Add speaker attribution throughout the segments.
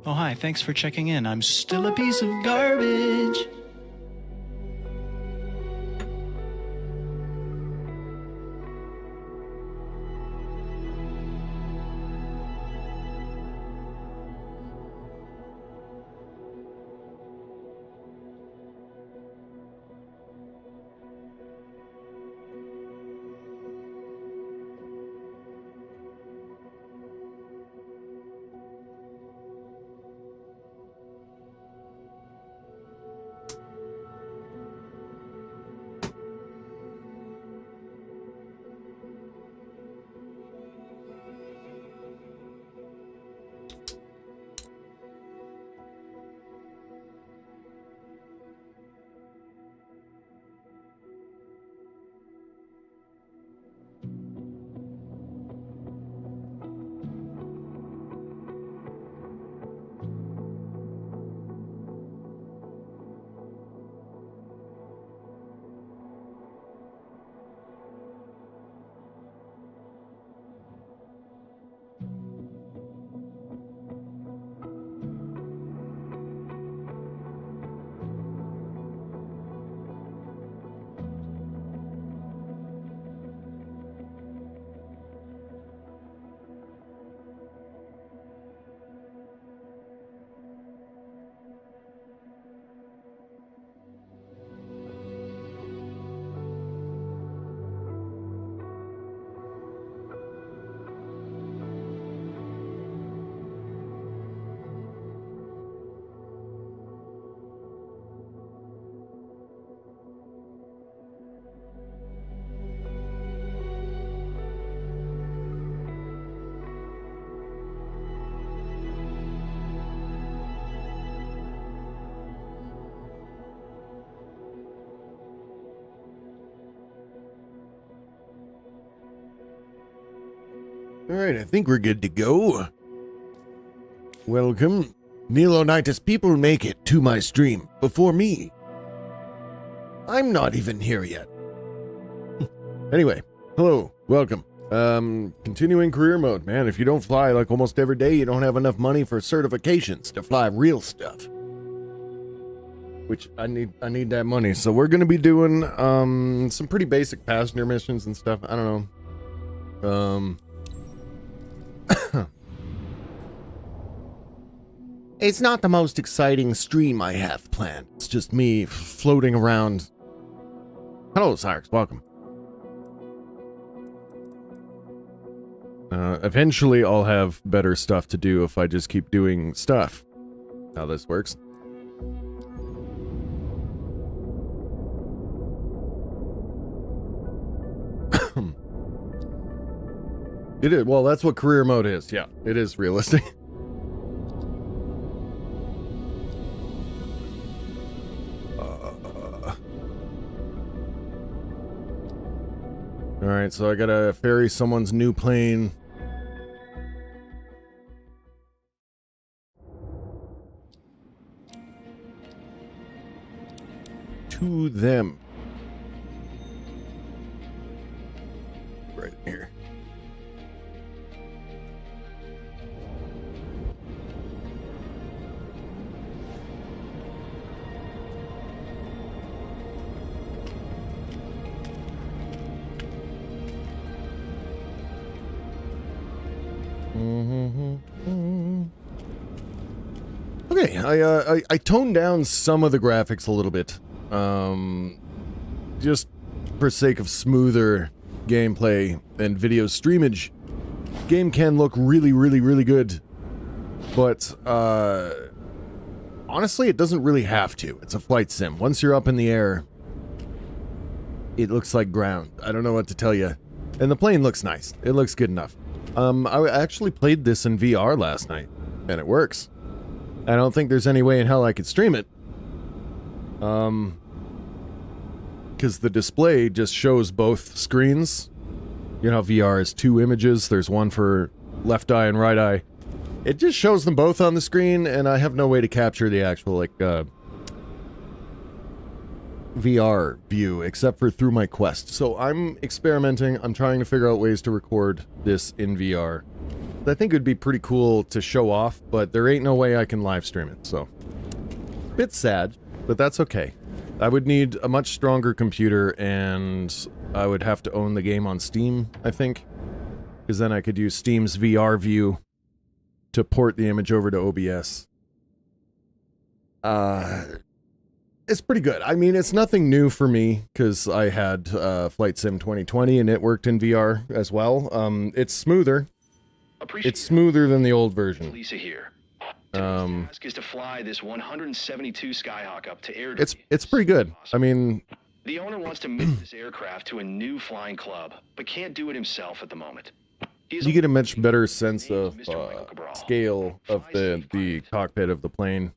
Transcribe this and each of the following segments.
Speaker 1: Oh, hi, thanks for checking in. I'm still a piece of garbage.
Speaker 2: Alright, I think we're good to go. Welcome. Neelonitis people make it to my stream before me. I'm not even here yet. Anyway, hello, welcome. Continuing career mode, man. If you don't fly like almost every day, you don't have enough money for certifications to fly real stuff. Which I need that money. So we're gonna be doing some pretty basic passenger missions and stuff. I don't know. It's not the most exciting stream I have planned. It's just me floating around. Hello, Cyrus. Welcome. Eventually I'll have better stuff to do if I just keep doing stuff. How this works. It is. Well, that's what career mode is. Yeah, it is realistic. Alright, so I gotta ferry someone's new plane. To them. Right here. Okay, I toned down some of the graphics a little bit, just for sake of smoother gameplay and video streamage. Game can look really, really, really good, but honestly, it doesn't really have to. It's a flight sim. Once you're up in the air, it looks like ground. I don't know what to tell you. And the plane looks nice. It looks good enough. I actually played this in VR last night, and it works. I don't think there's any way in hell I could stream it. Because the display just shows both screens. You know how VR is two images, there's one for left eye and right eye. It just shows them both on the screen, and I have no way to capture the actual, like, VR view, except for through my Quest. So I'm experimenting, I'm trying to figure out ways to record this in VR. I think it would be pretty cool to show off, but there ain't no way I can live stream it, so. Bit sad, but that's okay. I would need a much stronger computer, and I would have to own the game on Steam, I think. Because then I could use Steam's VR view to port the image over to OBS. It's pretty good. I mean, it's nothing new for me, because I had Flight Sim 2020, and it worked in VR as well. It's smoother. It's smoother than the old version.
Speaker 3: Lisa here. Task is to fly this 172 Skyhawk up to airdrome.
Speaker 2: It's pretty good. I mean,
Speaker 3: the owner wants to move this aircraft to a new flying club, but can't do it himself at the moment.
Speaker 2: You get a much better sense of scale of the cockpit of the plane.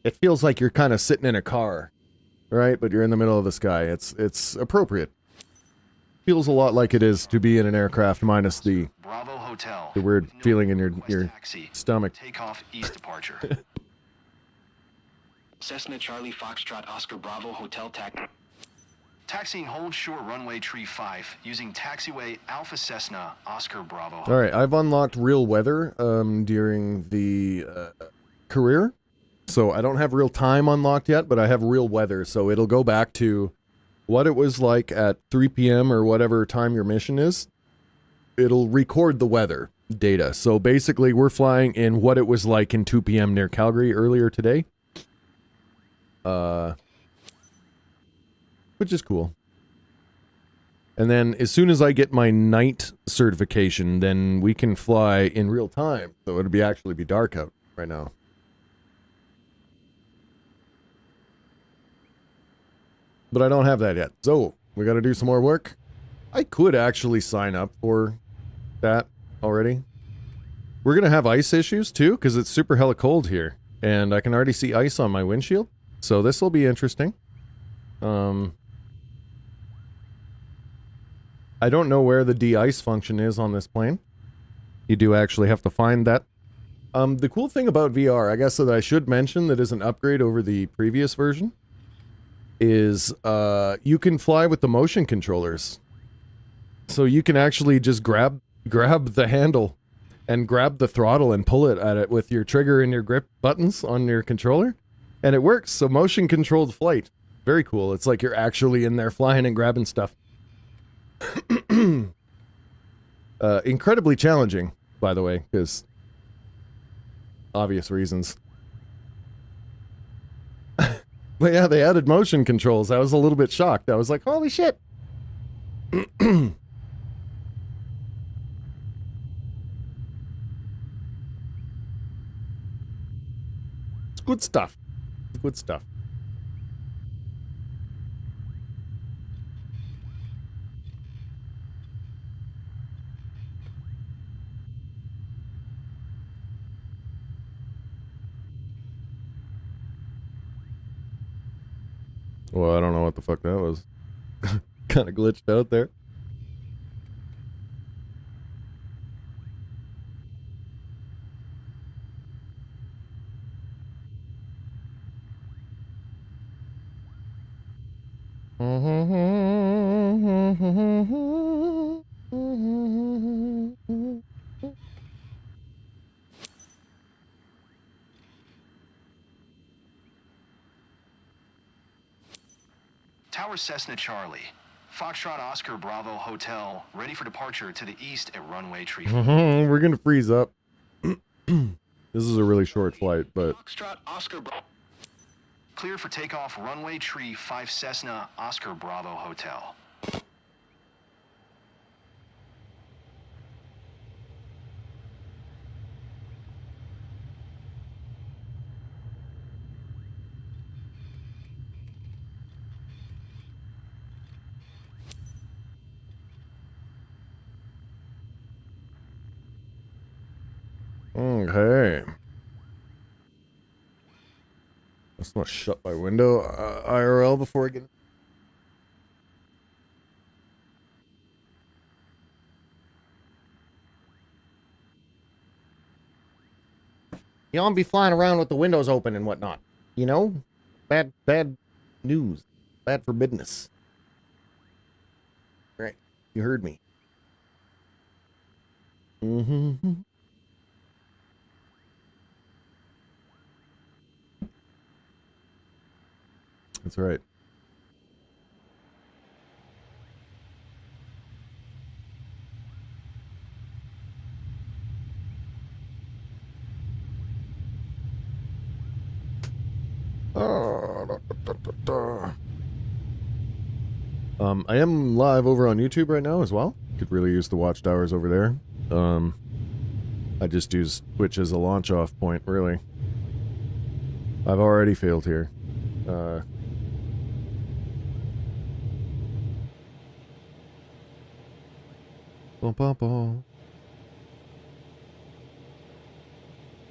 Speaker 2: It feels like you're kind of sitting in a car, right? But you're in the middle of the sky. It's appropriate. Feels a lot like it is to be in an aircraft minus the
Speaker 3: Bravo Hotel.
Speaker 2: The weird feeling in your stomach.
Speaker 3: Takeoff east departure. Cessna Charlie Foxtrot Oscar Bravo Hotel taxiing hold short runway tree 5 using taxiway Alpha Cessna Oscar Bravo.
Speaker 2: All right, I've unlocked real weather during the career, so I don't have real time unlocked yet, but I have real weather, so it'll go back to what it was like at 3 p.m. or whatever time your mission is. It'll record the weather data. So basically, we're flying in what it was like in 2 p.m. near Calgary earlier today. Which is cool. And then as soon as I get my night certification, then we can fly in real time. So it'll actually be dark out right now. But I don't have that yet. So we got to do some more work. I could actually sign up for that already. We're going to have ice issues too, because it's super hella cold here. And I can already see ice on my windshield. So this will be interesting. I don't know where the de-ice function is on this plane. You do actually have to find that. The cool thing about VR, I guess that I should mention that is an upgrade over the previous version, is you can fly with the motion controllers. So you can actually just grab the handle and grab the throttle and pull it at it with your trigger and your grip buttons on your controller. And it works. So motion controlled flight. Very cool. It's like you're actually in there flying and grabbing stuff. Incredibly challenging, by the way, because obvious reasons. But yeah, they added motion controls. I was a little bit shocked. I was like, holy shit. It's good stuff. Good stuff. Well, I don't know what the fuck that was. Kind of glitched out there.
Speaker 3: Tower Cessna Charlie. Foxtrot Oscar Bravo Hotel, ready for departure to the east at runway tree.
Speaker 2: We're gonna freeze up. This is a really short flight, but...
Speaker 3: Foxtrot Oscar Bravo. Clear for takeoff runway tree 5 Cessna Oscar Bravo Hotel.
Speaker 2: Okay. I just want to shut my window IRL before I get... You don't be flying around with the windows open and whatnot. You know? Bad news. Bad for business. Right. You heard me. Mm-hmm. That's right. I am live over on YouTube right now as well. Could really use the watchtowers over there. I just use Twitch as a launch off point, really. I've already failed here.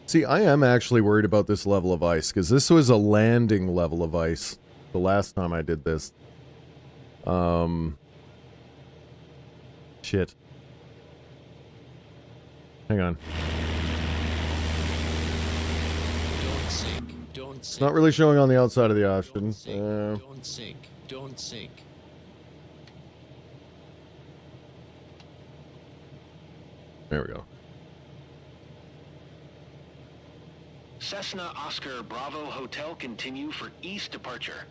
Speaker 2: See, I am actually worried about this level of ice, because this was a landing level of ice the last time I did this. Shit. Hang on.
Speaker 4: Don't sink. Don't sink.
Speaker 2: It's not really showing on the outside of the ocean.
Speaker 4: Don't sink. Don't sink. Don't sink.
Speaker 2: There we go.
Speaker 3: Cessna Oscar Bravo Hotel continue for east departure.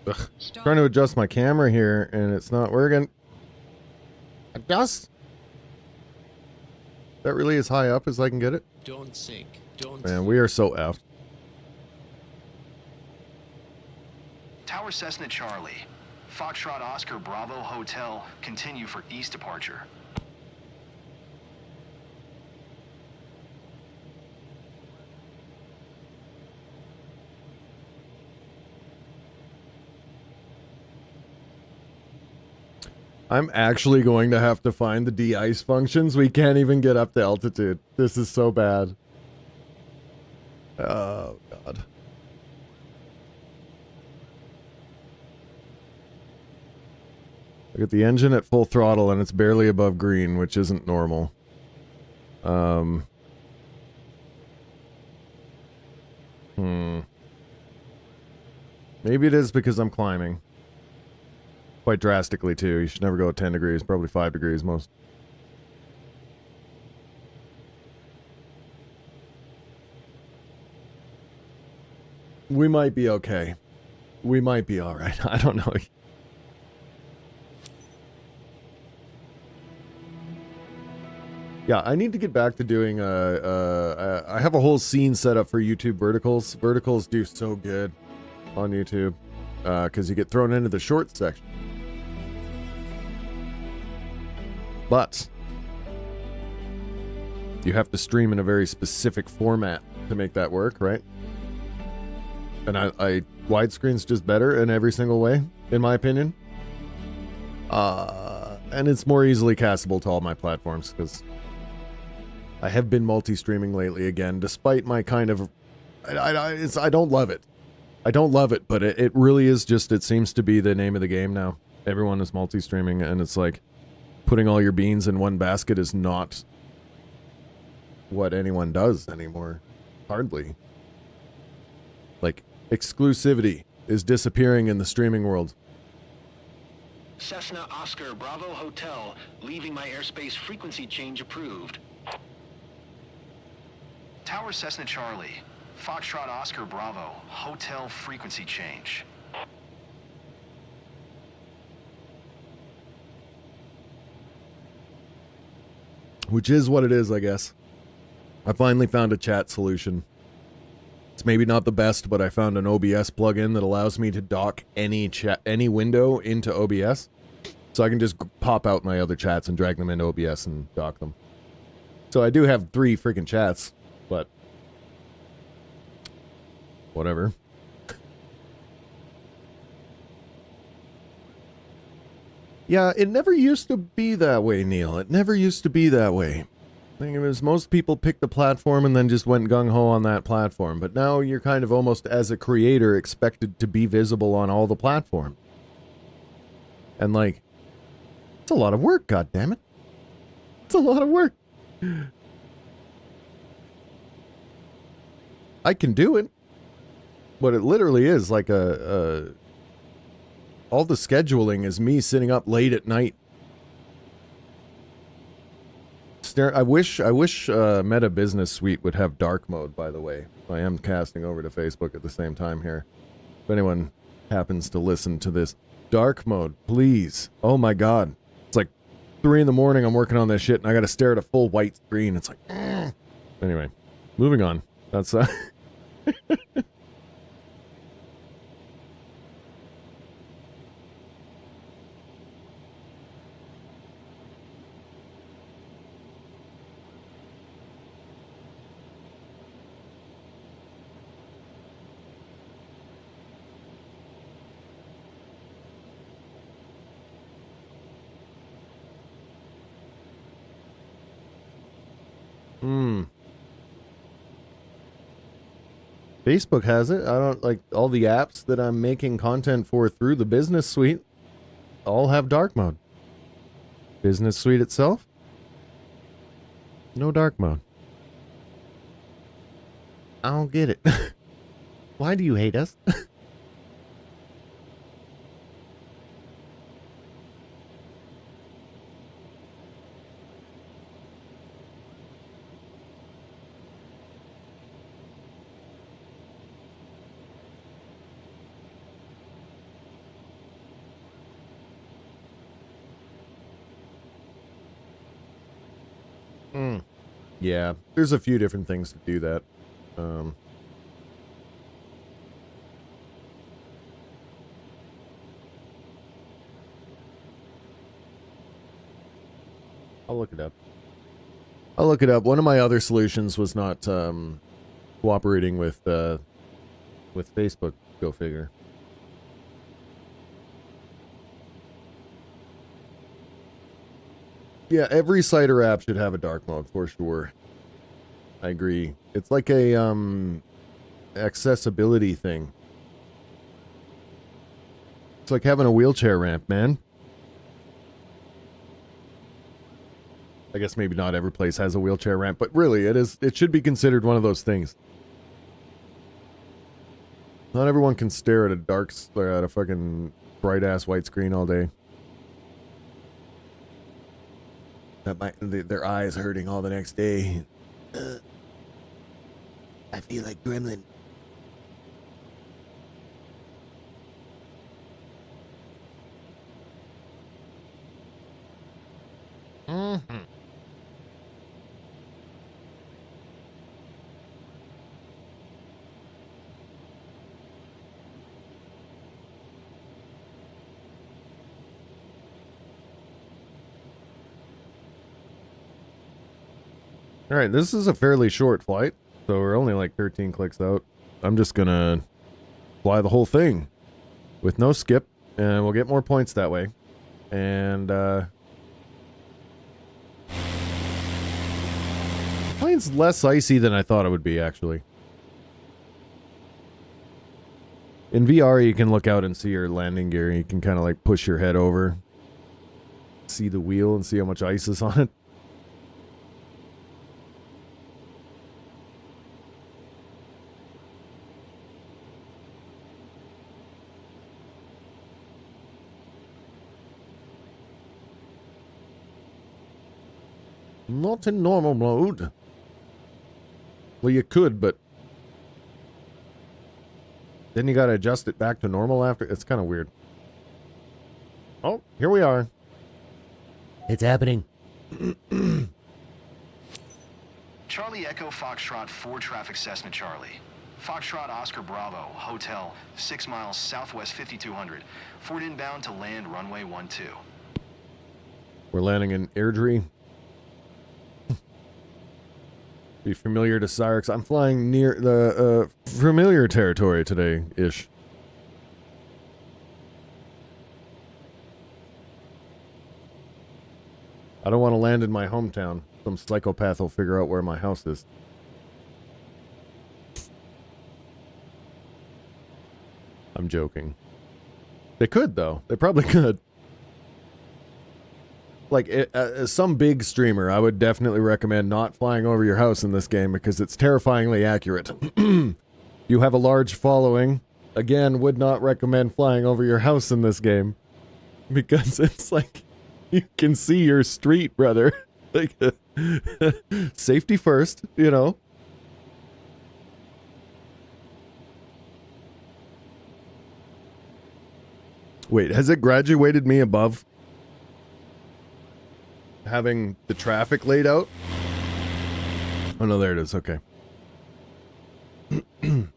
Speaker 2: Ugh. Trying to adjust my camera here, and it's not working. Adjust? That really as high up as I can get it?
Speaker 4: Don't sink. Don't
Speaker 2: Man, we are so effed.
Speaker 3: Tower Cessna Charlie. Foxtrot Oscar Bravo Hotel continue for east departure.
Speaker 2: I'm actually going to have to find the de-ice functions. We can't even get up to altitude. This is so bad. Oh, God. Look at the engine at full throttle and it's barely above green, which isn't normal. Maybe it is because I'm climbing. Quite drastically, too. You should never go at 10 degrees. Probably 5 degrees most. We might be okay. We might be alright. I don't know. Yeah, I need to get back to doing, I have a whole scene set up for YouTube verticals. Verticals do so good on YouTube, because you get thrown into the short section. But you have to stream in a very specific format to make that work, right? And I widescreen's just better in every single way, in my opinion. And it's more easily castable to all my platforms, because I have been multi-streaming lately again, despite my kind of... I don't love it. I don't love it, but it really is just... It seems to be the name of the game now. Everyone is multi-streaming, and it's like... Putting all your beans in one basket is not what anyone does anymore. Hardly. Like, exclusivity is disappearing in the streaming world.
Speaker 3: Cessna Oscar Bravo Hotel, leaving my airspace frequency change approved. Tower Cessna Charlie, Foxtrot Oscar Bravo, hotel frequency change.
Speaker 2: Which is what it is, I guess. I finally found a chat solution. It's maybe not the best, but I found an OBS plugin that allows me to dock any window into OBS. So I can just pop out my other chats and drag them into OBS and dock them. So I do have 3 freaking chats, but whatever. Yeah, it never used to be that way, Neil. It never used to be that way. I think it was most people picked a platform and then just went gung-ho on that platform. But now you're kind of almost, as a creator, expected to be visible on all the platforms. And like, it's a lot of work, goddammit. It's a lot of work. I can do it. But it literally is like all the scheduling is me sitting up late at night. I wish Meta Business Suite would have dark mode, by the way. I am casting over to Facebook at the same time here. If anyone happens to listen to this. Dark mode, please. Oh my god. It's like 3 in the morning, I'm working on this shit, and I gotta stare at a full white screen. It's like, Anyway, moving on. That's, Facebook has it. I don't like all the apps that I'm making content for through the business suite all have dark mode. Business suite itself, no dark mode. I don't get it. Why do you hate us? Yeah, there's a few different things to do that. I'll look it up. I'll look it up. One of my other solutions was not cooperating with Facebook. Go figure. Yeah, every site or app should have a dark mode for sure. I agree. It's like a accessibility thing. It's like having a wheelchair ramp, man. I guess maybe not every place has a wheelchair ramp, but really it should be considered one of those things. Not everyone can stare at a fucking bright ass white screen all day. Their eyes hurting all the next day. I feel like Gremlin. All right, this is a fairly short flight, so we're only like 13 clicks out. I'm just gonna fly the whole thing with no skip, and we'll get more points that way. And the plane's less icy than I thought it would be, actually. In VR, you can look out and see your landing gear. You can kind of like push your head over, see the wheel, and see how much ice is on it. Not in normal mode. Well, you could, but then you gotta adjust it back to normal after. It's kind of weird. Oh, here we are. It's happening.
Speaker 3: Charlie Echo Foxtrot 4 traffic Cessna Charlie. Foxtrot Oscar Bravo, Hotel, 6 miles southwest 5200. Ford inbound to land runway 12.
Speaker 2: We're landing in Airdrie. Be familiar to Cyrix. I'm flying near the familiar territory today-ish. I don't want to land in my hometown. Some psychopath will figure out where my house is. I'm joking. They could, though. They probably could. Like, some big streamer, I would definitely recommend not flying over your house in this game because it's terrifyingly accurate. You have a large following, again, would not recommend flying over your house in this game. Because it's like, you can see your street, brother. Like, safety first, you know. Wait, has it graduated me above having the traffic laid out? Oh no, there it is. Okay. I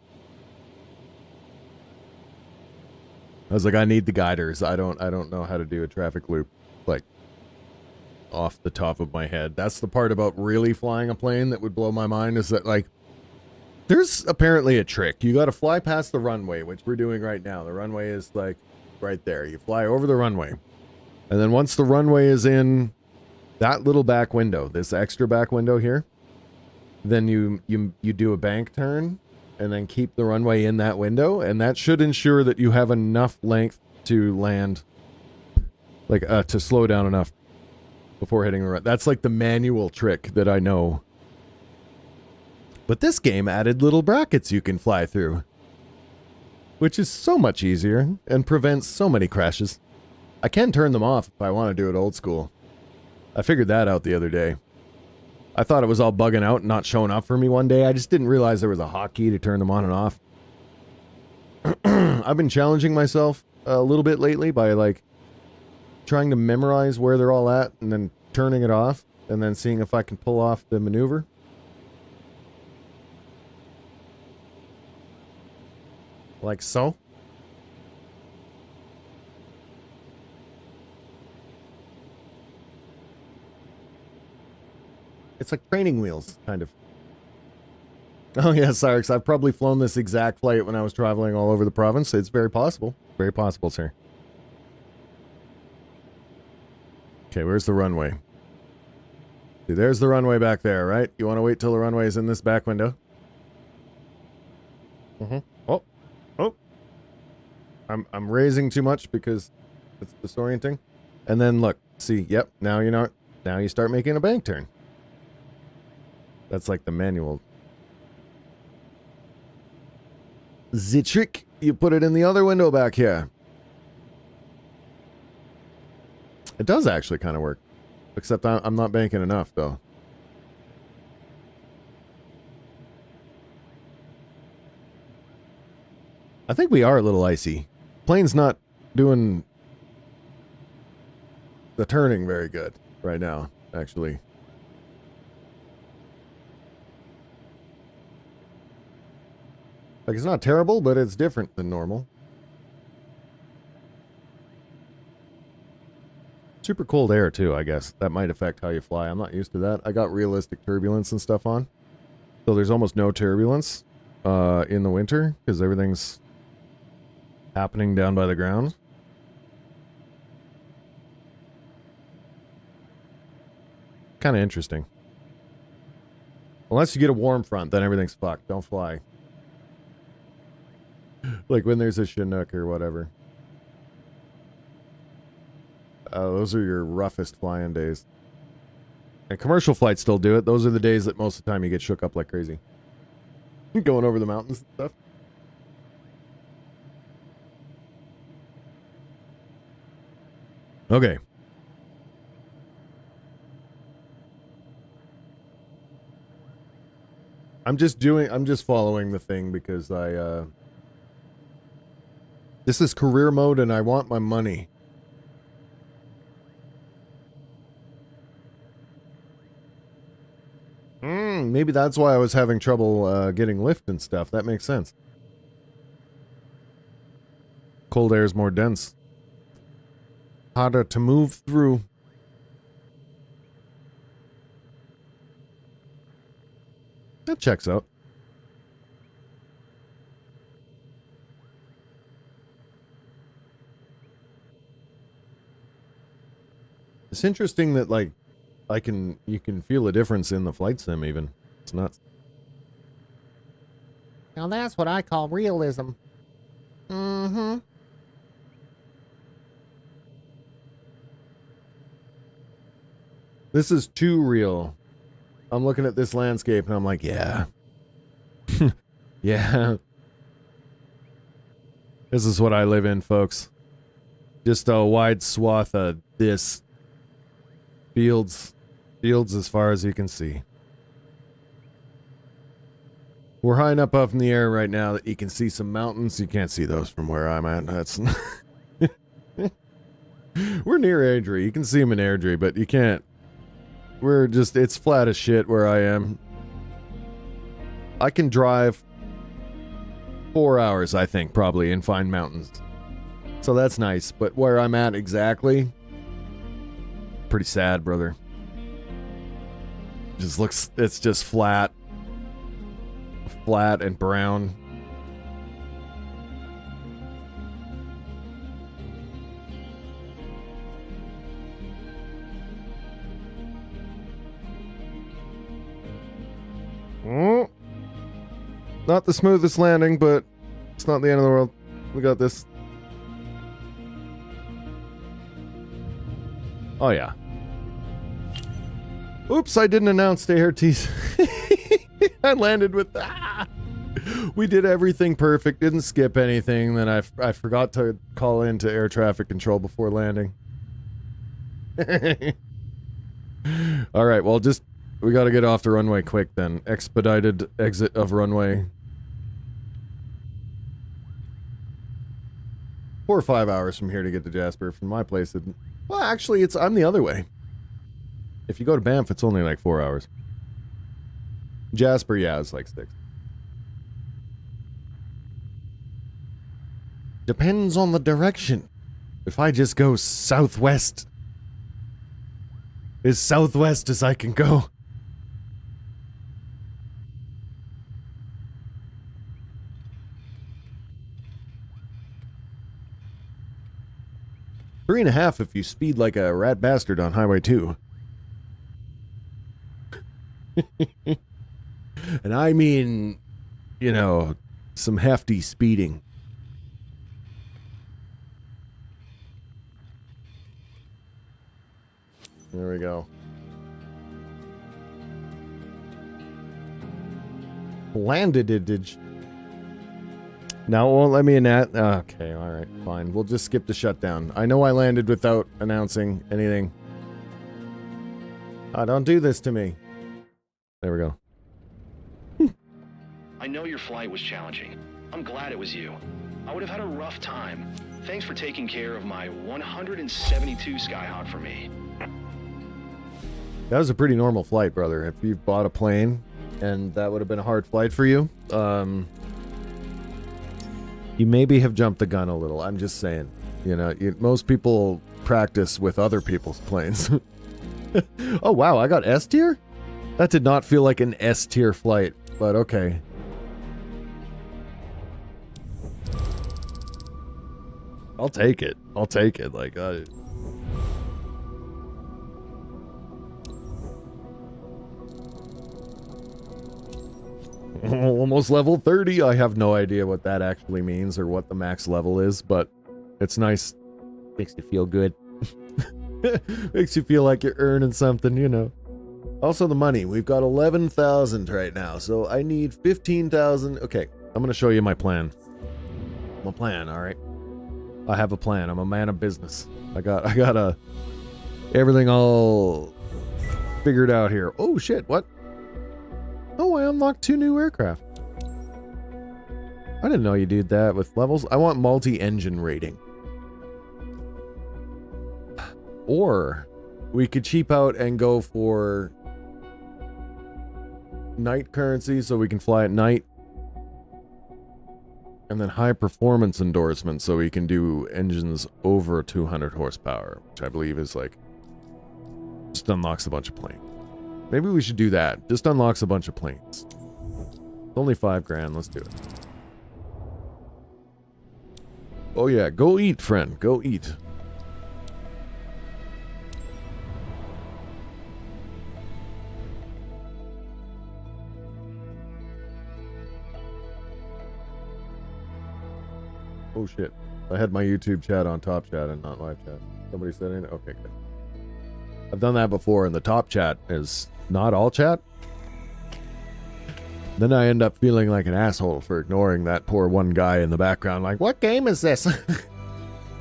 Speaker 2: was like, I need the guiders. I don't know how to do a traffic loop like off the top of my head. That's the part about really flying a plane that would blow my mind, is that like there's apparently a trick. You got to fly past the runway, which we're doing right now. The runway is like right there. You fly over the runway. And then once the runway is in that little back window, this extra back window here, then you do a bank turn and then keep the runway in that window, and that should ensure that you have enough length to land, like to slow down enough before hitting the run. That's like the manual trick that I know. But this game added little brackets you can fly through, which is so much easier and prevents so many crashes. I can turn them off if I want to do it old school. I figured that out the other day. I thought it was all bugging out and not showing up for me one day. I just didn't realize there was a hotkey to turn them on and off. I've been challenging myself a little bit lately by like trying to memorize where they're all at and then turning it off and then seeing if I can pull off the maneuver. Like so. It's like training wheels, kind of. Oh yeah, Cyrix, I've probably flown this exact flight when I was traveling all over the province. It's very possible. Very possible, sir. Okay, where's the runway? See, there's the runway back there, right? You want to wait till the runway is in this back window? Mm-hmm. Oh. I'm raising too much because it's disorienting. And then look, see, yep, now you start making a bank turn. That's like the manual. The trick, you put it in the other window back here. It does actually kind of work. Except I'm not banking enough, though. I think we are a little icy. Plane's not doing the turning very good right now, actually. Like, it's not terrible, but it's different than normal. Super cold air, too, I guess. That might affect how you fly. I'm not used to that. I got realistic turbulence and stuff on. So there's almost no turbulence in the winter, because everything's happening down by the ground. Kind of interesting. Unless you get a warm front, then everything's fucked. Don't fly. Like when there's a Chinook or whatever. Those are your roughest flying days. And commercial flights still do it. Those are the days that most of the time you get shook up like crazy. Going over the mountains and stuff. Okay. I'm just following the thing because this is career mode and I want my money. Maybe that's why I was having trouble getting lift and stuff. That makes sense. Cold air is more dense. Harder to move through. That checks out. It's interesting that like you can feel a difference in the flight sim even. It's nuts. Now that's what I call realism. Mm-hmm. This is too real. I'm looking at this landscape and I'm like, yeah. Yeah. This is what I live in, folks. Just a wide swath of this. Fields as far as you can see. We're high enough up in the air right now that you can see some mountains. You can't see those from where I'm at. That's we're near Airdrie. You can see them in Airdrie, but you can't. We're just, it's flat as shit where I am. I can drive 4 hours, I think, probably, and find mountains. So that's nice, but where I'm at exactly, pretty sad, brother. Just looks, it's just flat and brown. Not the smoothest landing, but it's not the end of the world. We got this. Oh yeah. Oops, I didn't announce the ARTs. I landed with We did everything perfect, didn't skip anything. Then I forgot to call into air traffic control before landing. All right, well, just we got to get off the runway quick then. Expedited exit of runway. 4 or 5 hours from here to get to Jasper. From my place, well, actually, I'm the other way. If you go to Banff, it's only like 4 hours. Jasper, yeah, it's like 6. Depends on the direction. If I just go southwest, as southwest as I can go. Three and a half if you speed like a rat bastard on Highway 2. And I mean, you know, some hefty speeding. There we go. Landed it. Now it won't let me in that. Okay, alright, fine. We'll just skip the shutdown. I know I landed without announcing anything. Don't do this to me. There we go.
Speaker 3: I know your flight was challenging. I'm glad it was you. I would have had a rough time. Thanks for taking care of my 172 Skyhawk for me.
Speaker 2: That was a pretty normal flight, brother. If you bought a plane and that would have been a hard flight for you, you maybe have jumped the gun a little. I'm just saying. You know, most people practice with other people's planes. Oh, wow, I got S tier? That did not feel like an S tier flight, but okay. I'll take it. I'll take it. Like, almost level 30. I have no idea what that actually means or what the max level is, but it's nice. Makes you feel good. Makes you feel like you're earning something, you know. Also the money. We've got 11,000 right now, so I need 15,000. Okay, I'm going to show you my plan. My plan, all right? I have a plan. I'm a man of business. I got everything all figured out here. Oh shit, what? Oh, I unlocked 2 new aircraft. I didn't know you did that with levels. I want multi-engine rating. Or we could cheap out and go for night currency so we can fly at night. And then high performance endorsement so we can do engines over 200 horsepower, which I believe is like, just unlocks a bunch of planes. Maybe we should do that. Just unlocks a bunch of planes. It's only $5,000. Let's do it. Oh yeah, go eat, friend. Go eat. Oh shit. I had my YouTube chat on top chat and not live chat. Somebody said anything? Okay, good. I've done that before, and the top chat is not all chat. Then I end up feeling like an asshole for ignoring that poor one guy in the background. Like, what game is this?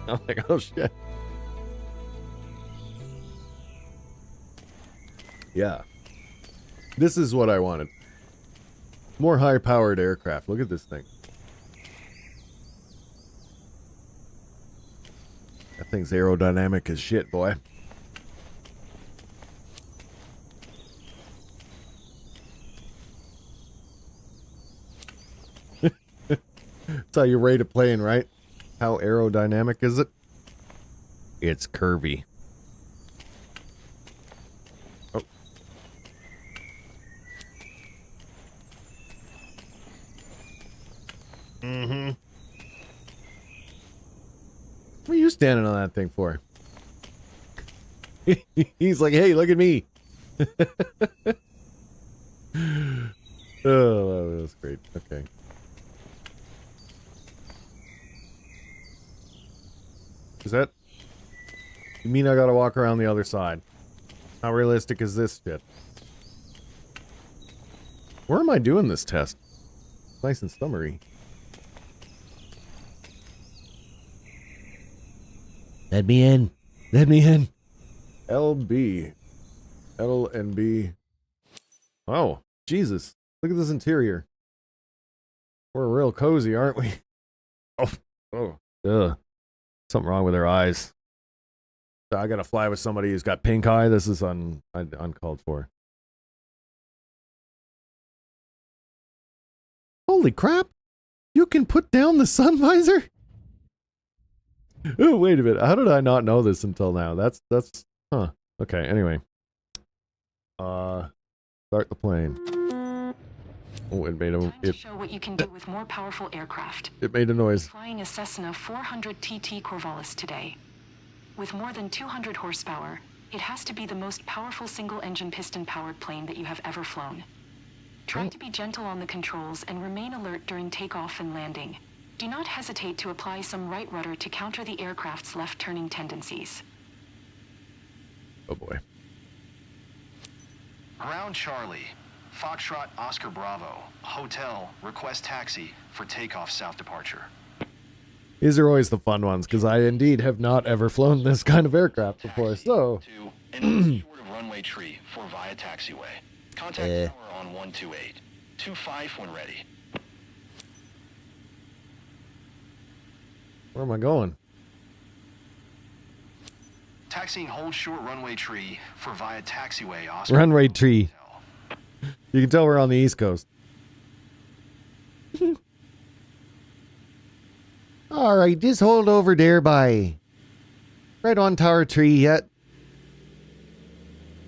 Speaker 2: I'm like, oh shit. Yeah. This is what I wanted. More high-powered aircraft. Look at this thing. That thing's aerodynamic as shit, boy. That's how you rate a plane, right? How aerodynamic is it? It's curvy. Oh. Mm-hmm. What are you standing on that thing for? He's like, hey, look at me. Oh, that was great. Okay. Is that... You mean I gotta walk around the other side? How realistic is this shit? Where am I doing this test? Nice and summery. Let me in. Let me in. LB. L and B. Oh, Jesus. Look at this interior. We're real cozy, aren't we? Oh. Ugh. Something wrong with their eyes. So I gotta fly with somebody who's got pink eye. This is uncalled for. Holy crap! You can put down the sun visor? Oh, wait a minute. How did I not know this until now? That's huh. Okay, anyway. Start the plane. Oh, it made a...
Speaker 5: Time to show what you can do with more powerful aircraft.
Speaker 2: It made a noise.
Speaker 5: Flying a Cessna 400 TT Corvallis today. With more than 200 horsepower, it has to be the most powerful single-engine piston-powered plane that you have ever flown. Try to be gentle on the controls and remain alert during takeoff and landing. Do not hesitate to apply some right rudder to counter the aircraft's left-turning tendencies.
Speaker 2: Oh boy.
Speaker 3: Ground Charlie. Foxtrot Oscar Bravo. Hotel. Request taxi for takeoff south departure.
Speaker 2: These are always the fun ones, because I indeed have not ever flown this kind of aircraft before, so...
Speaker 3: To and short of runway tree for via taxiway. Contact tower on 128. 25 when ready.
Speaker 2: Where am I going?
Speaker 3: Taxiing hold short runway tree for via taxiway. Oscar
Speaker 2: Runway
Speaker 3: Bravo
Speaker 2: tree.
Speaker 3: Hotel.
Speaker 2: You can tell we're on the East Coast. Alright, just hold over there by... Right on tower tree yet.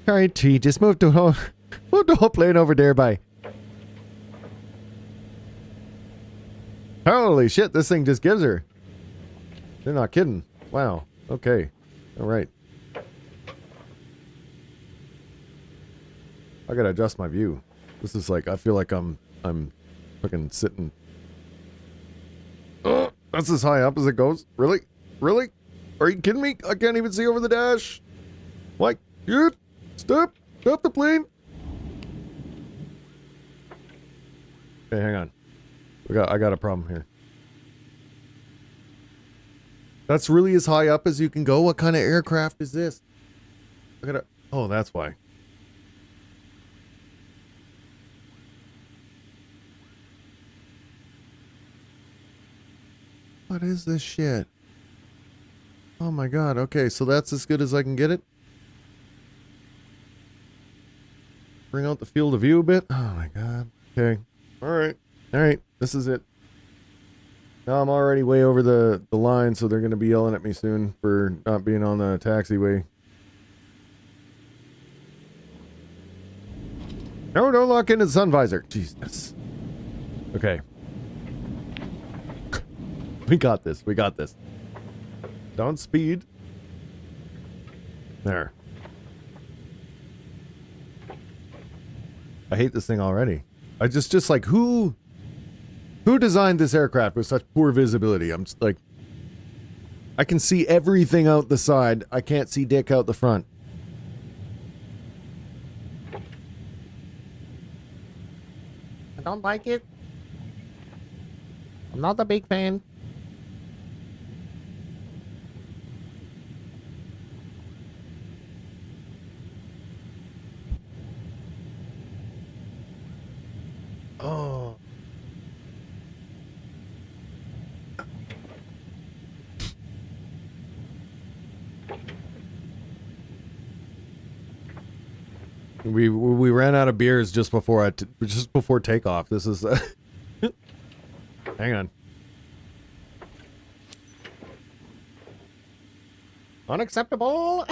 Speaker 2: Alright, tree, just move the whole plane over there by... Holy shit, this thing just gives her. They're not kidding. Wow. Okay. Alright. I gotta adjust my view. This is like, I feel like I'm fucking sitting. Oh, that's as high up as it goes. Really? Really? Are you kidding me? I can't even see over the dash. Like, dude, stop the plane. Okay, hang on. I got a problem here. That's really as high up as you can go? What kind of aircraft is this? Oh, that's why. What is this shit? Oh my god, okay, so that's as good as I can get it? Bring out the field of view a bit? Oh my god. Okay. Alright, this is it. Now I'm already way over the line, so they're gonna be yelling at me soon for not being on the taxiway. No, don't lock into the sun visor. Jesus. Okay. We got this. Don't speed. There. I hate this thing already. I just like, who designed this aircraft with such poor visibility? I'm just like, I can see everything out the side. I can't see dick out the front. don't like it. I'm not a big fan. Oh. We ran out of beers just before just before takeoff. This is hang on. Unacceptable.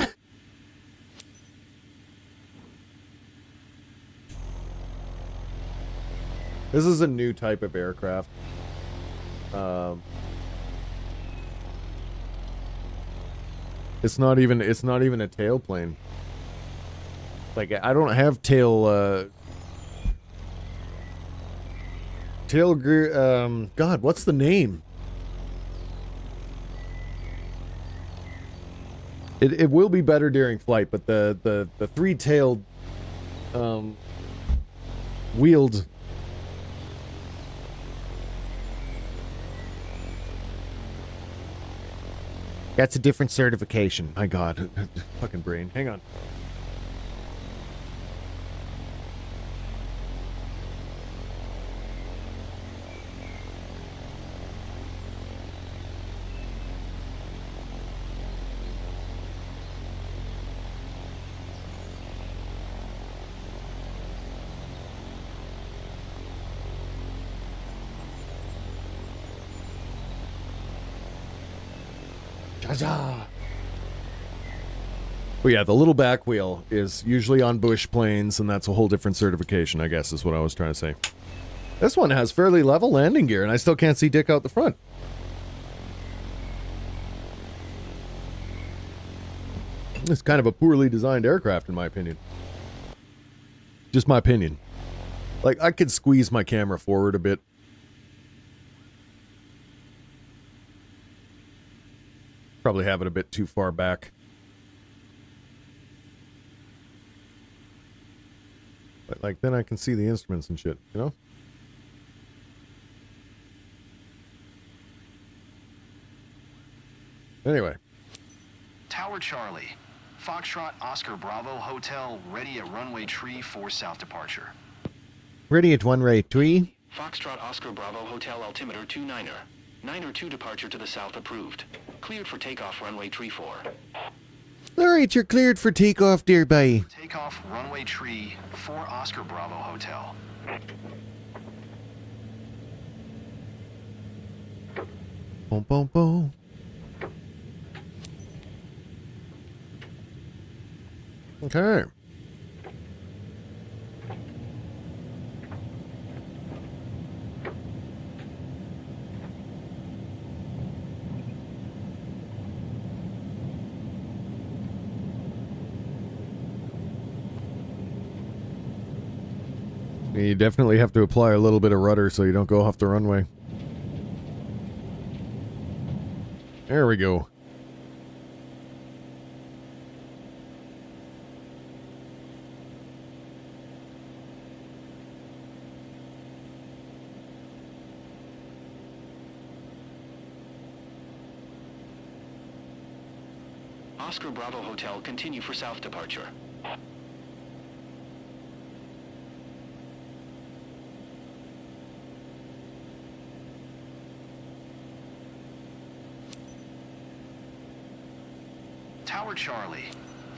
Speaker 2: This is a new type of aircraft. It's not even a tailplane. Like, I don't have God, what's the name? It will be better during flight, but the three-tailed wheeled that's a different certification. My God, fucking brain. Hang on. Well, yeah, the little back wheel is usually on bush planes, and that's a whole different certification, I guess, is what I was trying to say. This one has fairly level landing gear, and I still can't see Dick out the front. It's kind of a poorly designed aircraft, in my opinion. Just my opinion. Like, I could squeeze my camera forward a bit. Probably have it a bit too far back. But, like, then I can see the instruments and shit, you know? Anyway.
Speaker 3: Tower Charlie. Foxtrot Oscar Bravo Hotel ready at runway tree for south departure.
Speaker 2: Ready at runway tree.
Speaker 6: Foxtrot Oscar Bravo Hotel altimeter 29er. 902 departure to the south approved. Cleared for takeoff runway tree 4.
Speaker 2: Alright, you're cleared for takeoff, dear bye.
Speaker 3: Takeoff runway tree for Oscar Bravo Hotel.
Speaker 2: Boom, boom, boom. Okay. You definitely have to apply a little bit of rudder so you don't go off the runway. There we go.
Speaker 6: Oscar Bravo Hotel continue for south departure.
Speaker 3: Tower Charlie.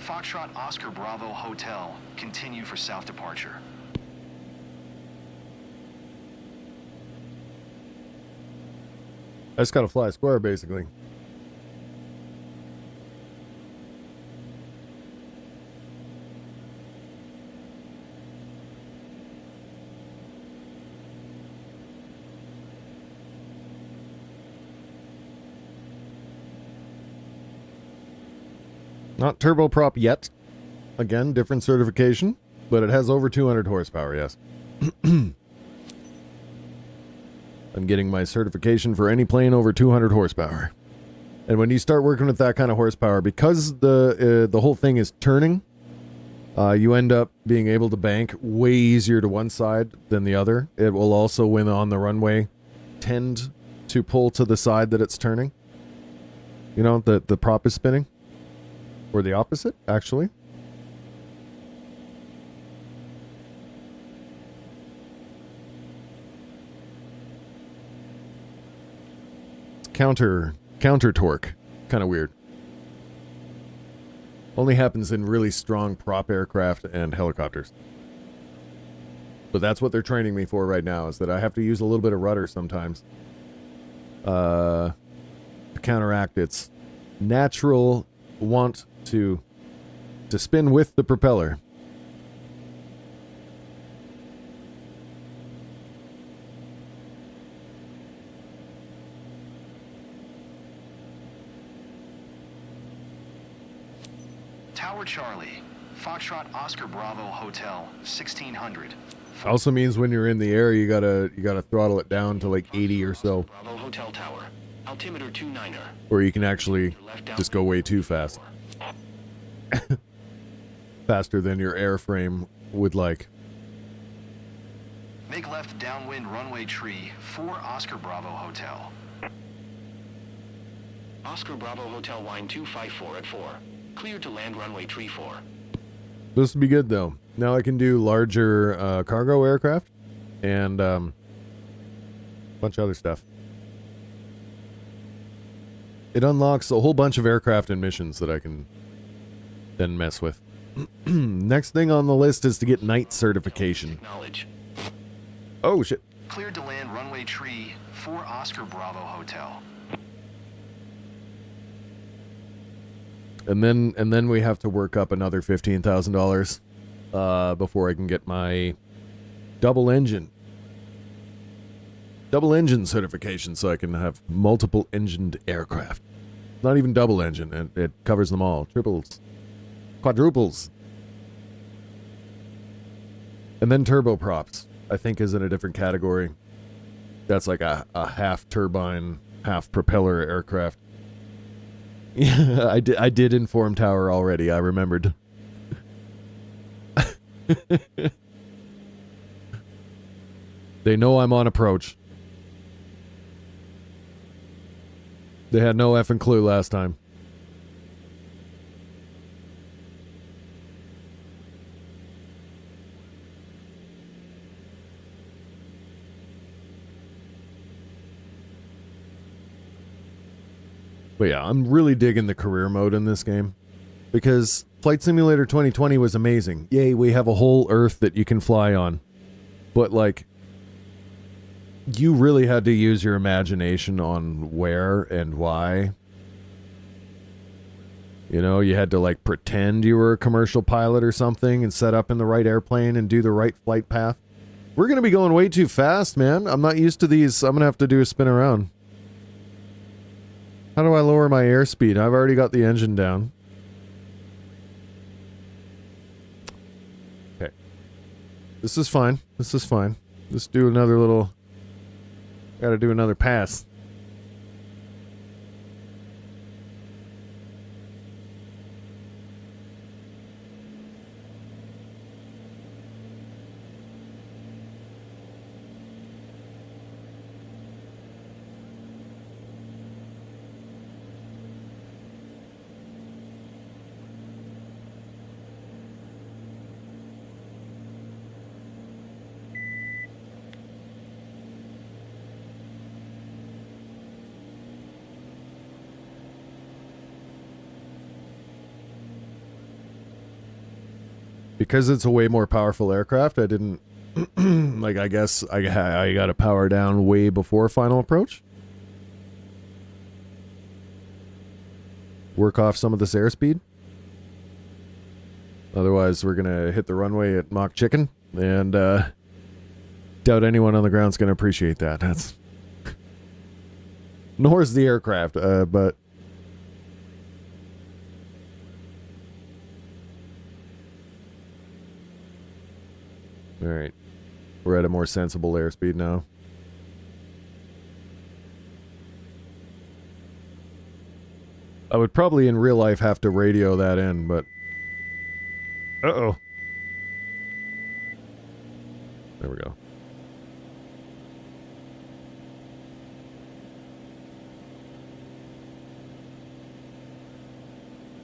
Speaker 3: Foxtrot Oscar Bravo Hotel continue for south departure.
Speaker 2: I just gotta fly square, basically. Not turboprop yet. Again, different certification, but it has over 200 horsepower, yes. I'm getting my certification for any plane over 200 horsepower. And when you start working with that kind of horsepower, because the whole thing is turning, you end up being able to bank way easier to one side than the other. It will also, when on the runway, tend to pull to the side that it's turning. You know, the prop is spinning. Or the opposite, actually. Counter torque. Kind of weird. Only happens in really strong prop aircraft and helicopters. But that's what they're training me for right now, is that I have to use a little bit of rudder sometimes. To counteract its natural want to spin with the propeller.
Speaker 3: Tower Charlie, Foxtrot Oscar Bravo Hotel, 1600.
Speaker 2: Also means when you're in the air, you gotta throttle it down to like 80 or so,
Speaker 6: Bravo Hotel Tower. Altimeter 29er.
Speaker 2: or you can actually just go way too fast. Faster than your airframe would like.
Speaker 3: Make left downwind runway tree, 4 Oscar Bravo Hotel.
Speaker 6: Oscar Bravo Hotel Wine 254 at 4. Cleared to land runway tree 4.
Speaker 2: This would be good though. Now I can do larger cargo aircraft and a bunch of other stuff. It unlocks a whole bunch of aircraft and missions that I can then mess with. Next thing on the list is to get night certification.
Speaker 6: Acknowledge.
Speaker 2: Oh shit.
Speaker 3: Cleared to land runway tree, 4 Oscar Bravo Hotel.
Speaker 2: And then we have to work up another $15,000 before I can get my double engine certification, so I can have multiple engined aircraft. Not even double engine, it covers them all. Triples, quadruples. And then turboprops, I think, is in a different category. That's like a half turbine, half propeller aircraft. Yeah, I did inform Tower already, I remembered. They know I'm on approach. They had no effing clue last time. But yeah, I'm really digging the career mode in this game. Because Flight Simulator 2020 was amazing. Yay, we have a whole Earth that you can fly on. But like, you really had to use your imagination on where and why. You know, you had to like pretend you were a commercial pilot or something and set up in the right airplane and do the right flight path. We're going to be going way too fast, man. I'm not used to these. I'm going to have to do a spin around. How do I lower my airspeed? I've already got the engine down. Okay. This is fine. This is fine. Let's do another little... Gotta do another pass. Because it's a way more powerful aircraft, I didn't... like, I guess I got to power down way before final approach. Work off some of this airspeed. Otherwise, we're going to hit the runway at Mach Chicken. And doubt anyone on the ground's going to appreciate that. That's... Nor is the aircraft, but... Alright. We're at a more sensible airspeed now. I would probably in real life have to radio that in, but... Uh-oh. There we go.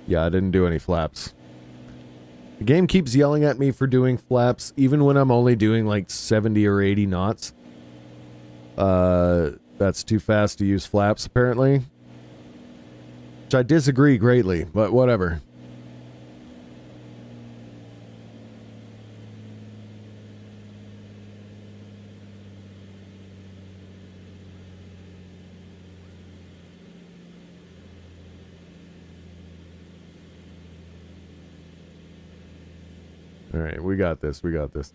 Speaker 2: Yeah, I didn't do any flaps. The game keeps yelling at me for doing flaps, even when I'm only doing like 70 or 80 knots. That's too fast to use flaps, apparently. Which I disagree greatly, but whatever. All right, we got this. We got this.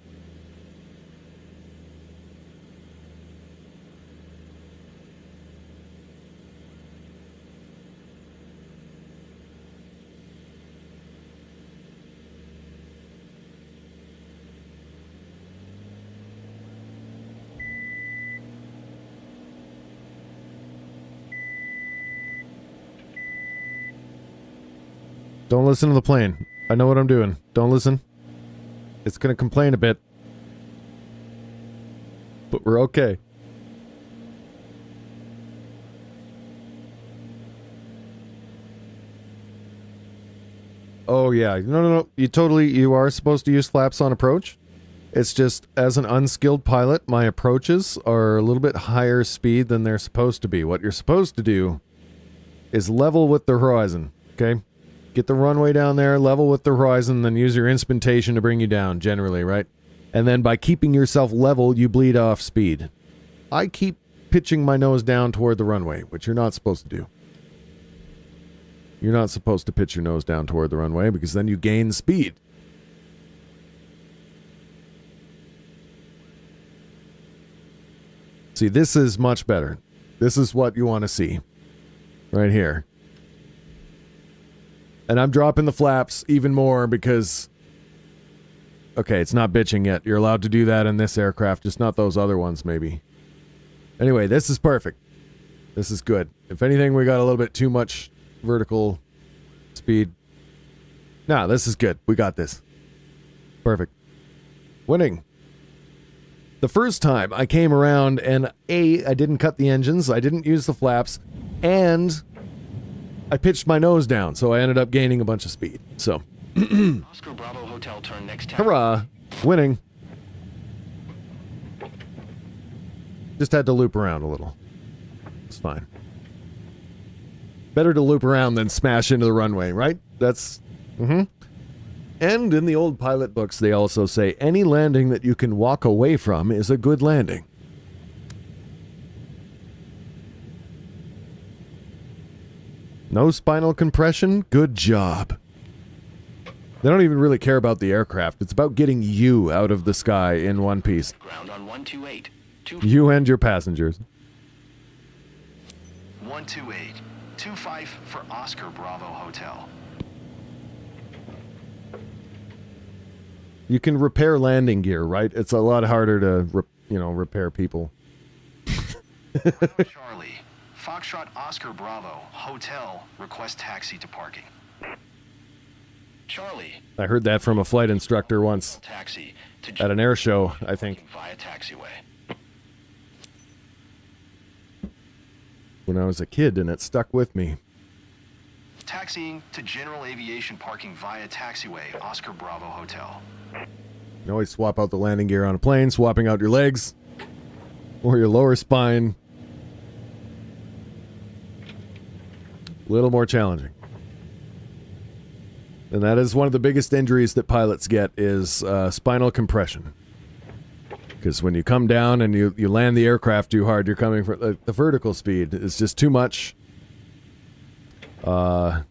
Speaker 2: Don't listen to the plane. I know what I'm doing. Don't listen. It's going to complain a bit. But we're okay. Oh, yeah. No. You are supposed to use flaps on approach. It's just, as an unskilled pilot, my approaches are a little bit higher speed than they're supposed to be. What you're supposed to do is level with the horizon, okay? Get the runway down there, level with the horizon, then use your instrumentation to bring you down, generally, right? And then by keeping yourself level, you bleed off speed. I keep pitching my nose down toward the runway, which you're not supposed to do. You're not supposed to pitch your nose down toward the runway, because then you gain speed. See, this is much better. This is what you want to see. Right here. And I'm dropping the flaps even more because... Okay, it's not bitching yet. You're allowed to do that in this aircraft, just not those other ones, maybe. Anyway, this is perfect. This is good. If anything, we got a little bit too much vertical speed. Nah, this is good. We got this. Perfect. Winning. The first time I came around and I didn't cut the engines, I didn't use the flaps, and I pitched my nose down, so I ended up gaining a bunch of speed. So,
Speaker 6: Oscar Bravo Hotel, turn next time.
Speaker 2: hurrah, winning. Just had to loop around a little. It's fine. Better to loop around than smash into the runway, right? That's, And in the old pilot books, they also say any landing that you can walk away from is a good landing. No spinal compression? Good job. They don't even really care about the aircraft. It's about getting you out of the sky in one piece.
Speaker 6: Ground on 128.
Speaker 2: You and your passengers.
Speaker 3: 128. 25 for Oscar Bravo Hotel.
Speaker 2: You can repair landing gear, right? It's a lot harder to, repair people.
Speaker 3: Charlie. Foxtrot Oscar Bravo Hotel. Request taxi to parking.
Speaker 6: Charlie.
Speaker 2: I heard that from a flight instructor once
Speaker 6: Taxi to
Speaker 2: at an air show, I think,
Speaker 6: via taxiway.
Speaker 2: when I was a kid, and it stuck with me.
Speaker 3: Taxiing to general aviation parking via taxiway. Oscar Bravo Hotel.
Speaker 2: You always swap out the landing gear on a plane, swapping out your legs or your lower spine. A little more challenging. And that is one of the biggest injuries that pilots get is spinal compression. Because when you come down and you land the aircraft too hard, you're coming for the vertical speed is just too much. Enough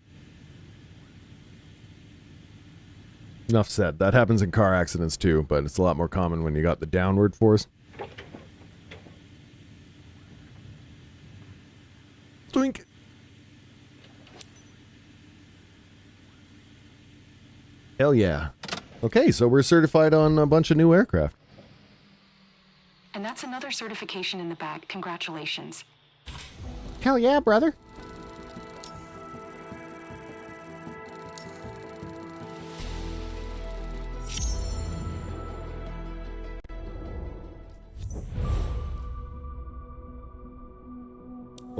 Speaker 2: said. That happens in car accidents too, but it's a lot more common when you got the downward force. Doink. Hell yeah. Okay, so we're certified on a bunch of new aircraft.
Speaker 5: And that's another certification in the bag. Congratulations.
Speaker 2: Hell yeah, brother.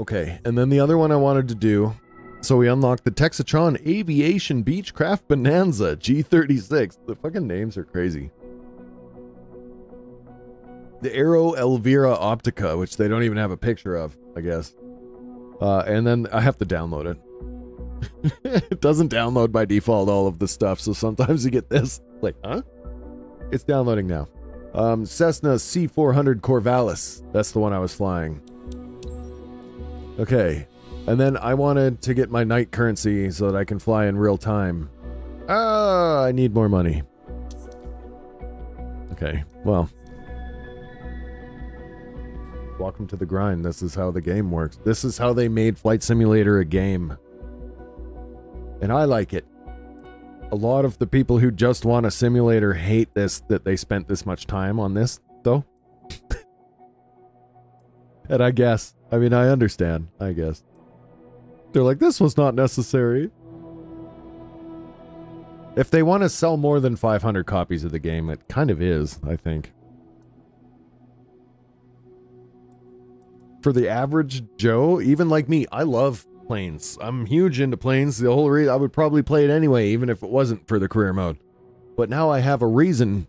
Speaker 2: Okay, and then the other one I wanted to do, so we unlocked the Texatron Aviation Beechcraft Bonanza G36. The fucking names are crazy. The Aero Elvira Optica, which they don't even have a picture of, I guess. And then I have to download it. It doesn't download by default all of the stuff, so sometimes you get this. Like, huh? It's downloading now. Cessna C400 Corvallis. That's the one I was flying. Okay. And then I wanted to get my night currency so that I can fly in real time. I need more money. Okay, well. Welcome to the grind. This is how the game works. This is how they made Flight Simulator a game. And I like it. A lot of the people who just want a simulator hate this, that they spent this much time on this, though. And I guess, I mean, I understand, I guess. They're like, this was not necessary. If they want to sell more than 500 copies of the game, it kind of is, I think. For the average Joe, even like me, I love planes. I'm huge into planes. The whole reason I would probably play it anyway, even if it wasn't for the career mode. But now I have a reason.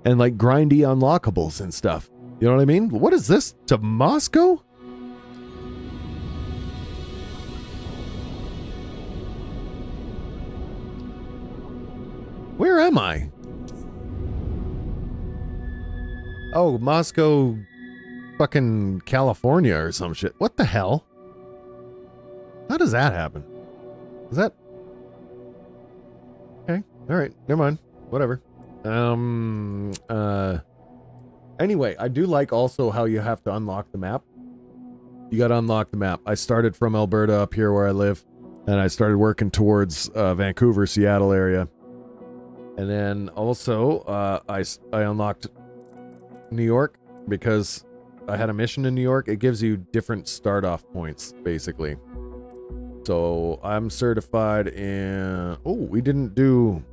Speaker 2: And like grindy unlockables and stuff. You know what I mean? What is this? To Moscow? Where am I? Oh, Moscow, fucking California or some shit. What the hell? How does that happen? Is that... Okay, alright, never mind. Whatever. Anyway, I do like also how you have to unlock the map. You gotta unlock the map. I started from Alberta up here where I live, and I started working towards Vancouver, Seattle area. And then also, I unlocked New York because I had a mission in New York. It gives you different start-off points, basically. So I'm certified in... Oh, we didn't do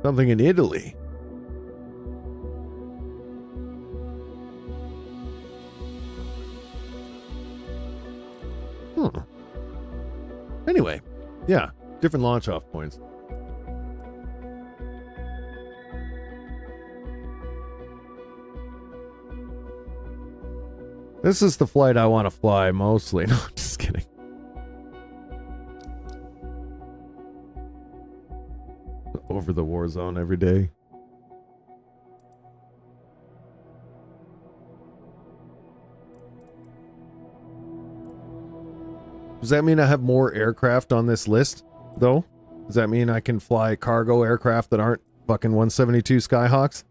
Speaker 2: something in Italy. Anyway, yeah. Different launch off points. This is the flight I want to fly mostly. No, I'm just kidding. Over the war zone every day. Does that mean I have more aircraft on this list? Though? Does that mean I can fly cargo aircraft that aren't fucking 172 Skyhawks?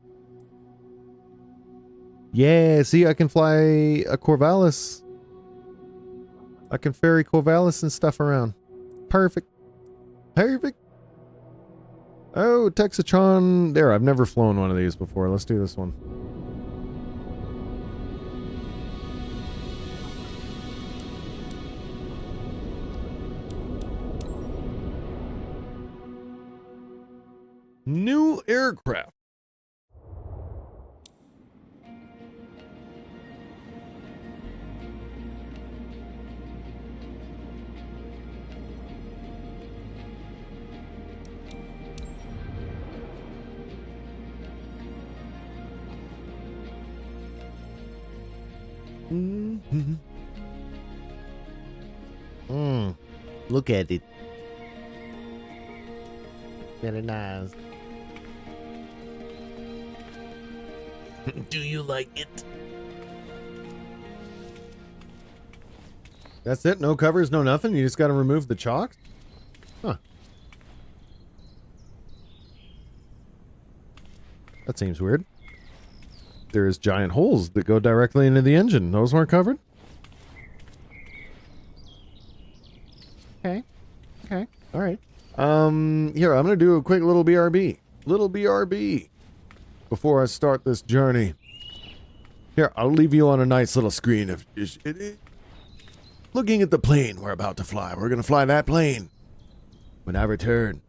Speaker 2: Yeah, see, I can fly a Corvallis. I can ferry Corvallis and stuff around. Perfect. Perfect. Oh, Texatron. There, I've never flown one of these before. Let's do this one. New aircraft. Look at it. Very nice. Do you like it? That's it? No covers, no nothing? You just got to remove the chalk? Huh. That seems weird. There's giant holes that go directly into the engine. Those weren't covered? Okay. Okay. All right. Here, I'm going to do a quick little BRB. Little BRB. Before I start this journey. Here, I'll leave you on a nice little screen of looking at the plane we're about to fly. We're going to fly that plane when I return.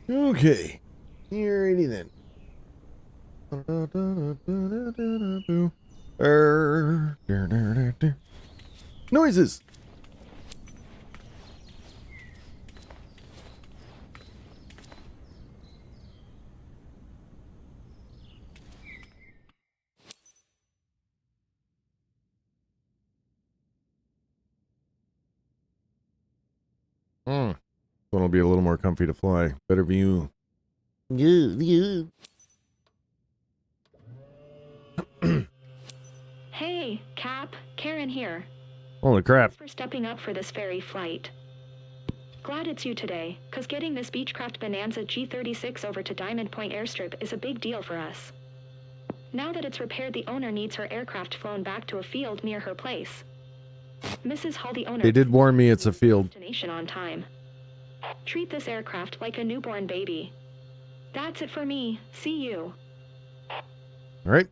Speaker 2: Okay. Alrighty then. Noises. One will be a little more comfy to fly. Better view.
Speaker 5: Hey, Cap, Karen here.
Speaker 2: Holy crap.
Speaker 5: Thanks for stepping up for this ferry flight. Glad it's you today, cause getting this Beechcraft Bonanza G36 over to Diamond Point Airstrip is a big deal for us. Now that it's repaired, the owner needs her aircraft flown back to a field near her place. Mrs. Hall, the owner,
Speaker 2: They did warn me it's a field.
Speaker 5: Destination on time. Treat this aircraft like a newborn baby. That's it for me. See you.
Speaker 2: Alright.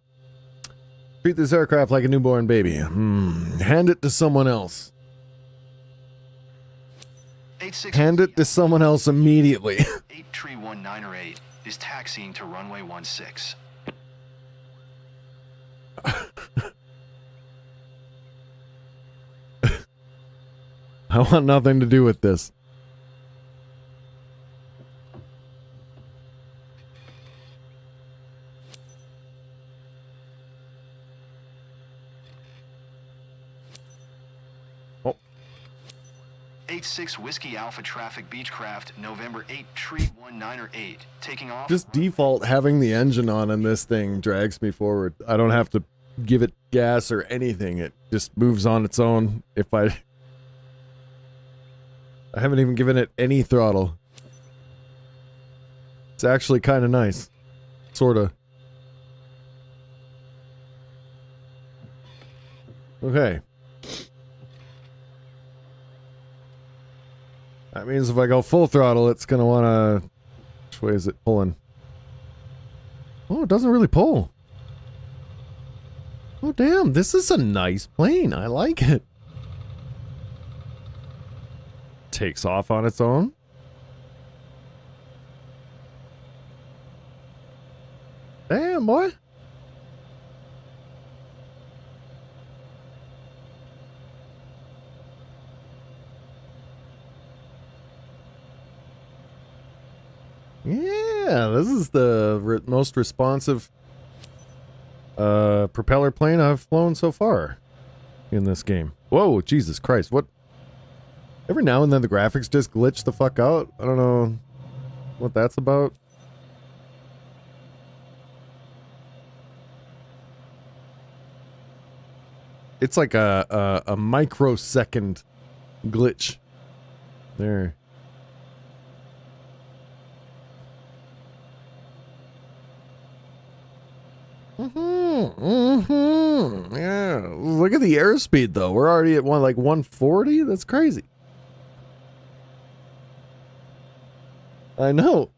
Speaker 2: Treat this aircraft like a newborn baby. Hand it to someone else.
Speaker 3: 86
Speaker 2: Hand it to someone else immediately.
Speaker 3: 83198 is taxiing to runway 16.
Speaker 2: I want nothing to do with this. Oh.
Speaker 3: 86 Whiskey Alpha Traffic Beechcraft, November 83198, taking off.
Speaker 2: Just default having the engine on in this thing drags me forward. I don't have to give it gas or anything. It just moves on its own. If I haven't even given it any throttle. It's actually kind of nice. Sorta. Okay. That means if I go full throttle, it's gonna wanna... Which way is it pulling? Oh, it doesn't really pull. Oh, damn. This is a nice plane. I like it. Takes off on its own. Damn, boy. Yeah, this is the most responsive propeller plane I've flown so far in this game. Whoa, Jesus Christ. What? Every now and then the graphics just glitch the fuck out. I don't know what that's about. It's like a microsecond glitch. There. Yeah. Look at the airspeed though. We're already at 140? That's crazy. I know.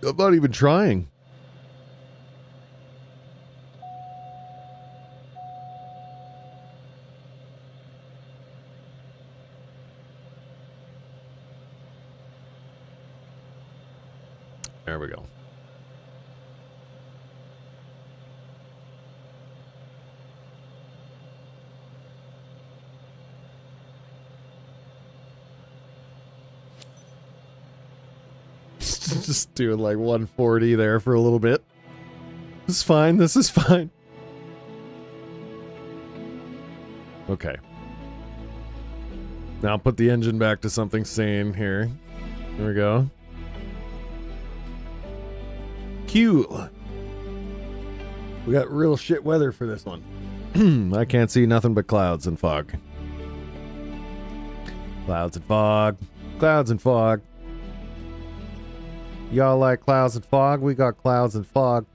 Speaker 2: I'm not even trying. There we go. Just doing like 140 there for a little bit. This is fine. This is fine. Okay. Now put the engine back to something sane here. There we go. Cool. We got real shit weather for this one. I can't see nothing but clouds and fog. Clouds and fog. Clouds and fog. Y'all like clouds and fog? We got clouds and fog.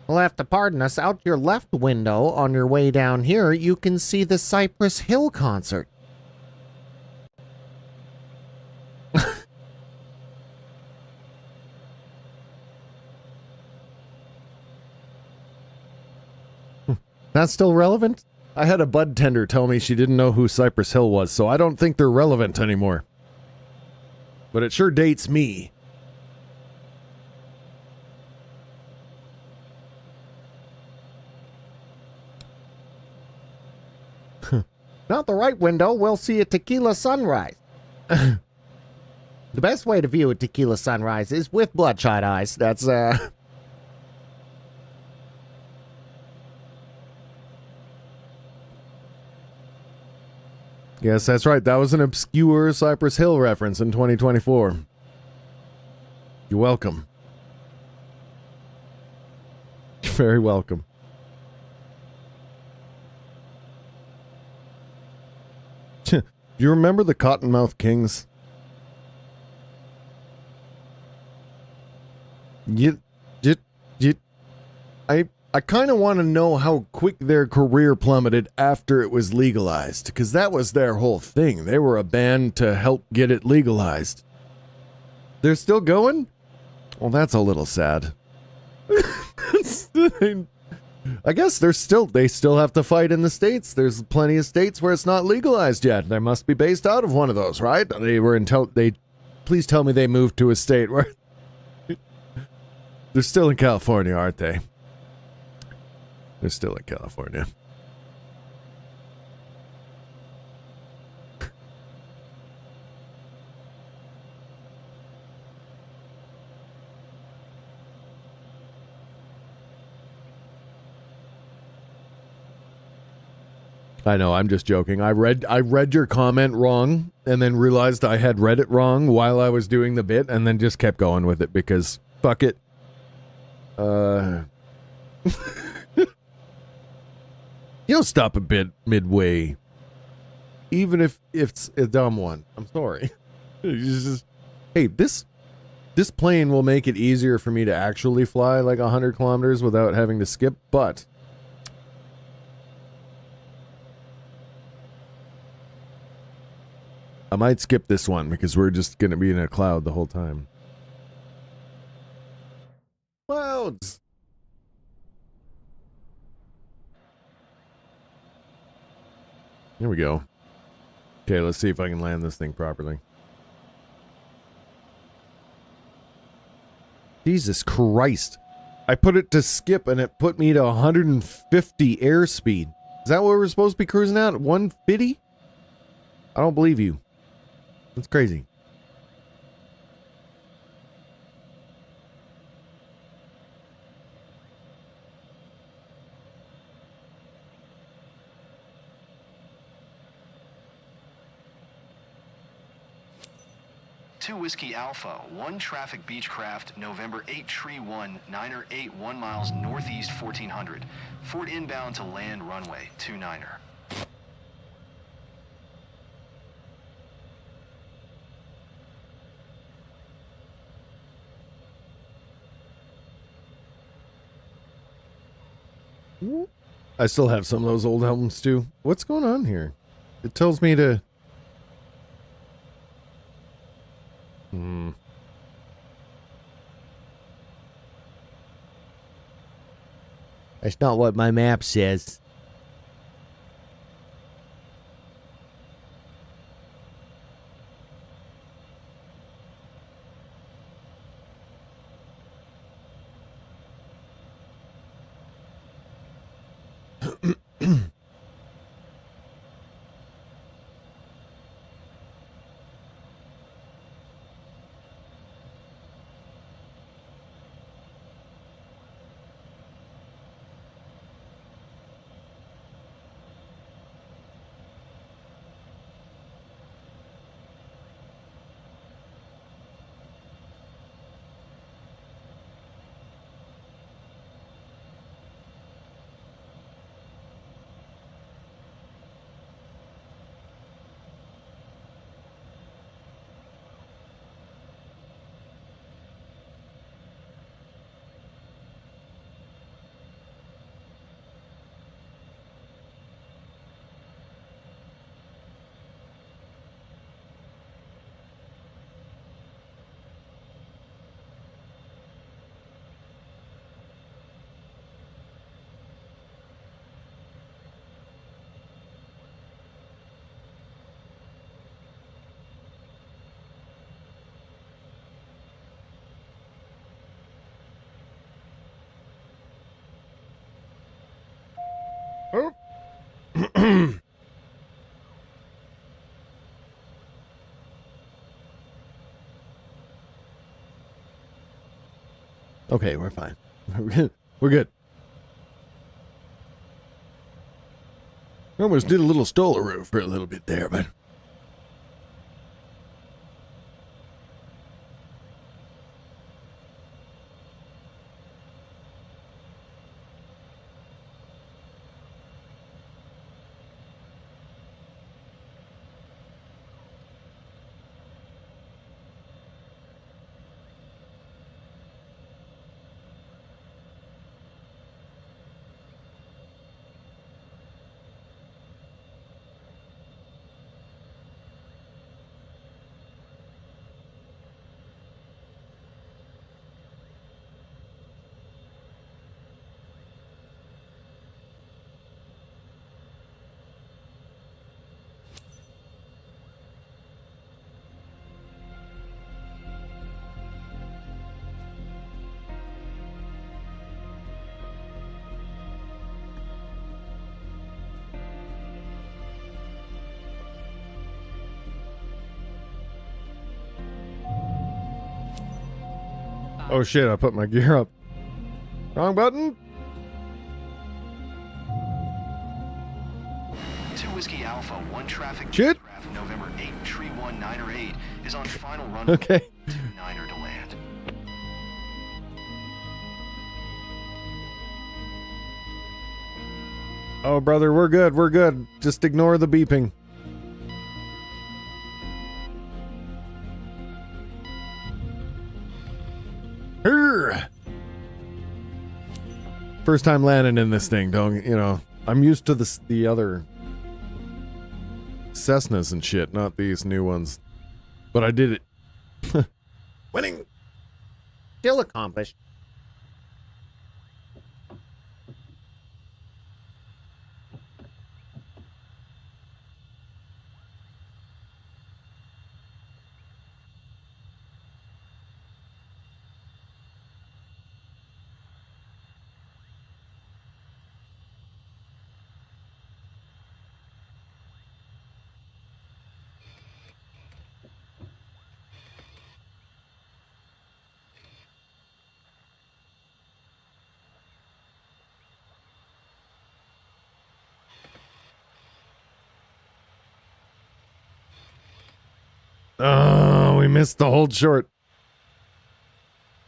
Speaker 2: You'll have to pardon us. Out your left window on your way down here, you can see the Cypress Hill concert. That's still relevant? I had a bud tender tell me she didn't know who Cypress Hill was, so I don't think they're relevant anymore. But it sure dates me.
Speaker 7: Not the right window, we'll see a tequila sunrise. The best way to view a tequila sunrise is with bloodshot eyes. That's,
Speaker 2: Yes, that's right. That was an obscure Cypress Hill reference in 2024. You're welcome. You're very welcome. Do you remember the Cottonmouth Kings? I kind of want to know how quick their career plummeted after it was legalized, because that was their whole thing. They were a band to help get it legalized. They're still going? Well, that's a little sad. I guess they still have to fight in the States. There's plenty of states where it's not legalized yet. They must be based out of one of those, right? Please tell me they moved to a state where they're still in California, aren't they? They're still in California. I know, I'm just joking. I read your comment wrong and then realized I had read it wrong while I was doing the bit and then just kept going with it because fuck it. You don't stop a bit midway. Even if it's a dumb one. I'm sorry. Hey, this plane will make it easier for me to actually fly like 100 kilometers without having to skip, but I might skip this one because we're just going to be in a cloud the whole time. Clouds! Here we go. Okay, let's see if I can land this thing properly. Jesus Christ. I put it to skip and it put me to 150 airspeed. Is that what we're supposed to be cruising at? 150? I don't believe you. That's crazy.
Speaker 3: Two Whiskey Alpha, 1 traffic Beechcraft, November 8 Tree 1, 9er 8, 1 miles northeast 1400. Ford inbound to land runway 29er.
Speaker 2: I still have some of those old helmets too. What's going on here? It tells me to...
Speaker 7: That's not what my map says.
Speaker 2: Okay, we're fine. We're good. I almost did a little stollaroo for a little bit there, but... Oh shit, I put my gear up. Wrong button?
Speaker 3: 2 Whiskey Alpha, 1 traffic
Speaker 2: Shit.
Speaker 3: Beechcraft, November 8, tree 1, 9 or 8, is on final runway.
Speaker 2: Okay.
Speaker 3: 29er to land.
Speaker 2: Oh, brother, we're good. We're good. Just ignore the beeping. Urgh. First time landing in this thing, don't you know? I'm used to the other Cessnas and shit, not these new ones. But I did it. Winning.
Speaker 7: Still accomplished.
Speaker 2: Oh, we missed the hold short.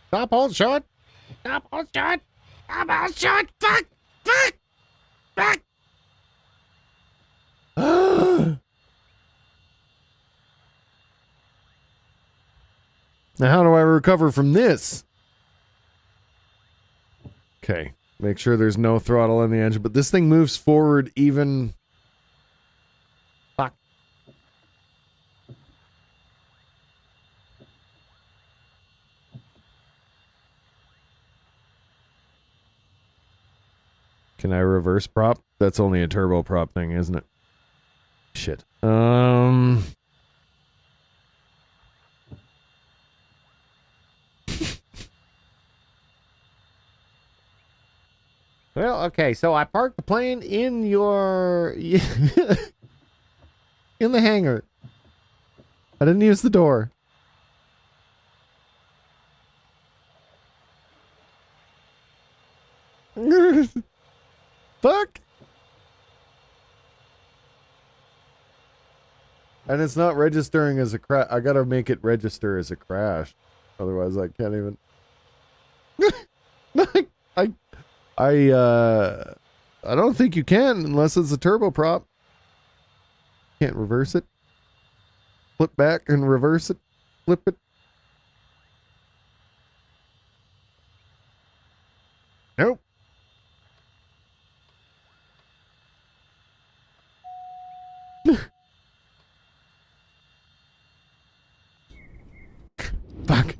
Speaker 7: Stop, hold short. Stop, hold short. Stop, hold short. Fuck. Fuck. Fuck.
Speaker 2: Now, how do I recover from this? Okay, make sure there's no throttle on the engine, but this thing moves forward even...
Speaker 7: Fuck.
Speaker 2: Can I reverse prop? That's only a turbo prop thing, isn't it? Shit.
Speaker 7: Well, okay, so I parked the plane in your... in the hangar.
Speaker 2: I didn't use the door. Fuck. And it's not registering as a crash. I gotta make it register as a crash. Otherwise I can't even... I don't think you can unless it's a turboprop. Can't reverse it. Flip back and reverse it. Flip it. Nope. Fuck.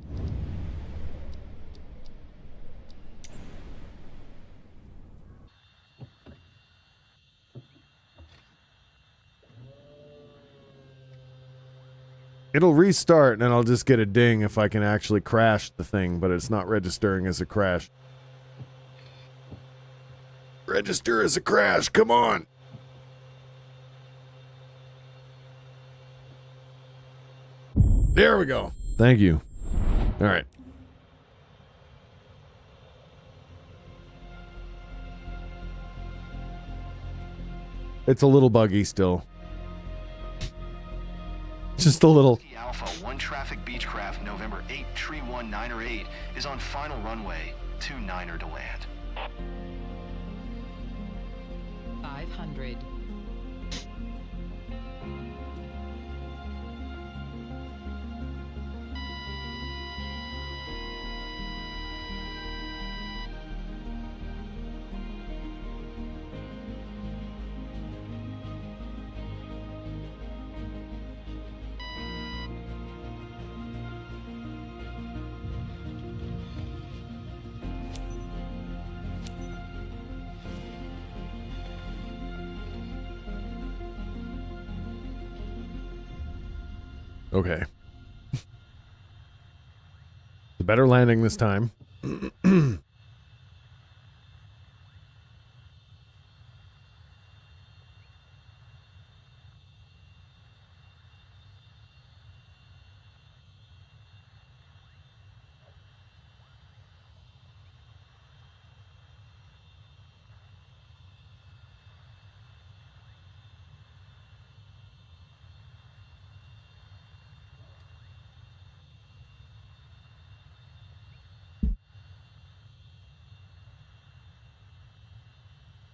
Speaker 2: It'll restart and then I'll just get a ding if I can actually crash the thing, but it's not registering as a crash. Register as a crash, come on! There we go. Thank you. All right. It's a little buggy still. Just a little.
Speaker 3: Whiskey Alpha 1 traffic Beechcraft November 8 Tree 1 Niner 8 is on final runway 29er to land.
Speaker 8: 500.
Speaker 2: Okay. It's a better landing this time.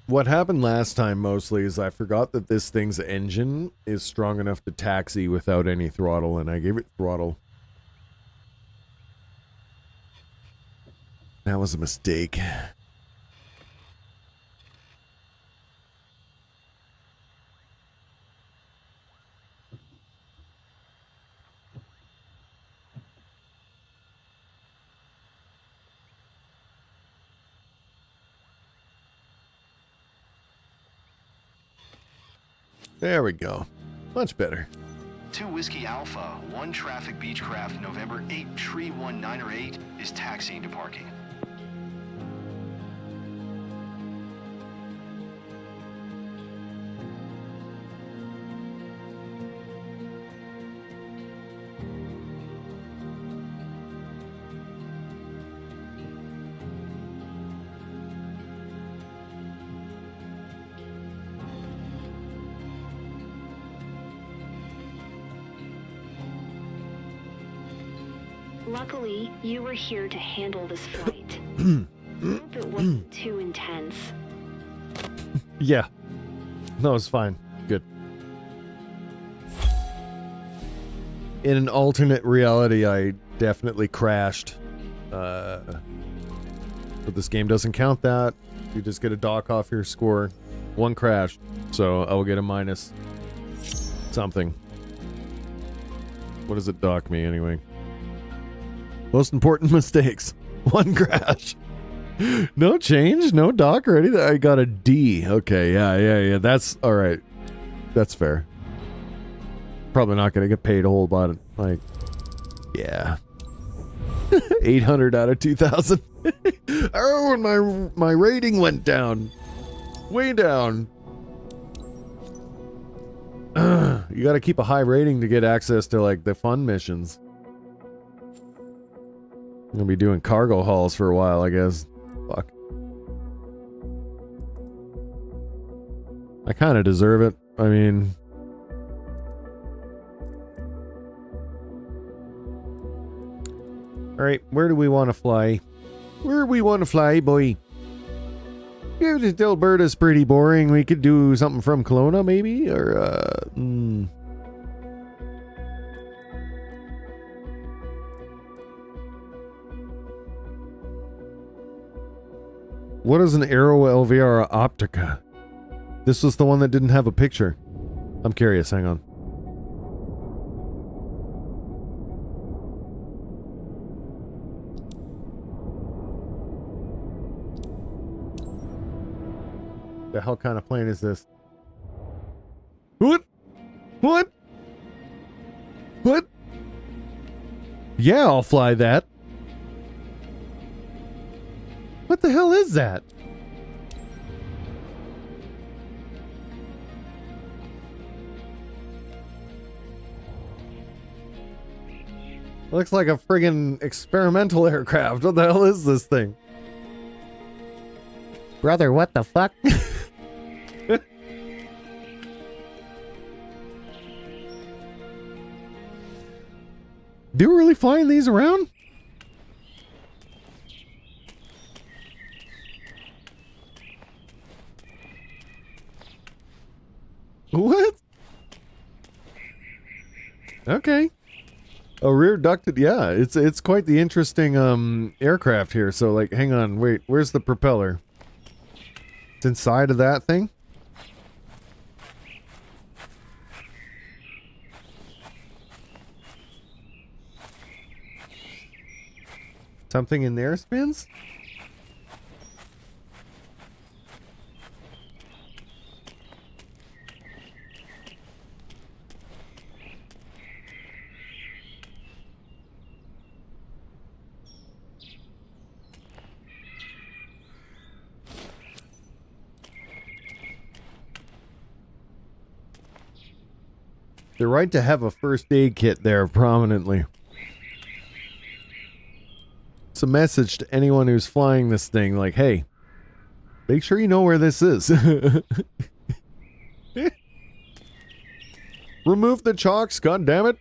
Speaker 2: What happened last time mostly is I forgot that this thing's engine is strong enough to taxi without any throttle, and I gave it throttle. That was a mistake. There we go. Much better.
Speaker 3: 2 Whiskey Alpha 1 traffic Beechcraft November 8 Tree 1 Niner 8 is taxiing to parking.
Speaker 9: Luckily, you were here to handle this flight. Hope it wasn't too intense.
Speaker 2: Yeah. No, it's fine. Good. In an alternate reality, I definitely crashed. But this game doesn't count that. You just get a dock off your score. 1 crash. So I will get a minus something. What does it dock me anyway? Most important mistakes. 1 crash. No change, no dock or anything. I got a D. Okay, yeah. That's all right. That's fair. Probably not gonna get paid a whole lot. Like, yeah. 800 out of 2,000. Oh, and my rating went down. Way down. You got to keep a high rating to get access to like the fun missions. I'm gonna be doing cargo hauls for a while, I guess. Fuck. I kind of deserve it. I mean, all right, where do we want to fly? Where do we want to fly, boy? Yeah, just Alberta's pretty boring. We could do something from Kelowna, maybe, or What is an Aero LVR Optica? This was the one that didn't have a picture. I'm curious, hang on. The hell kind of plane is this? What? What? What? Yeah, I'll fly that. What the hell is that? Looks like a friggin' experimental aircraft. What the hell is this thing?
Speaker 7: Brother, what the fuck?
Speaker 2: Do we really flying these around? What? Okay. A rear ducted, yeah, it's quite the interesting aircraft here. So like, hang on, wait, where's the propeller? It's inside of that thing? Something in there spins? They're right to have a first aid kit there prominently. It's a message to anyone who's flying this thing, like, hey, make sure you know where this is. Remove the chocks, god damn it.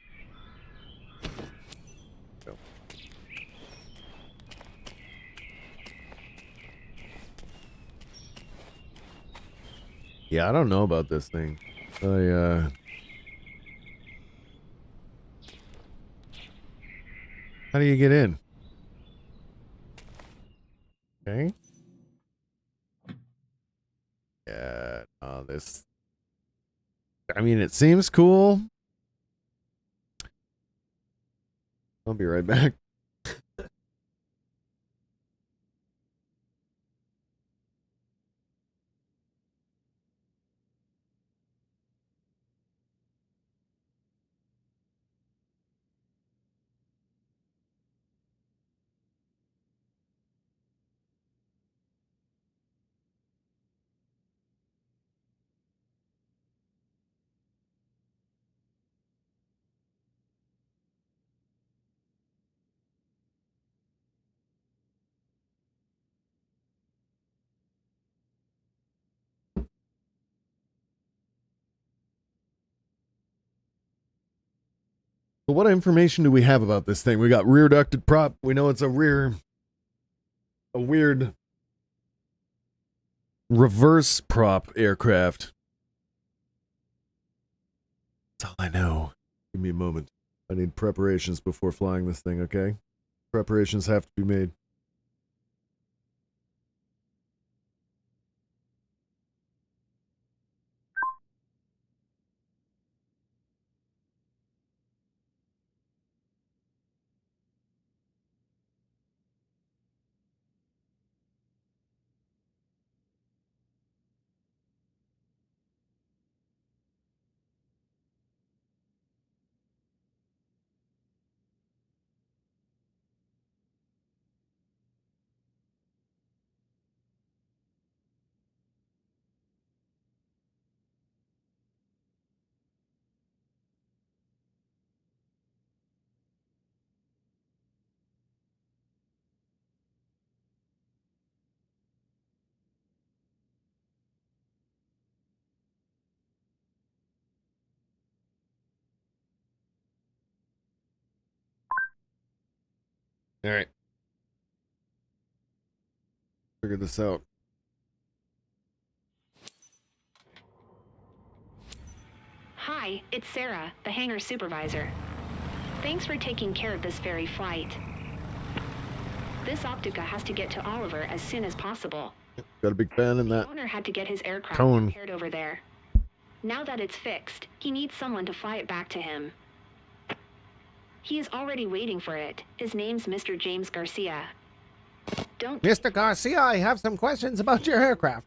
Speaker 2: Yeah, I don't know about this thing. How do you get in? Okay. Yeah, this... I mean, it seems cool. I'll be right back. So what information do we have about this thing? We got rear ducted prop. We know it's a weird reverse prop aircraft. That's all I know. Give me a moment. I need preparations before flying this thing, okay? Preparations have to be made. All right. Figure this out.
Speaker 9: Hi, it's Sarah, the hangar supervisor. Thanks for taking care of this ferry flight. This Optica has to get to Oliver as soon as possible.
Speaker 2: Got a big fan in that.
Speaker 9: The owner had to get his aircraft
Speaker 2: tone.
Speaker 9: repaired over there. Now that it's fixed, he needs someone to fly it back to him. He is already waiting for it. His name's Mr. James Garcia. Don't...
Speaker 7: Mr. Garcia, I have some questions about your aircraft.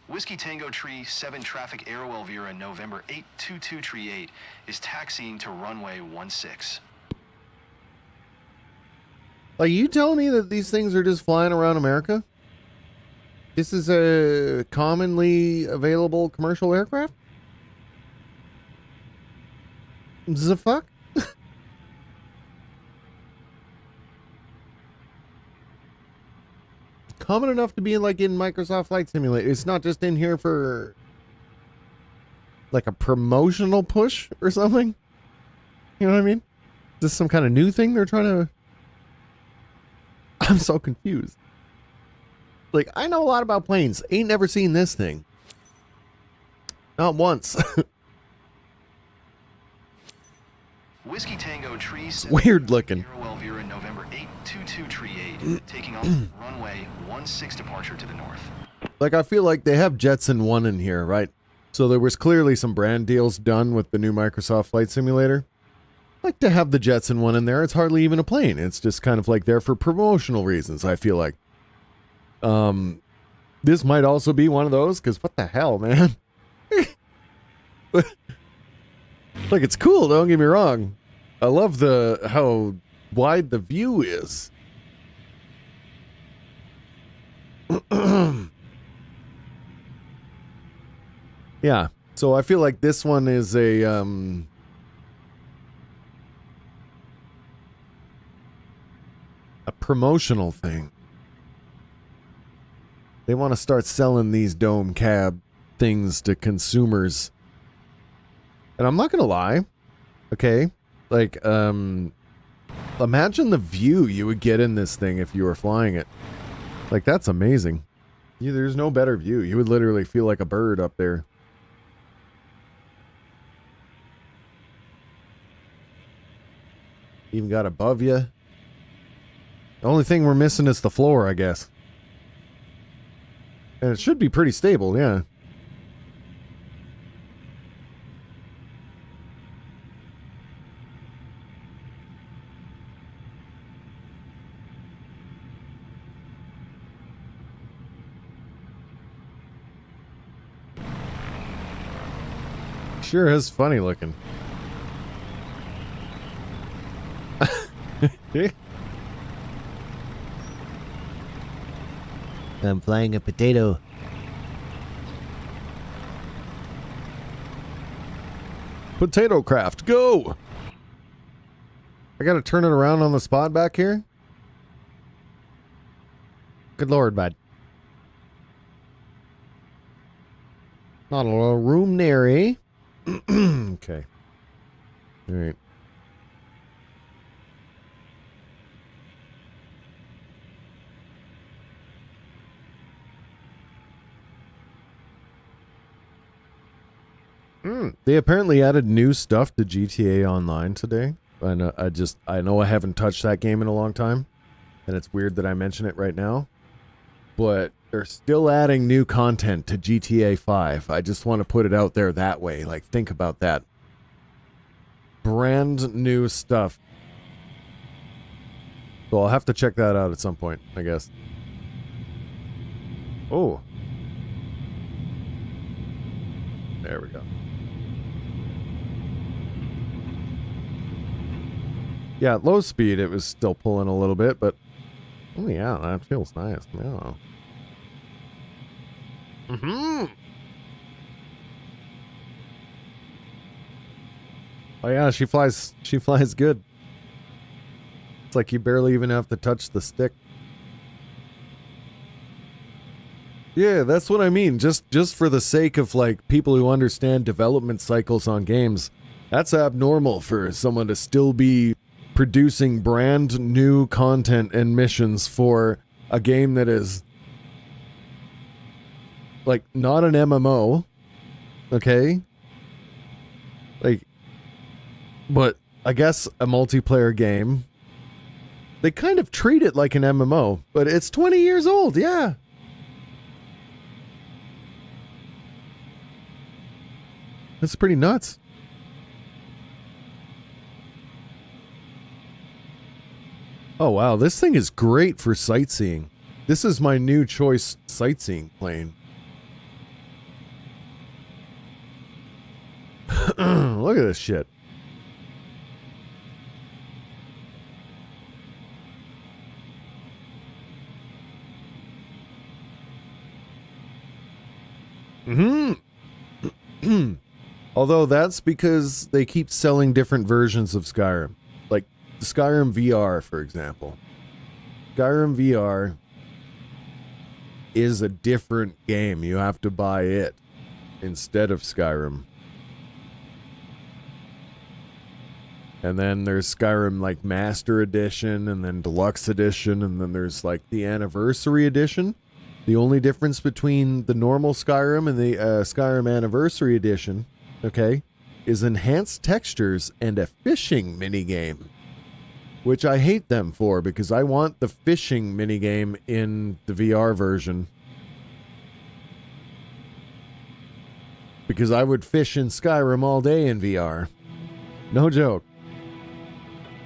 Speaker 3: Whiskey Tango Tree 7 traffic Aero Elvira November 82238 is taxiing to runway 16.
Speaker 2: Are you telling me that these things are just flying around America? This is a commonly available commercial aircraft? The fuck? Common enough to be like in Microsoft Flight Simulator. It's not just in here for like a promotional push or something. You know what I mean? Is this some kind of new thing they're trying to... I'm so confused. Like, I know a lot about planes. Ain't never seen this thing. Not once.
Speaker 3: Whiskey Tango Tree
Speaker 2: It's weird looking.
Speaker 3: Elvira November 822 Tree 8, taking off runway 16 departure to the north.
Speaker 2: Like, I feel like they have Jetson 1 in here, right? So there was clearly some brand deals done with the new Microsoft Flight Simulator. Like to have the Jetson 1 in there. It's hardly even a plane. It's just kind of like there for promotional reasons, I feel like. This might also be one of those, because what the hell, man? Like, it's cool, don't get me wrong. I love how wide the view is. Yeah, so I feel like this one is a promotional thing. They want to start selling these dome cab things to consumers. And I'm not going to lie. Okay? Like, imagine the view you would get in this thing if you were flying it. Like, that's amazing. There's no better view. You would literally feel like a bird up there. Even got above you. The only thing we're missing is the floor, I guess. And it should be pretty stable, yeah. Sure is funny looking.
Speaker 7: I'm flying a potato.
Speaker 2: Potato craft, go! I gotta turn it around on the spot back here? Good lord, bud. Not a little room near, eh? Okay. Alright. They apparently added new stuff to GTA Online today. I know I haven't touched that game in a long time, and it's weird that I mention it right now. But they're still adding new content to GTA 5. I just want to put it out there that way. Like, think about that. Brand new stuff. So I'll have to check that out at some point, I guess. Oh. There we go. Yeah, at low speed it was still pulling a little bit, but oh yeah, that feels nice. Yeah. Oh yeah, she flies good. It's like you barely even have to touch the stick. Yeah, that's what I mean. Just for the sake of like people who understand development cycles on games, that's abnormal for someone to still be producing brand new content and missions for a game that is like not an MMO, okay? Like, but I guess a multiplayer game. They kind of treat it like an MMO, but it's 20 years old, yeah. That's pretty nuts. Oh wow, this thing is great for sightseeing. This is my new choice sightseeing plane. Look at this shit. Although that's because they keep selling different versions of Skyrim. Like the Skyrim VR, for example. Skyrim VR is a different game. You have to buy it instead of Skyrim. And then there's Skyrim like Master Edition and then Deluxe Edition, and then there's like the Anniversary Edition. The only difference between the normal Skyrim and the Skyrim Anniversary Edition, okay, is enhanced textures and a fishing minigame, which I hate them for because I want the fishing minigame in the VR version. Because I would fish in Skyrim all day in VR. No joke.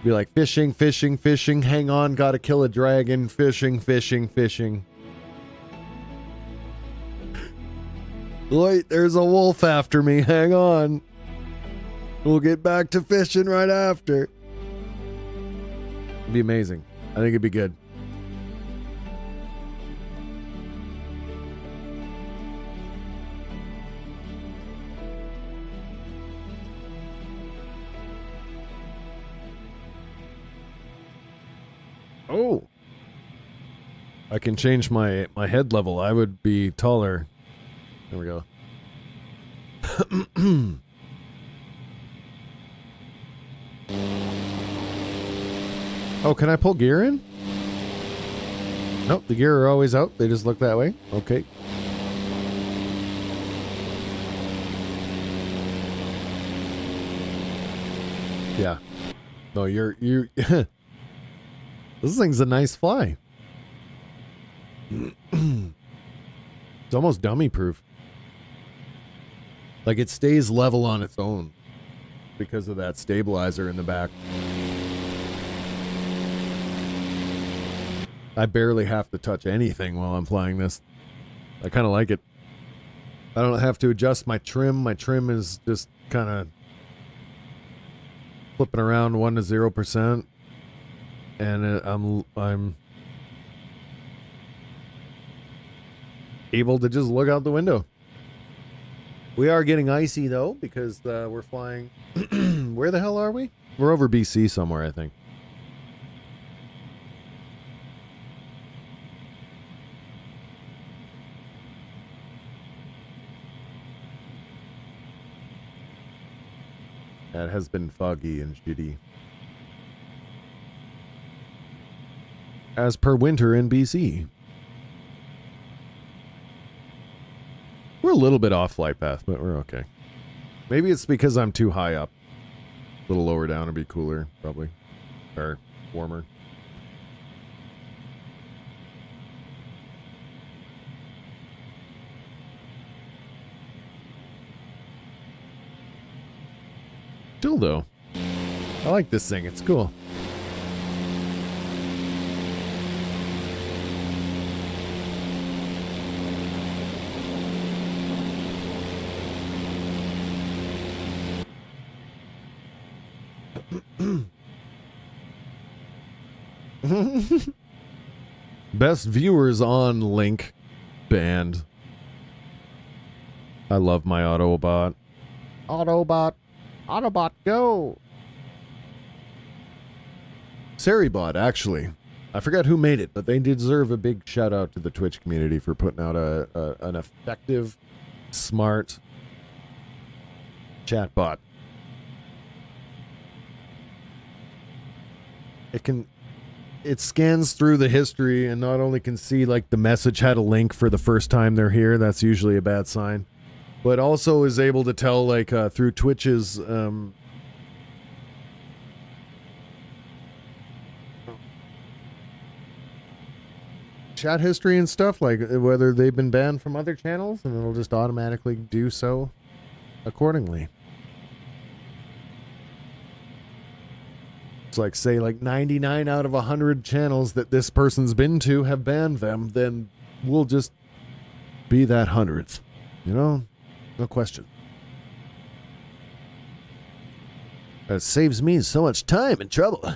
Speaker 2: Be like fishing, fishing, fishing, hang on, gotta kill a dragon, fishing, fishing, fishing. Wait, there's a wolf after me, hang on. We'll get back to fishing right after. It'd be amazing. I think it'd be good. Oh. I can change my head level. I would be taller. There we go. Oh, can I pull gear in? Nope, the gear are always out. They just look that way. Okay. Yeah. No, you this thing's a nice fly. It's almost dummy proof. Like it stays level on its own because of that stabilizer in the back. I barely have to touch anything while I'm flying this. I kind of like it. I don't have to adjust my trim. My trim is just kind of flipping around 1 to 0%, and I'm able to just look out the window. We are getting icy though because we're flying. Where the hell are we? We're over BC somewhere, I think. It has been foggy and shitty. As per winter in BC. We're a little bit off flight path, but we're okay. Maybe it's because I'm too high up. A little lower down would be cooler, probably. Or warmer. Still though, I like this thing. It's cool. Best viewers on link banned. I love my Autobot. Autobot. Autobot, go! Seribot, actually. I forgot who made it, but they deserve a big shout out to the Twitch community for putting out an effective, smart chatbot. It scans through the history and not only can see like the message had a link for the first time they're here, that's usually a bad sign, but also is able to tell like through Twitch's chat history and stuff, like whether they've been banned from other channels, and it'll just automatically do so accordingly. It's like, say, like 99 out of 100 channels that this person's been to have banned them, then we'll just be that 100th. You know? No question. That saves me so much time and trouble.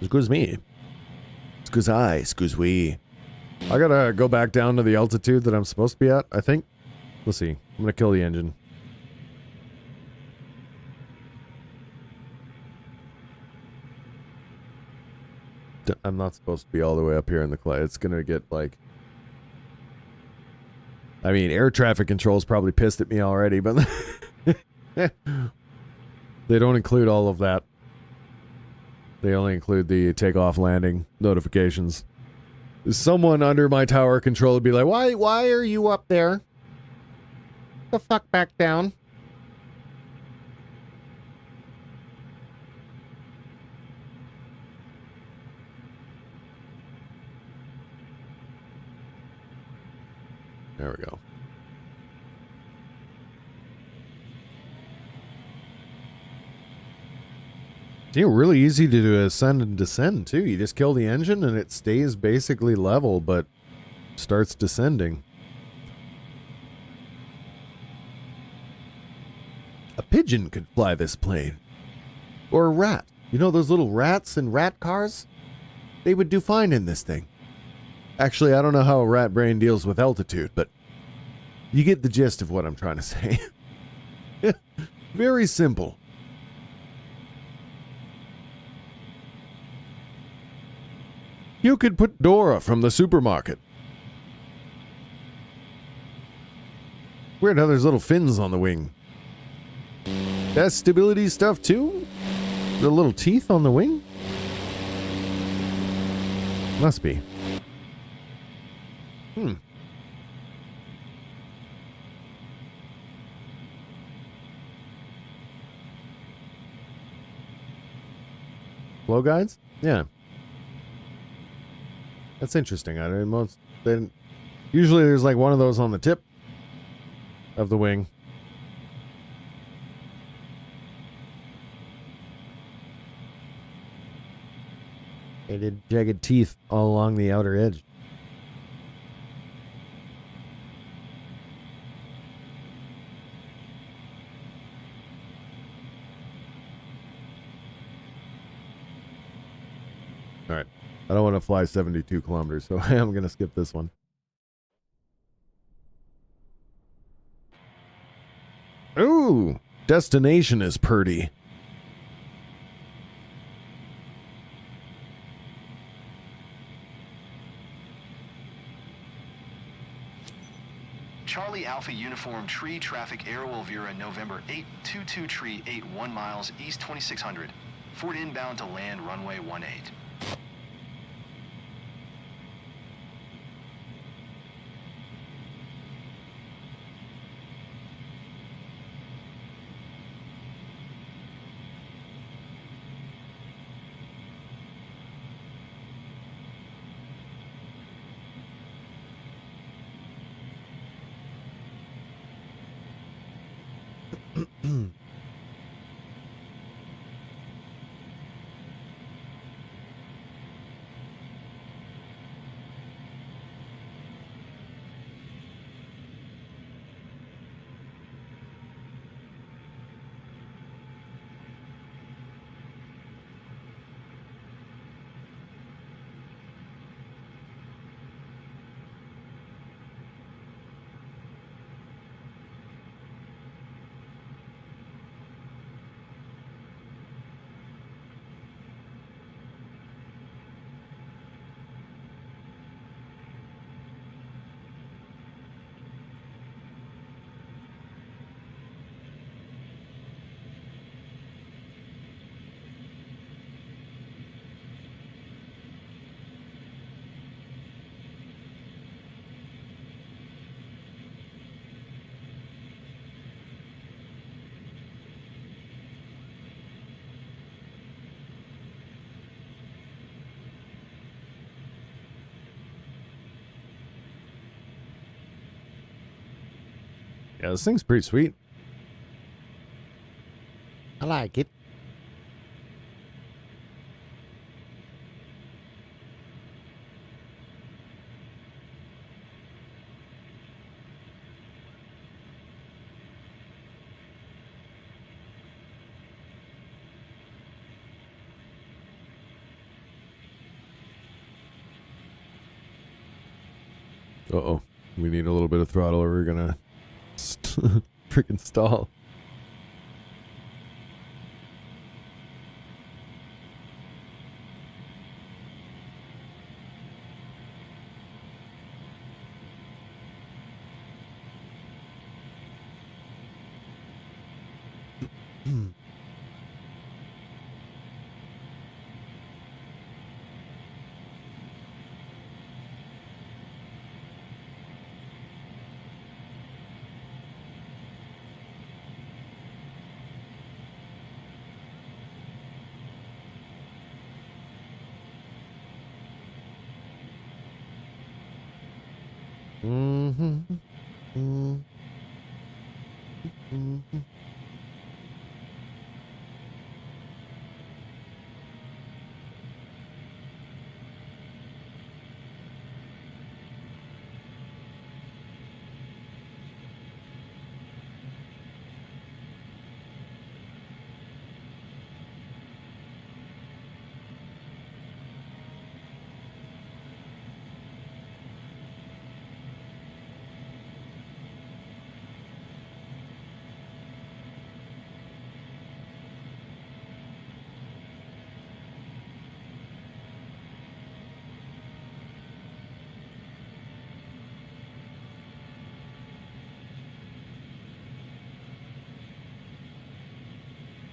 Speaker 2: Excuse me. Excuse we. I gotta go back down to the altitude that I'm supposed to be at, I think. Let's see. I'm gonna kill the engine. I'm not supposed to be all the way up here in the clay. It's gonna get like... I mean, air traffic control's probably pissed at me already, but... They don't include all of that. They only include the takeoff landing notifications. Someone under my tower control would be like, why are you up there? The fuck back down. There we go. It's really easy to ascend and descend, too. You just kill the engine and it stays basically level, but starts descending. A pigeon could fly this plane. Or a rat. You know those little rats in rat cars? They would do fine in this thing. Actually, I don't know how a rat brain deals with altitude, but you get the gist of what I'm trying to say. Very simple. You could put Dora from the supermarket. Weird how there's little fins on the wing. That's stability stuff too? The little teeth on the wing? Must be. Flow guides? Yeah. That's interesting. I mean, usually there's like one of those on the tip of the wing. It had jagged teeth all along the outer edge. All right. I don't want to fly 72 kilometers, so I am going to skip this one. Ooh, destination is purty.
Speaker 3: Charlie Alpha Uniform Tree Traffic Air Wolvera November 822 Tree 81 miles east 2600. Ford inbound to land runway 18.
Speaker 2: Yeah, this thing's pretty sweet.
Speaker 7: I like it.
Speaker 2: Uh-oh. We need a little bit of throttle or we're gonna freaking stall.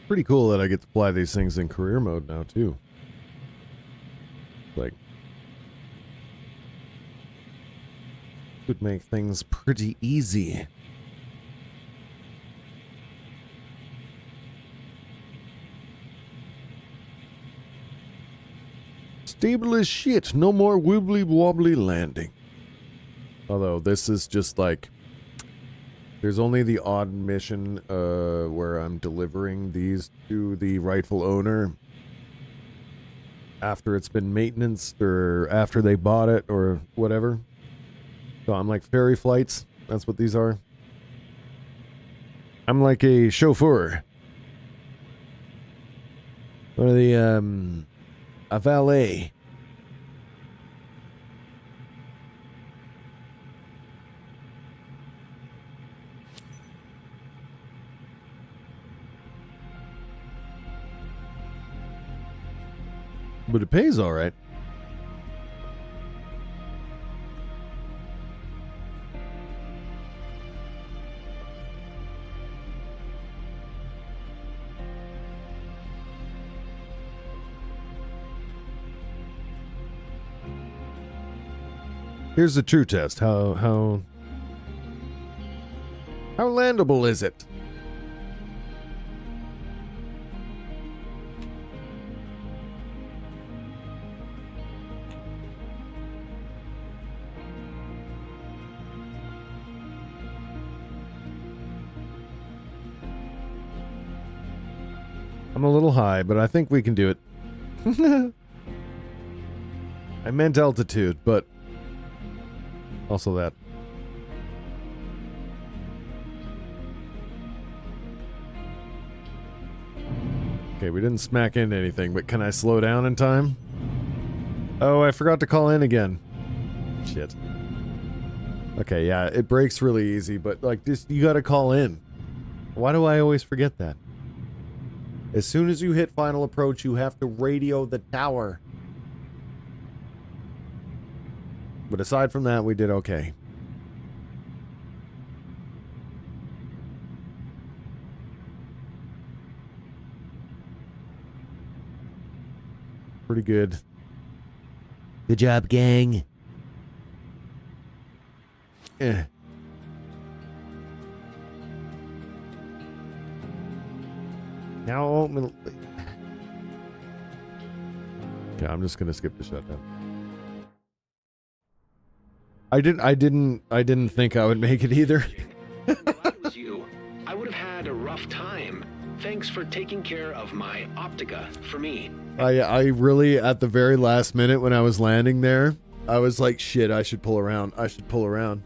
Speaker 2: Pretty cool that I get to fly these things in career mode now too. Like, would make things pretty easy. Stable as shit. No more wibbly wobbly landing. Although this is just like, there's only the odd mission where I'm delivering these to the rightful owner after it's been maintenanced or after they bought it or whatever. So I'm like ferry flights. That's what these are. I'm like a chauffeur. What are the, a valet. But it pays all right. Here's the true test. How landable is it? I'm a little high, but I think we can do it. I meant altitude, but also that. Okay, we didn't smack into anything, but can I slow down in time? Oh, I forgot to call in again. Shit. Okay, yeah, it breaks really easy, but like just you gotta call in. Why do I always forget that? As soon as you hit final approach, you have to radio the tower. But aside from that, we did okay. Pretty good. Good job, gang. Eh. Now, okay, I'm just gonna skip the shutdown. I didn't think I would make it either.
Speaker 6: If I was you, I would have had a rough time. Thanks for taking care of my Optica for me.
Speaker 2: I really, at the very last minute when I was landing there, I was like, shit, I should pull around. I should pull around.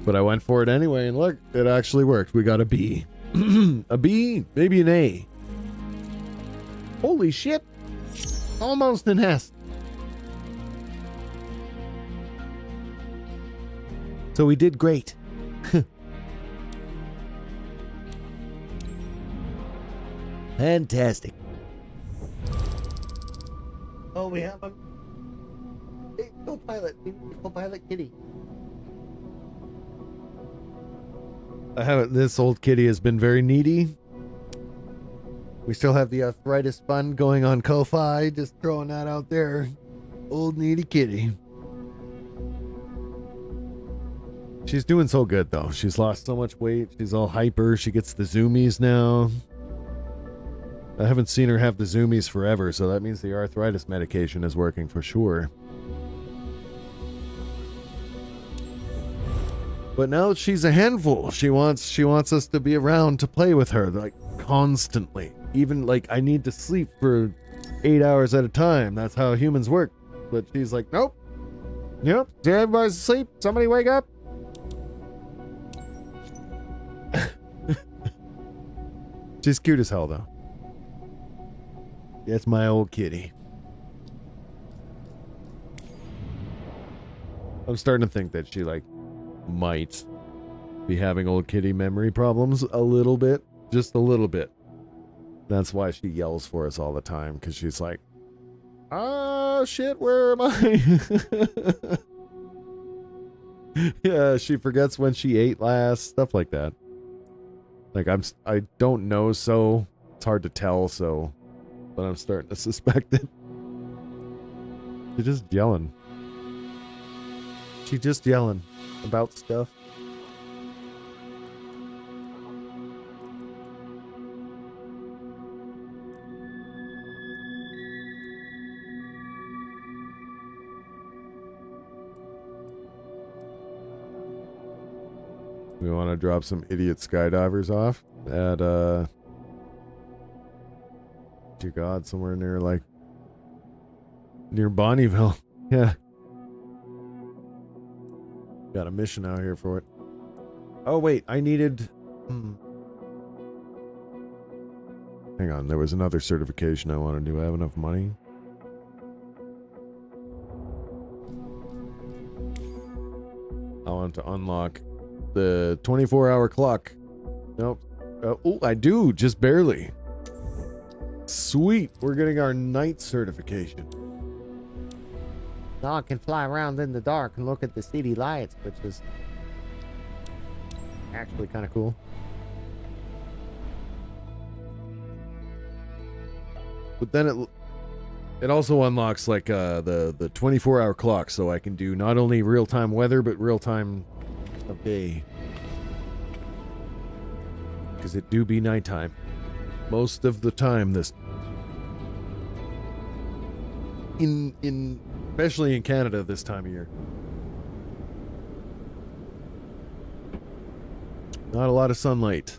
Speaker 2: But I went for it anyway, and look, it actually worked. We got a B. A B, maybe an A. Holy shit. Almost an S. So we did great. Fantastic.
Speaker 7: Oh, we have a co-pilot. Co-pilot kitty.
Speaker 2: I haven't. This old kitty has been very needy. We still have the arthritis fund going on Ko-Fi. Just throwing that out there. Old needy kitty. She's doing so good though. She's lost so much weight. She's all hyper. She gets the zoomies now. I haven't seen her have the zoomies forever, so that means the arthritis medication is working for sure. But now she's a handful. She wants us to be around to play with her, like, constantly. Even, like, I need to sleep for 8 hours at a time. That's how humans work. But she's like, nope. Yep. Everybody's asleep. Somebody wake up. She's cute as hell, though. That's my old kitty. I'm starting to think that she, like, might be having old kitty memory problems a little bit. Just a little bit. That's why she yells for us all the time, because she's like, oh shit, where am I? Yeah, she forgets when she ate last, stuff like that. Like, I don't know, so it's hard to tell, so, but I'm starting to suspect it. She's just yelling. She's just yelling about stuff. We want to drop some idiot skydivers off at, dear God, somewhere near, like, near Bonneville. Yeah. Got a mission out here for it. Oh, wait, I needed... Hang on, there was another certification I wanted to do. I have enough money? I want to unlock the 24-hour clock. Nope. Oh, I do, just barely. Sweet, we're getting our night certification.
Speaker 7: Now I can fly around in the dark and look at the city lights, which is actually kind of cool.
Speaker 2: But then it also unlocks, like, the 24-hour clock, so I can do not only real-time weather, but real-time of day. Because it do be nighttime. Most of the time, this... Especially in Canada this time of year. Not a lot of sunlight.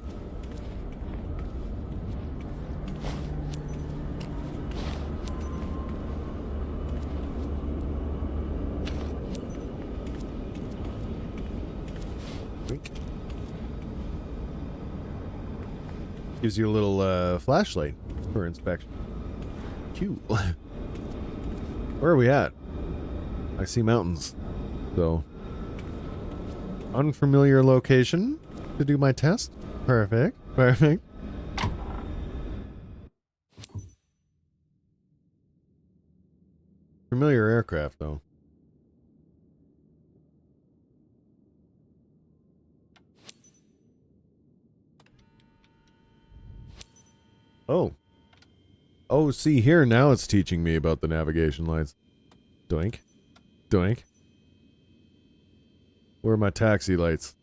Speaker 2: Gives you a little flashlight for inspection. Cute. Where are we at? I see mountains. So, unfamiliar location to do my test. Perfect. Perfect. Familiar aircraft, though. Oh. Oh, see here, now it's teaching me about the navigation lights. Doink. Doink. Where are my taxi lights?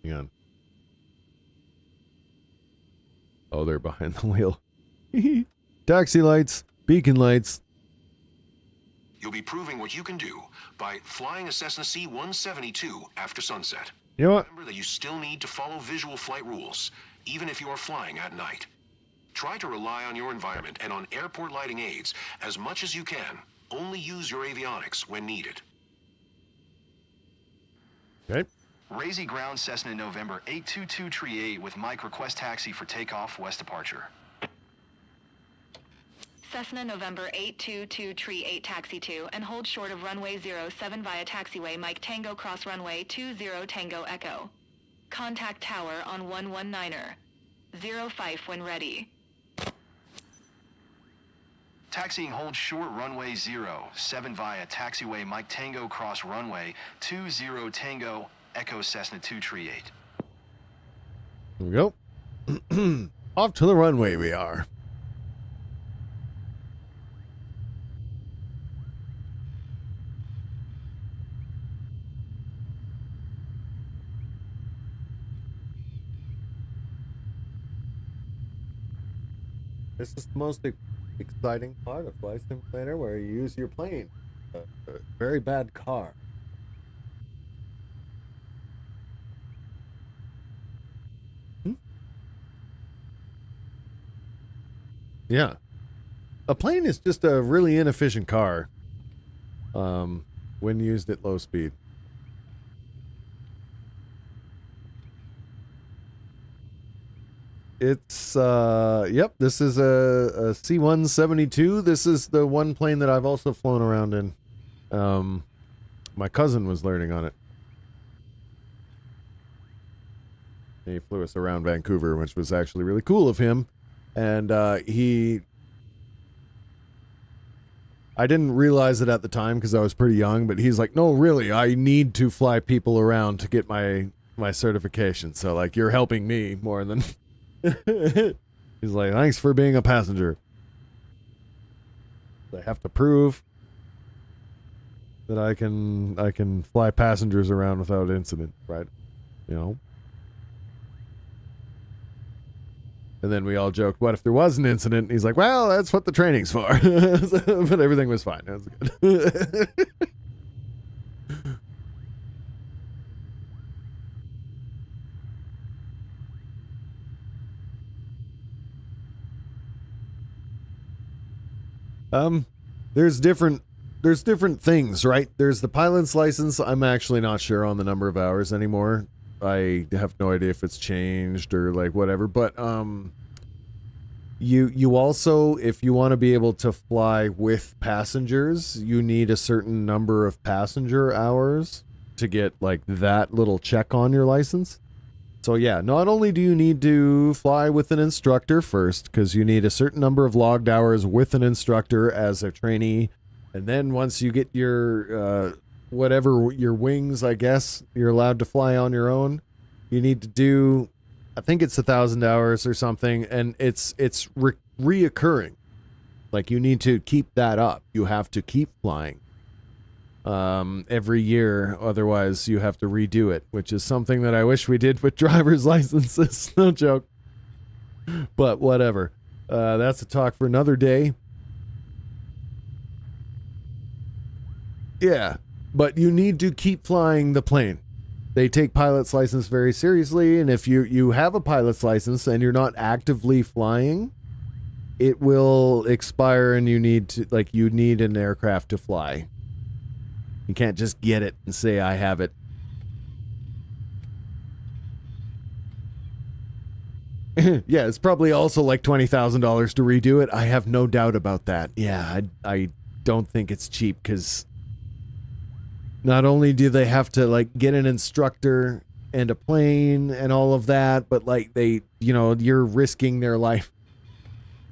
Speaker 2: Hang on. Oh, they're behind the wheel. Taxi lights. Beacon lights.
Speaker 10: You'll be proving what you can do by flying a Cessna C-172 after sunset.
Speaker 2: You know what?
Speaker 10: Remember that you still need to follow visual flight rules, even if you are flying at night. Try to rely on your environment and on airport lighting aids as much as you can. Only use your avionics when needed.
Speaker 2: Okay.
Speaker 3: Razy ground Cessna November 82238 with Mike request taxi for takeoff west departure.
Speaker 9: Cessna November 822 Tree 8 Taxi 2 and hold short of runway 07 via taxiway Mike Tango cross runway 20 Tango Echo. Contact tower on 119er. 05 when ready.
Speaker 3: Taxiing hold short runway 07 via taxiway Mike Tango cross runway 20 Tango Echo Cessna 2 Tree 8.
Speaker 2: Here we go. Off to the runway we are. This is the most exciting part of Flight Simulator, where you use your plane. A very bad car. Yeah. A plane is just a really inefficient car when used at low speed. It's, yep, this is a C-172. This is the one plane that I've also flown around in. My cousin was learning on it. He flew us around Vancouver, which was actually really cool of him. And I didn't realize it at the time because I was pretty young, but he's like, no, really, I need to fly people around to get my certification. So, like, you're helping me more than... He's like, thanks for being a passenger. I have to prove that I can fly passengers around without incident, right? You know? And then we all joked, what if there was an incident? And he's like, well, that's what the training's for. But everything was fine. That was good. There's different things, right? There's the pilot's license. I'm actually not sure on the number of hours anymore. I have no idea if it's changed or like whatever, but you also, if you want to be able to fly with passengers, you need a certain number of passenger hours to get like that little check on your license. So yeah, not only do you need to fly with an instructor first, because you need a certain number of logged hours with an instructor as a trainee, and then once you get your whatever your wings, I guess you're allowed to fly on your own. You need to do, I think it's 1,000 hours or something, and it's reoccurring. Like you need to keep that up. You have to keep flying every year, otherwise you have to redo it, which is something that I wish we did with driver's licenses. No joke. But whatever. That's a talk for another day. Yeah, but you need to keep flying the plane. They take pilot's license very seriously, and if you have a pilot's license and you're not actively flying, it will expire, and you need an aircraft to fly. You can't just get it and say, I have it. Yeah, it's probably also like $20,000 to redo it. I have no doubt about that. Yeah, I don't think it's cheap, because not only do they have to like get an instructor and a plane and all of that, but like you're risking their life.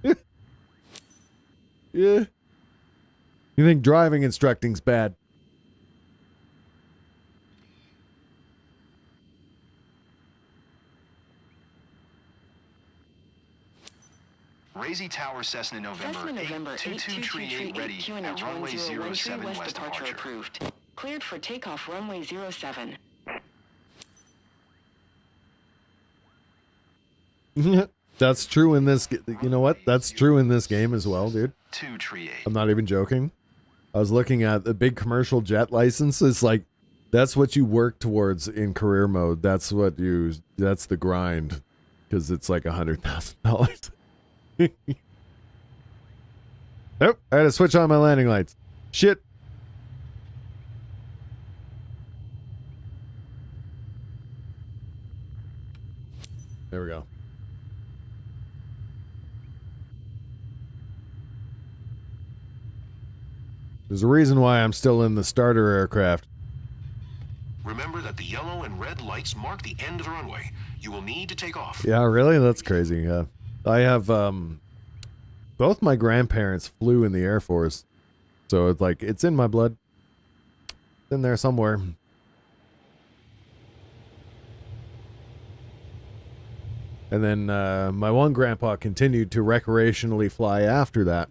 Speaker 2: Yeah. You think driving instructing's bad?
Speaker 3: Razy Tower Cessna November 822 Tree 8 ready at runway 07 west departure.
Speaker 5: Approved. Cleared for takeoff runway 07.
Speaker 2: That's true in this. You know what? That's true in this game as well, dude.
Speaker 3: 2 Tree 8.
Speaker 2: I'm not even joking. I was looking at the big commercial jet license. It's like, that's what you work towards in career mode. That's the grind. Because it's like $100,000. Nope, I had to switch on my landing lights. Shit. There we go. There's a reason why I'm still in the starter aircraft.
Speaker 10: Remember that the yellow and red lights mark the end of the runway. You will need to take off.
Speaker 2: Yeah, really? That's crazy. Yeah. I have, both my grandparents flew in the Air Force. So it's like, it's in my blood. It's in there somewhere. And then my one grandpa continued to recreationally fly after that.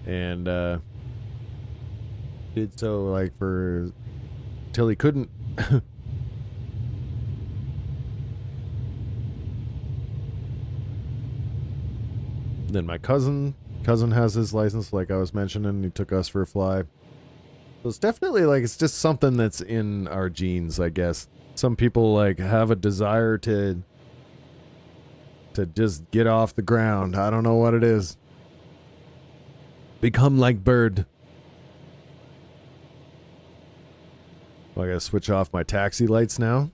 Speaker 2: And did so like for till he couldn't. Then my cousin has his license, like I was mentioning. He took us for a fly. So it's definitely like, it's just something that's in our genes, I guess. Some people like have a desire to just get off the ground. I don't know what it is. Become like bird. I gotta switch off my taxi lights now.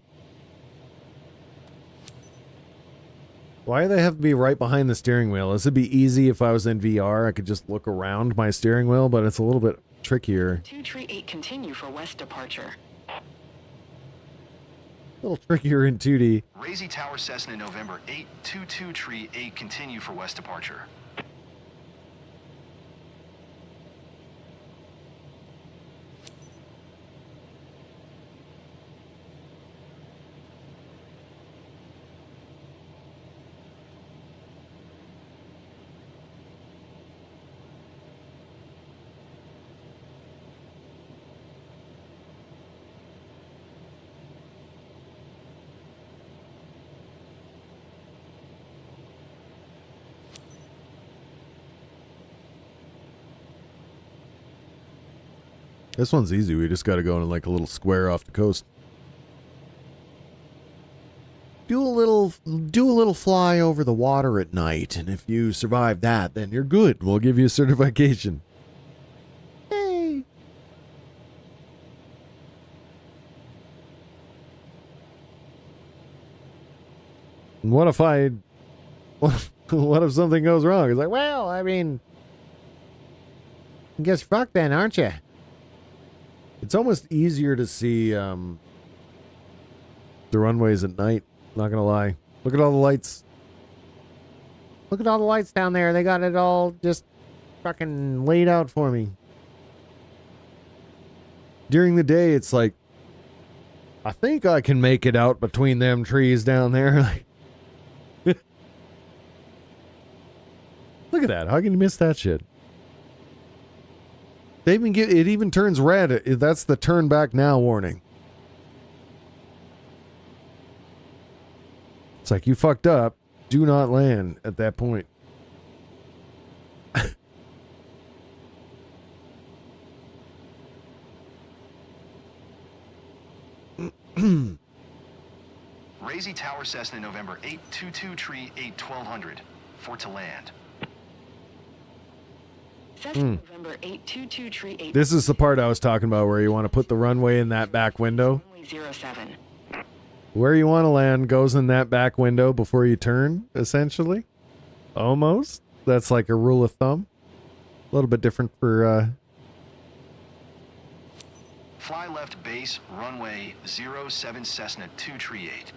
Speaker 2: Why do they have to be right behind the steering wheel? This would be easy if I was in VR. I could just look around my steering wheel, but it's a little bit trickier.
Speaker 5: 238 continue for west departure.
Speaker 2: A little trickier in 2D.
Speaker 3: Razy Tower Cessna November 822 Tree 8 continue for west departure.
Speaker 2: This one's easy. We just got to go in like a little square off the coast. Do a little fly over the water at night, and if you survive that, then you're good. We'll give you a certification. Hey. And what if something goes wrong? It's like,
Speaker 7: Well, I mean, I guess fuck then, aren't you?
Speaker 2: it's almost easier to see the runways at night. Not gonna lie. Look at all the lights.
Speaker 7: Look at all the lights down there. They got it all just fucking laid out for me.
Speaker 2: During the day, it's like, I think I can make it out between them trees down there. Look at that. How can you miss that shit? They even it even turns red. That's the turn back now warning. It's like, you fucked up. Do not land at that point.
Speaker 3: Razy Tower Cessna November 822 Tree 8 1200 for to land.
Speaker 5: November 822 Tree 8.
Speaker 2: This is the part I was talking about where you want to put the runway in that back window.
Speaker 5: Runway 07.
Speaker 2: Where you want to land goes in that back window before you turn, essentially. Almost. That's like a rule of thumb. A little bit different for...
Speaker 3: Fly left base, runway 07 Cessna 2 Tree 8.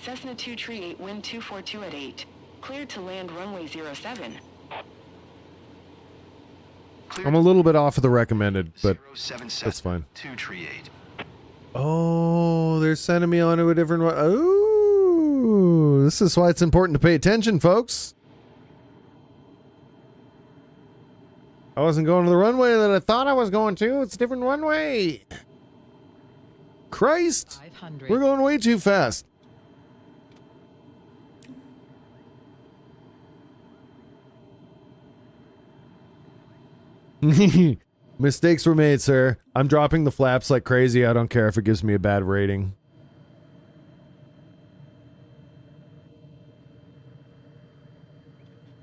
Speaker 5: Cessna 2 Tree 8, wind 242 at 8. Cleared to land runway 07.
Speaker 2: I'm a little bit off of the recommended, but
Speaker 3: 07
Speaker 2: that's
Speaker 3: Cessna
Speaker 2: fine.
Speaker 3: 2 Tree 8.
Speaker 2: Oh, they're sending me onto a different one. Oh, this is why it's important to pay attention, folks. I wasn't going to the runway that I thought I was going to. It's a different runway. Christ.
Speaker 8: 500.
Speaker 2: We're going way too fast. Mistakes were made, sir. I'm dropping the flaps like crazy. I don't care if it gives me a bad rating.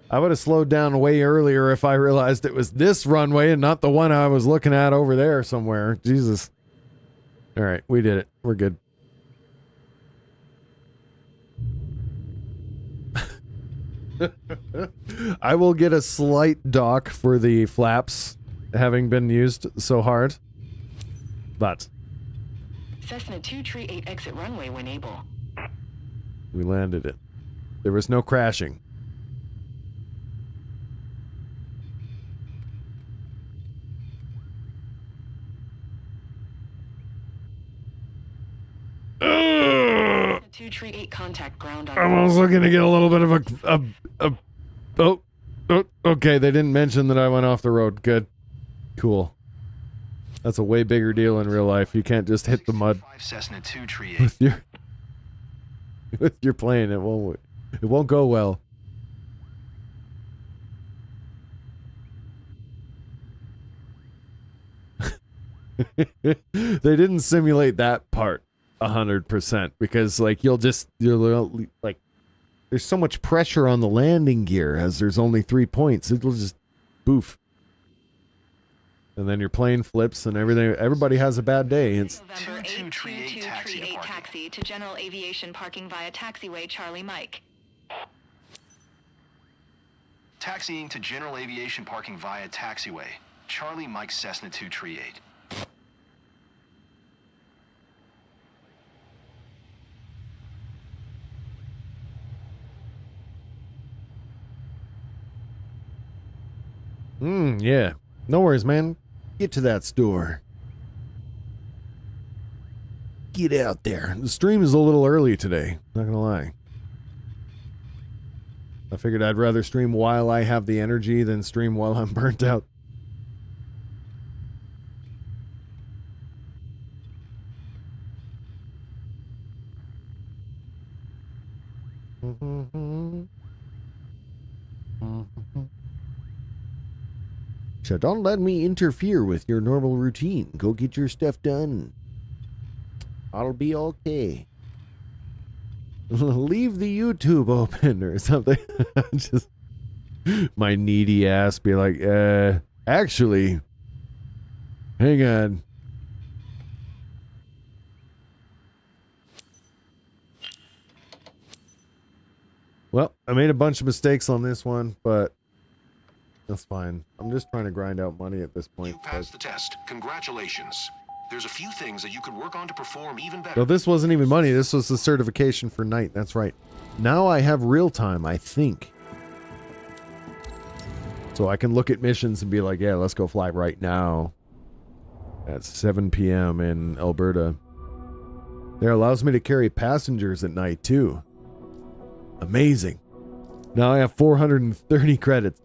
Speaker 2: I would have slowed down way earlier if I realized it was this runway and not the one I was looking at over there somewhere. Jesus. All right, we did it. We're good. I will get a slight dock for the flaps having been used so hard. But
Speaker 9: Cessna 238 exit runway when able.
Speaker 2: we landed it. There was no crashing.
Speaker 9: Cessna 238 contact ground on.
Speaker 2: I'm also gonna get a little bit of oh, okay, they didn't mention that I went off the road. Good. Cool. That's a way bigger deal in real life. You can't just hit the mud
Speaker 3: Cessna 238.
Speaker 2: with your plane. It won't go well. They didn't simulate that part 100% because like you'll like there's so much pressure on the landing gear as there's only 3 points. It'll just boof. And then your plane flips and everything. Everybody has a bad day. It's
Speaker 9: November 82238 taxi to general aviation parking via taxiway Charlie Mike.
Speaker 3: Taxiing to general aviation parking via taxiway. Charlie Mike Cessna 238.
Speaker 2: yeah. No worries, man. Get to that store. Get out there. The stream is a little early today. Not gonna lie. I figured I'd rather stream while I have the energy than stream while I'm burnt out. So don't let me interfere with your normal routine. Go get your stuff done. I'll be okay. Leave the YouTube open or something. Just my needy ass be like, actually, hang on. Well, I made a bunch of mistakes on this one, but that's fine. I'm just trying to grind out money at this point.
Speaker 10: You passed the test. Congratulations. There's a few things that you could work on to perform even better.
Speaker 2: No, this wasn't even money. This was the certification for night. That's right. Now I have real time, I think. So I can look at missions and be like, yeah, let's go fly right now. At 7 p.m. in Alberta. There allows me to carry passengers at night, too. Amazing. Now I have 430 credits.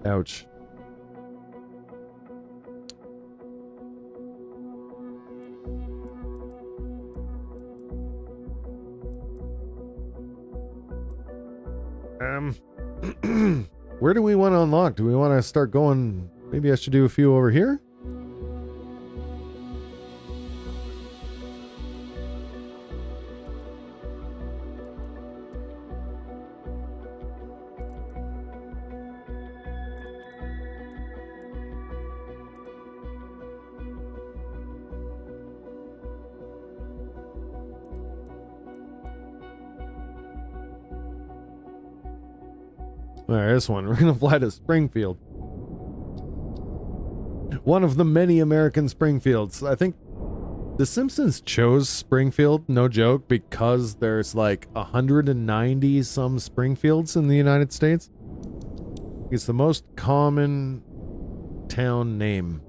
Speaker 2: Ouch. Where do we want to unlock? Do we want to start going? Maybe I should do a few over here? Alright, this one. We're gonna fly to Springfield. One of the many American Springfields. I think The Simpsons chose Springfield, no joke, because there's like 190 some Springfields in the United States. It's the most common town name.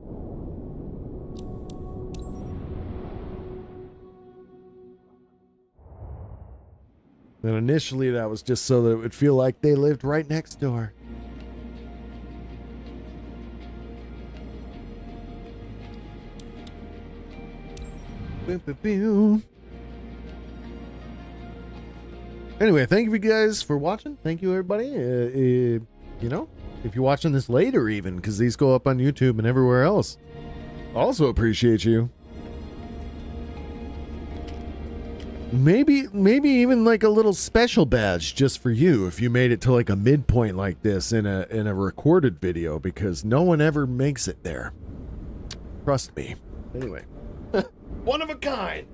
Speaker 2: And initially that was just so that it would feel like they lived right next door. Anyway, thank you guys for watching. Thank you, everybody. You know, if you're watching this later even, because these go up on YouTube and everywhere else. Also appreciate you. Maybe even like a little special badge just for you if you made it to like a midpoint like this in a recorded video, because no one ever makes it there. Trust me. Anyway. One of a kind.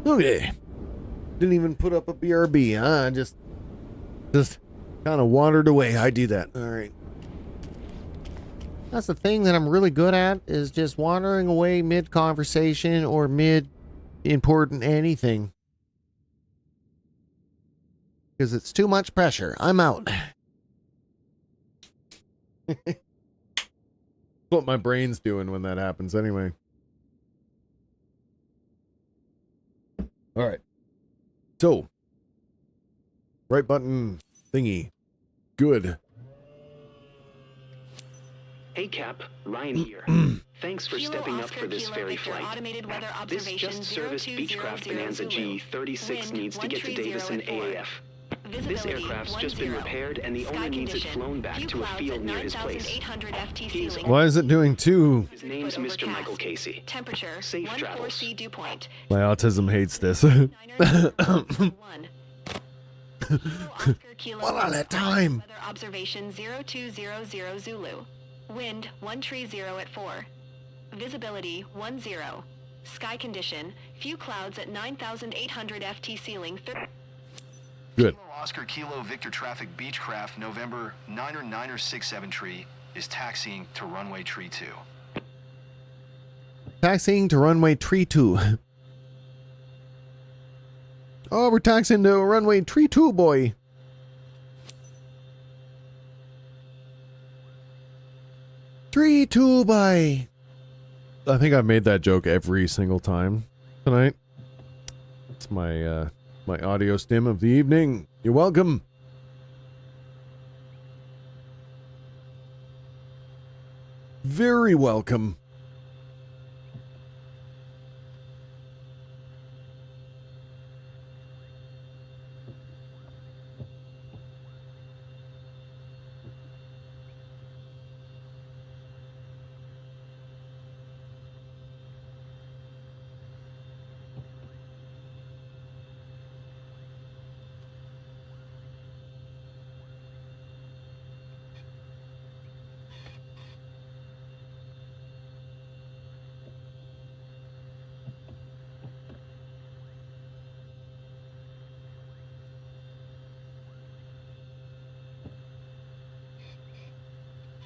Speaker 2: Okay. Didn't even put up a BRB, huh? Just kind of wandered away. I do that. All right.
Speaker 7: That's the thing that I'm really good at, is just wandering away mid-conversation or mid-important anything. Because it's too much pressure. I'm out.
Speaker 2: What my brain's doing when that happens anyway. All right. So, right button thingy. Good.
Speaker 6: Hey Cap, Ryan here. Thanks for stepping up for this ferry flight. This just serviced Beechcraft Bonanza G36 needs to get to Davison AAF. This aircraft's just been repaired and the owner needs it flown back to a field near his place.
Speaker 2: Why is it doing two?
Speaker 6: His name's Mr. Michael Casey.
Speaker 9: Temperature,
Speaker 6: Safe travels.
Speaker 9: 14C dew point.
Speaker 2: My autism hates this. One at a time.
Speaker 9: Weather observation 0200 Zulu. Wind 130 at 4. Visibility 10. Sky condition, few clouds at 9,800 FT ceiling.
Speaker 2: Good.
Speaker 3: Kilo Oscar Kilo Victor Traffic Beechcraft November 9er tree is taxiing to runway tree 2.
Speaker 2: Taxiing to runway tree 2. Oh, we're taxiing to runway tree 2, boy. Tree 2 by. I think I've made that joke every single time tonight. It's my my audio stim of the evening. You're welcome. Very welcome.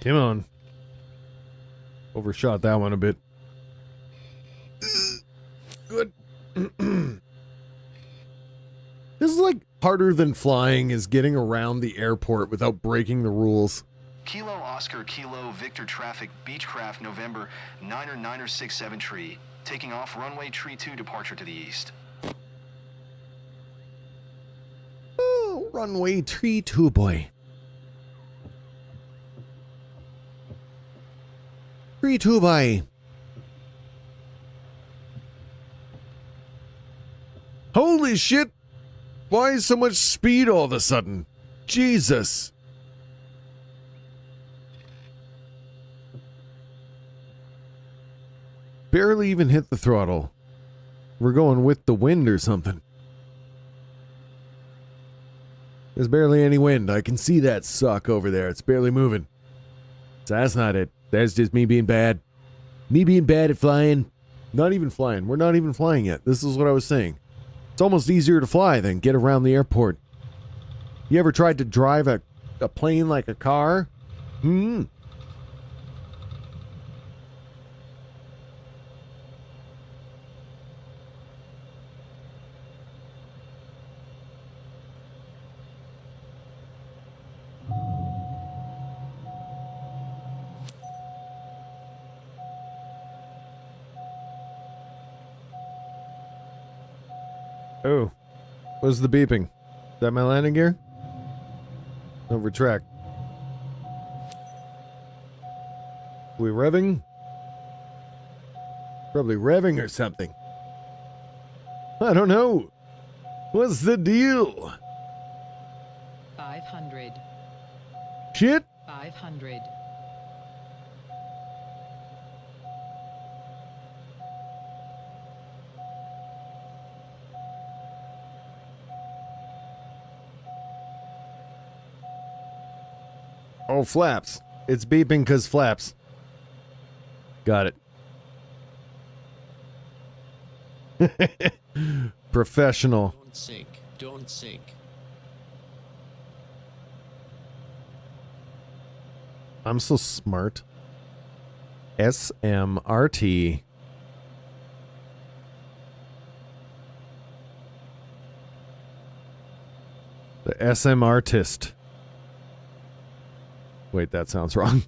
Speaker 2: Come on. Overshot that one a bit. Good. This is like harder than flying, is getting around the airport without breaking the rules.
Speaker 3: Kilo Oscar Kilo Victor Traffic Beechcraft November 9er tree taking off runway tree 2 departure to the east.
Speaker 2: Oh, runway tree 2, boy. 3-2 by. Holy shit! Why is so much speed all of a sudden? Jesus! Barely even hit the throttle. We're going with the wind or something. There's barely any wind. I can see that suck over there. It's barely moving. So that's not it. That's just me being bad. Me being bad at flying. Not even flying. We're not even flying yet. This is what I was saying. It's almost easier to fly than get around the airport. You ever tried to drive a plane like a car? Oh, what's the beeping? Is that my landing gear? No, retract. We revving? Probably revving or something. I don't know. What's the deal?
Speaker 8: 500.
Speaker 2: Shit?
Speaker 8: 500.
Speaker 2: Oh, flaps. It's beeping because flaps. Got it. Professional.
Speaker 4: Don't sink. Don't sink.
Speaker 2: I'm so smart. SMRT. The SM artist. Wait, that sounds wrong.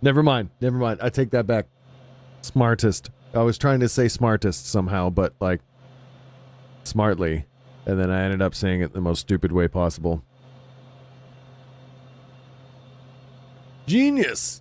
Speaker 2: Never mind. Never mind. I take that back. Smartest. I was trying to say smartest somehow, but like smartly. And then I ended up saying it the most stupid way possible. Genius.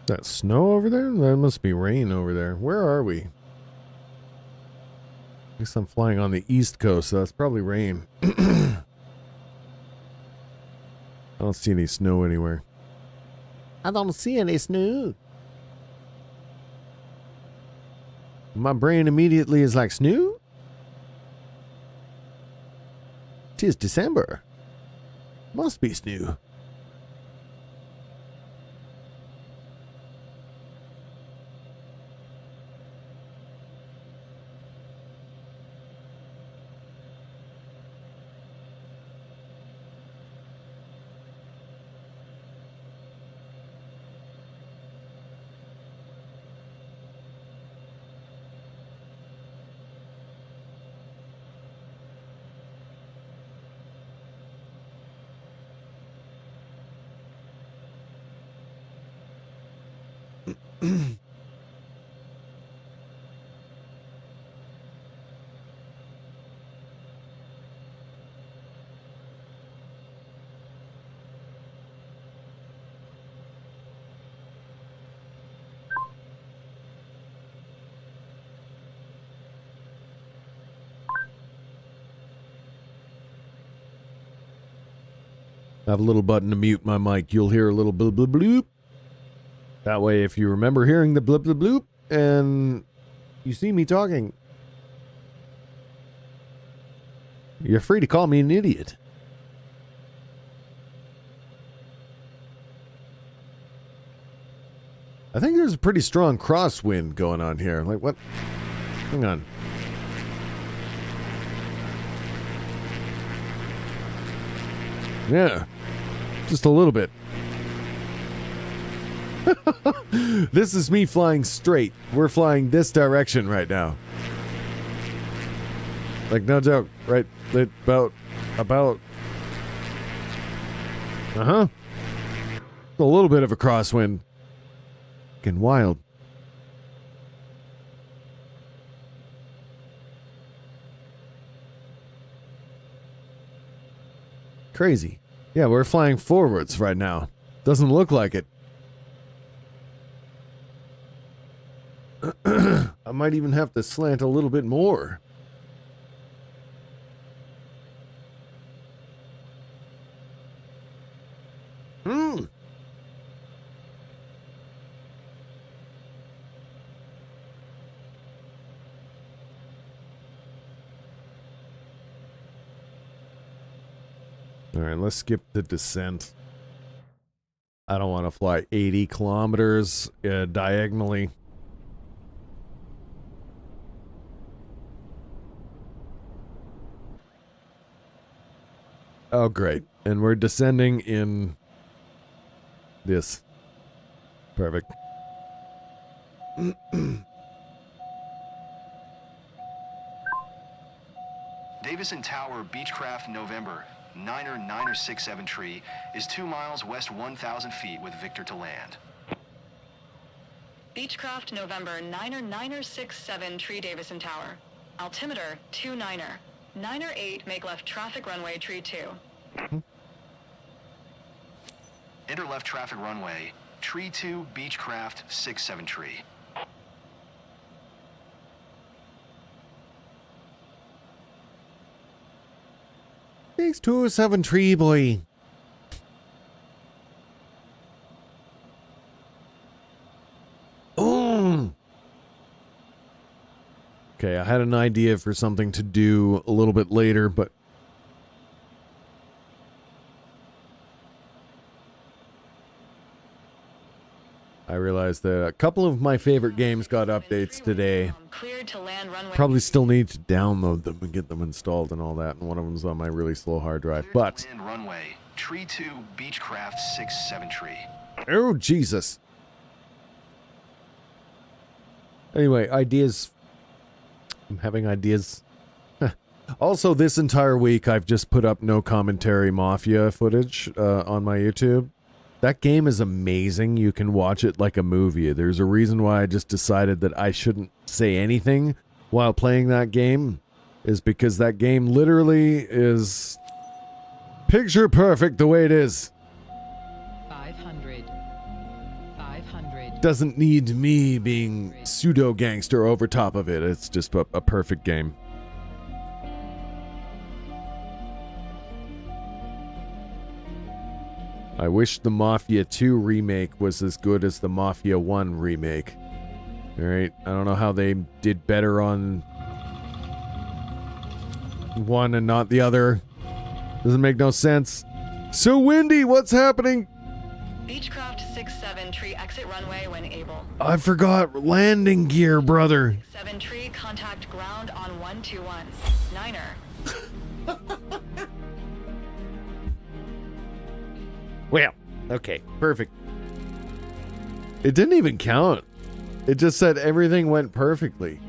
Speaker 2: That snow over there? That must be rain over there. Where are we? At least I'm flying on the east coast, so that's probably rain. I don't see any snow anywhere.
Speaker 7: I don't see any snow.
Speaker 2: My brain immediately is like, snow? 'Tis December. Must be snow. I have a little button to mute my mic. You'll hear a little bloop bloop bloop. That way, if you remember hearing the bloop bloop bloop and you see me talking, you're free to call me an idiot. I think there's a pretty strong crosswind going on here. Like, what? Hang on. Yeah. Just a little bit. This is me flying straight. We're flying this direction right now. Like, no joke. Right? About. Uh-huh. A little bit of a crosswind. Fucking wild. Crazy. Yeah, we're flying forwards right now. Doesn't look like it. I might even have to slant a little bit more. All right, let's skip the descent. I don't want to fly 80 kilometers diagonally. Oh, great. And we're descending in this. Perfect.
Speaker 3: Davison Tower Beechcraft November 9er 673 is 2 miles west 1,000 feet with Victor to land.
Speaker 9: Beechcraft November 9er 673 Davison Tower. Altimeter 29er. 9er 8 make left traffic runway tree 2.
Speaker 3: Enter left traffic runway, tree 2 Beechcraft 673.
Speaker 2: Thanks 207 tree boy. Oh. Okay, I had an idea for something to do a little bit later, but I realized that a couple of my favorite games got updates today.
Speaker 9: Cleared to land runway.
Speaker 2: Probably still need to download them and get them installed and all that, and one of them's on my really slow hard drive. But
Speaker 3: Land runway, tree 2 Beechcraft 673.
Speaker 2: oh Jesus. Anyway, ideas. I'm having ideas. Also, this entire week I've just put up no commentary Mafia footage on my YouTube. That game is amazing. You can watch it like a movie. There's a reason why I just decided that I shouldn't say anything while playing that game, is because that game literally is picture perfect the way it is.
Speaker 8: 500. 500.
Speaker 2: Doesn't need me being pseudo gangster over top of it. It's just a perfect game. I wish the Mafia 2 remake was as good as the Mafia 1 remake. Alright, I don't know how they did better on one and not the other. Doesn't make no sense. So windy, what's happening?
Speaker 9: Beechcraft 673 exit runway when able.
Speaker 2: I forgot landing gear, brother.
Speaker 9: 73 contact ground on 121. 9er.
Speaker 2: Well, okay, perfect. It didn't even count. It just said everything went perfectly.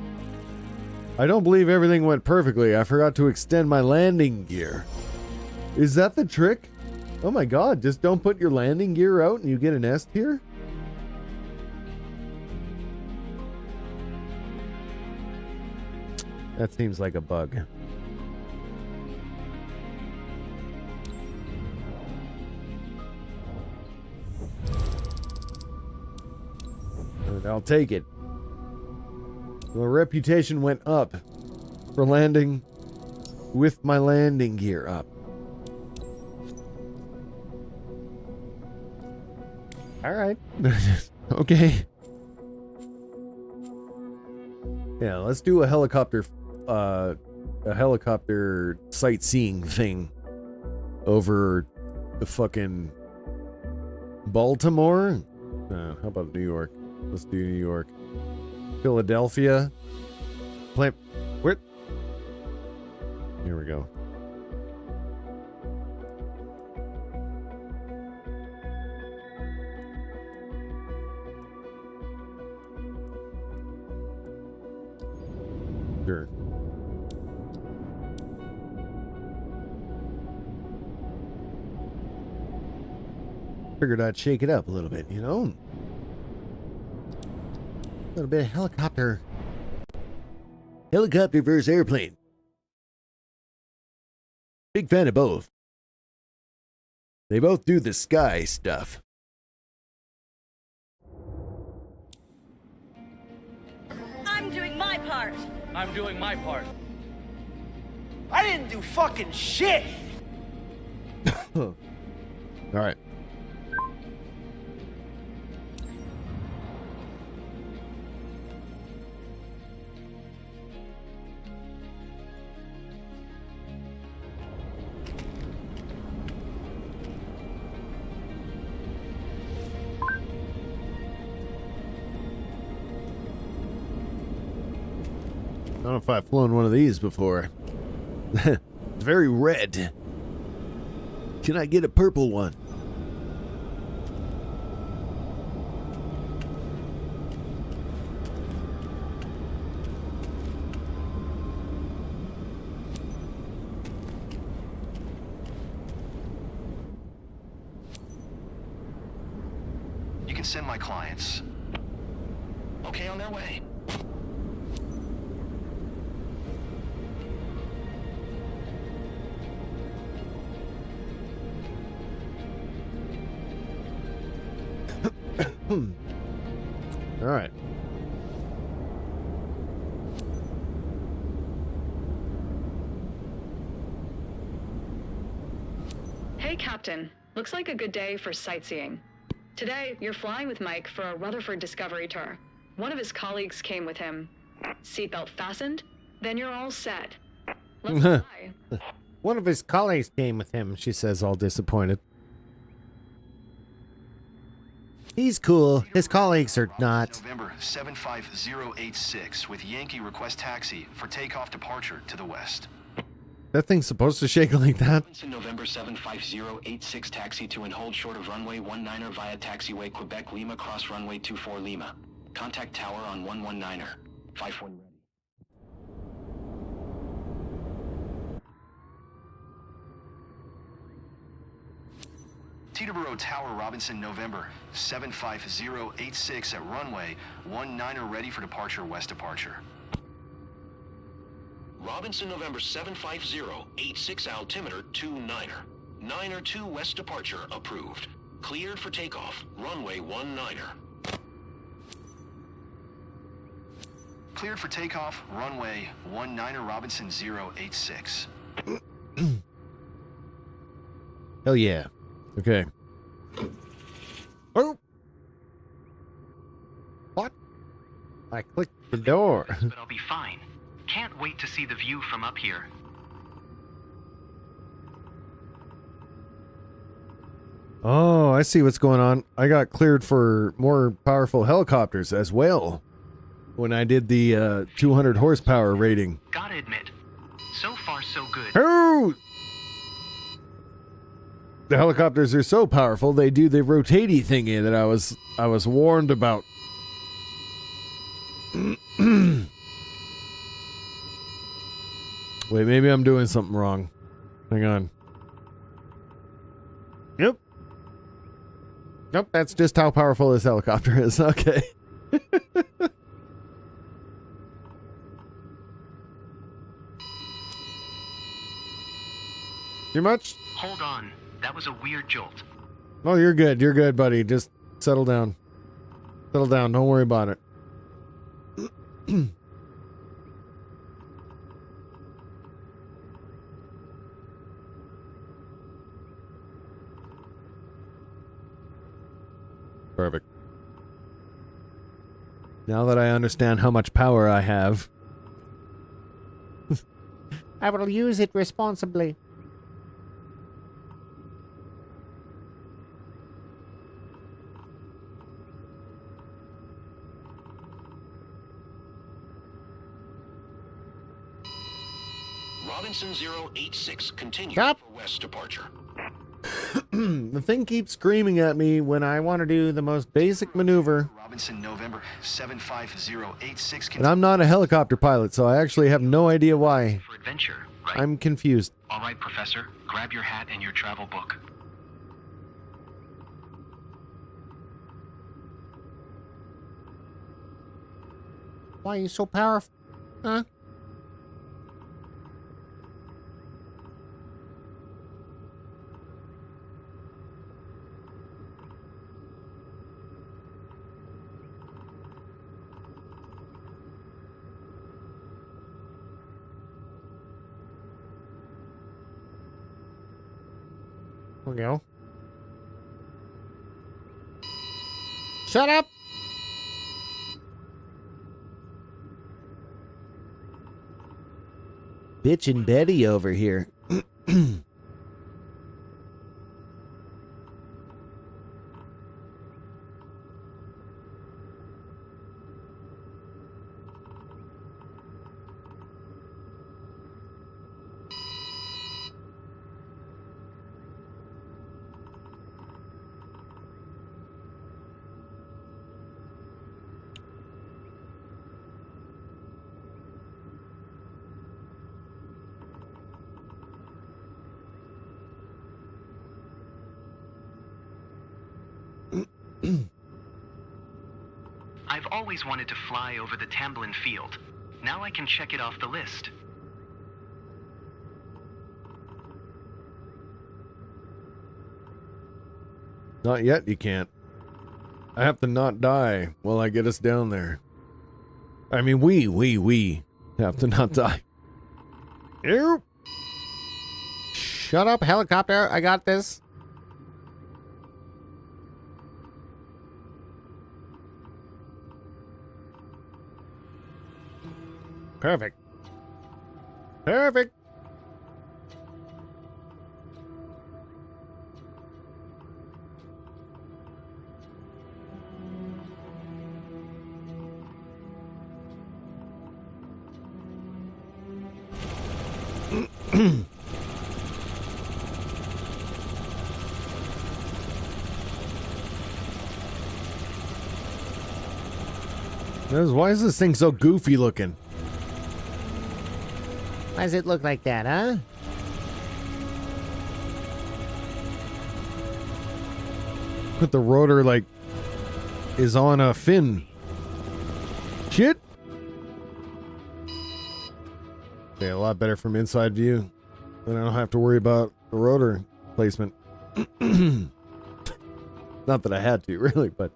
Speaker 2: I don't believe everything went perfectly. I forgot to extend my landing gear. Is that the trick? Oh my god, just don't put your landing gear out and you get an S tier? That seems like a bug. I'll take it. My reputation went up for landing with my landing gear up. All right. Okay. Yeah, let's do a helicopter sightseeing thing over the fucking Baltimore. How about New York? Let's do New York. Philadelphia. Where? Here we go. Sure. Figured I'd shake it up a little bit, you know? A little bit of helicopter. Helicopter versus airplane. Big fan of both. They both do the sky stuff.
Speaker 11: I'm doing my part.
Speaker 12: I'm doing my part.
Speaker 11: I didn't do fucking shit.
Speaker 2: All right. I don't know if I've flown one of these before. It's very red. Can I get a purple one?
Speaker 3: and send my clients. Okay, on their way.
Speaker 2: All right.
Speaker 9: Hey, Captain. Looks like a good day for sightseeing. Today, you're flying with Mike for a Rutherford Discovery tour. One of his colleagues came with him. Seatbelt fastened? Then you're all set. Let's fly.
Speaker 7: One of his colleagues came with him, she says, all disappointed. He's cool. His colleagues are not.
Speaker 3: November 75086 with Yankee request taxi for takeoff departure to the west.
Speaker 2: That thing's supposed to shake like that?
Speaker 6: November 75086 taxi to and hold short of runway 19er via taxiway Quebec Lima cross runway 24 Lima. Contact tower on 119er. 51 ready.
Speaker 3: Teterboro Tower, Robinson, November 75086 at runway 19er ready for departure, west departure.
Speaker 10: Robinson, November 75086 altimeter 29er. 9er 2 west departure approved. Cleared for takeoff. Runway 19er.
Speaker 3: Cleared for takeoff, runway 19er Robinson 086.
Speaker 2: Hell yeah. Okay. Oh!
Speaker 7: What? I clicked the door.
Speaker 12: But I'll be fine. Can't wait to see the view from up here.
Speaker 2: Oh, I see what's going on. I got cleared for more powerful helicopters as well when I did the 200 horsepower rating.
Speaker 12: Gotta admit, so far so good.
Speaker 2: Oh! The helicopters are so powerful they do the rotatey thingy that I was warned about. Wait, maybe I'm doing something wrong. Hang on. Yep. Nope, that's just how powerful this helicopter is. Okay. Too much?
Speaker 12: Hold on. That was a weird jolt.
Speaker 2: Oh, you're good. You're good, buddy. Just settle down. Settle down. Don't worry about it. Perfect. Now that I understand how much power I have.
Speaker 7: I will use it responsibly.
Speaker 10: Robinson 086 continue
Speaker 7: Stop.
Speaker 10: for west departure.
Speaker 2: The thing keeps screaming at me when I want to do the most basic maneuver.
Speaker 3: Robinson, November 75086.
Speaker 2: And I'm not a helicopter pilot, so I actually have no idea why.
Speaker 12: For adventure, right?
Speaker 2: I'm confused.
Speaker 12: All right, Professor. Grab your hat and your travel book.
Speaker 7: Why are you so powerful? Huh?
Speaker 2: There we go.
Speaker 7: Shut up!
Speaker 2: Bitchin' Betty over here.
Speaker 12: always wanted to fly over the Tamblin field. Now I can check it off the list.
Speaker 2: Not yet, you can't. I have to not die while I get us down there. I mean, we have to not die.
Speaker 7: Ew. Shut up, helicopter. I got this. Perfect. Perfect.
Speaker 2: Why is this thing so goofy looking?
Speaker 7: Why does it look like that, huh?
Speaker 2: But the rotor, like, is on a fin. Shit. Okay, a lot better from inside view. Then I don't have to worry about the rotor placement. Not that I had to, really, but...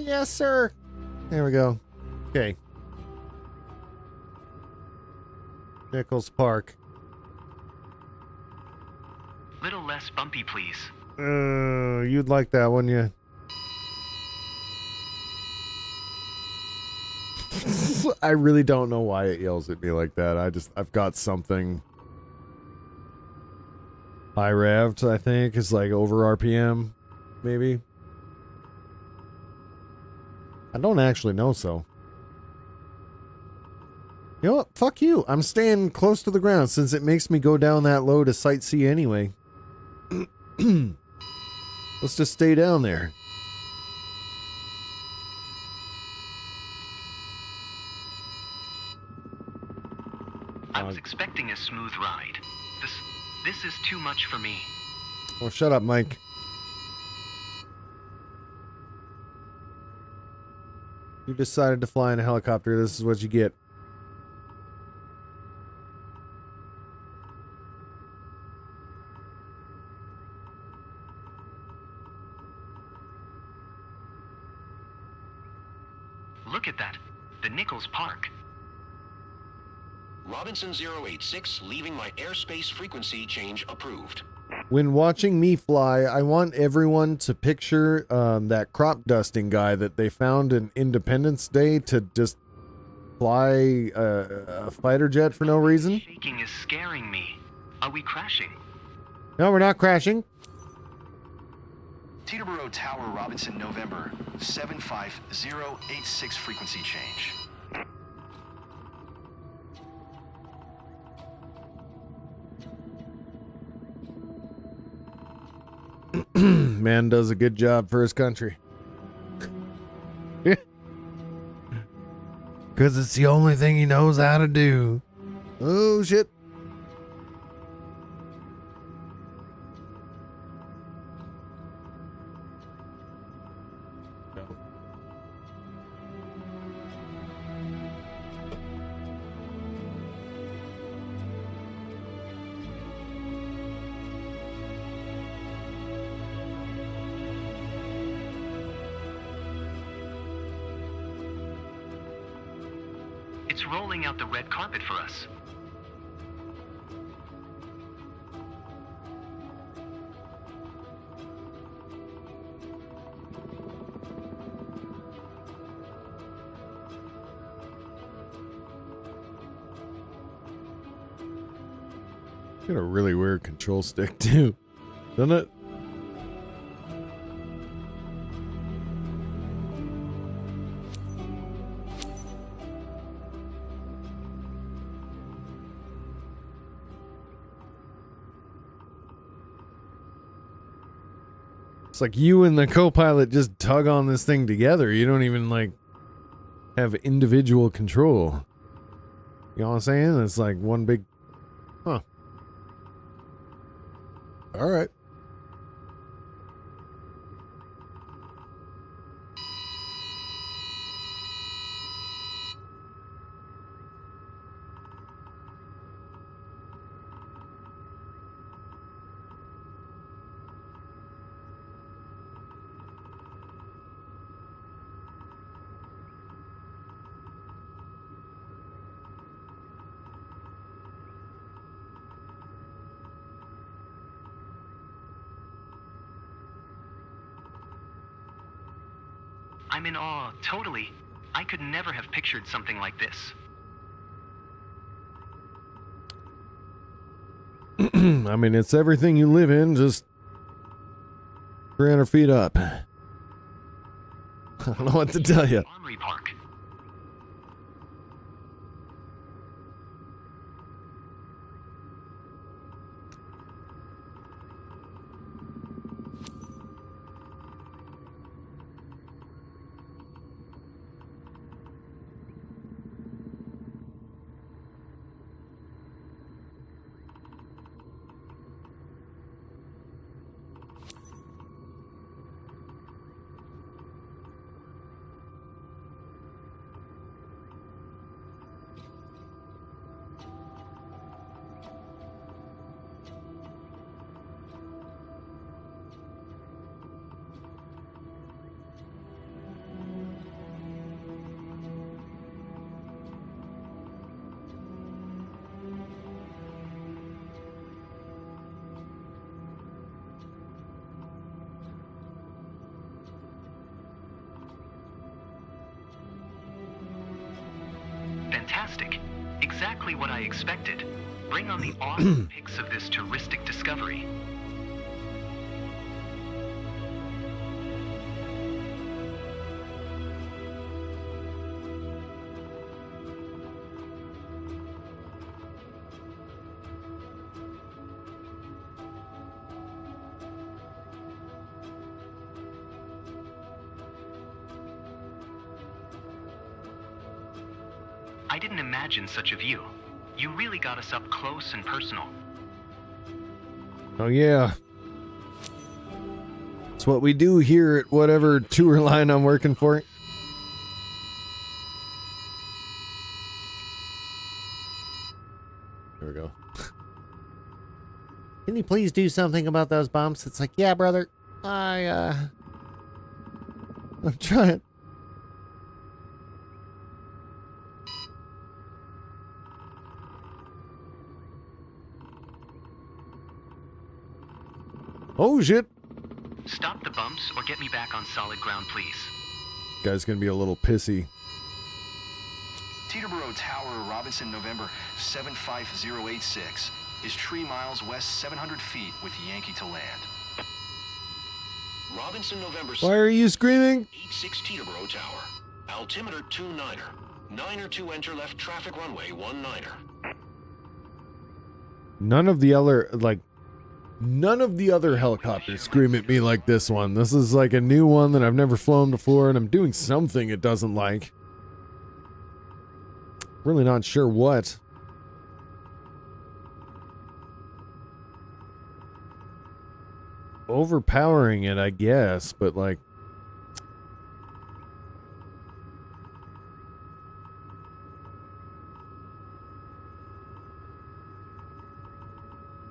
Speaker 7: Yes, sir.
Speaker 2: There we go. Okay. Nichols Park.
Speaker 12: Little less bumpy, please.
Speaker 2: You'd like that, wouldn't you? I really don't know why it yells at me like that. I've got something high revved, I think. It's like over RPM, maybe. I don't actually know, so. You know what? Fuck you. I'm staying close to the ground since it makes me go down that low to sightsee anyway. Let's just stay down there.
Speaker 12: I was expecting a smooth ride. This is too much for me.
Speaker 2: Oh, shut up, Mike. You decided to fly in a helicopter. This is what you get.
Speaker 12: Look at that. The Nichols Park.
Speaker 10: Robinson 086 leaving my airspace frequency change approved.
Speaker 2: When watching me fly, I want everyone to picture that crop dusting guy that they found in Independence Day to just fly a fighter jet for no reason.
Speaker 12: Shaking is scaring me. Are we crashing?
Speaker 2: No, we're not crashing.
Speaker 3: Teterboro Tower, Robinson, November 75086 frequency change.
Speaker 2: Man does a good job for his country. Because it's the only thing he knows how to do. Oh, shit.
Speaker 12: It's rolling out the red carpet for us.
Speaker 2: Got a really weird control stick too, doesn't it? It's like you and the co-pilot just tug on this thing together. You don't even like have individual control. You know what I'm saying? It's like one big, huh. All right.
Speaker 12: I'm in awe, totally. I could never have pictured something like this.
Speaker 2: I mean, it's everything you live in, just 300 feet up. I don't know what to tell you.
Speaker 12: Armory Park. Fantastic. Exactly what I expected. Bring on the awesome pics of this touristic discovery. I didn't imagine such a view. You really got us up close and personal.
Speaker 2: Oh yeah. It's what we do here at whatever tour line I'm working for. There we go.
Speaker 7: Can you please do something about those bumps? It's like, yeah, brother, I'm trying.
Speaker 2: Oh shit.
Speaker 12: Stop the bumps or get me back on solid ground, please.
Speaker 2: Guy's gonna be a little pissy.
Speaker 3: Teterboro Tower, Robinson, November 75086. Is 3 miles west 700 feet with Yankee to land.
Speaker 10: Robinson, November
Speaker 2: Why are you screaming?
Speaker 10: 86 Teterboro Tower. Altimeter 29er. 9er to enter left traffic runway 19er.
Speaker 2: None of the other helicopters scream at me like this one. This is like a new one that I've never flown before, and I'm doing something it doesn't like. Really not sure what. Overpowering it, I guess, but like...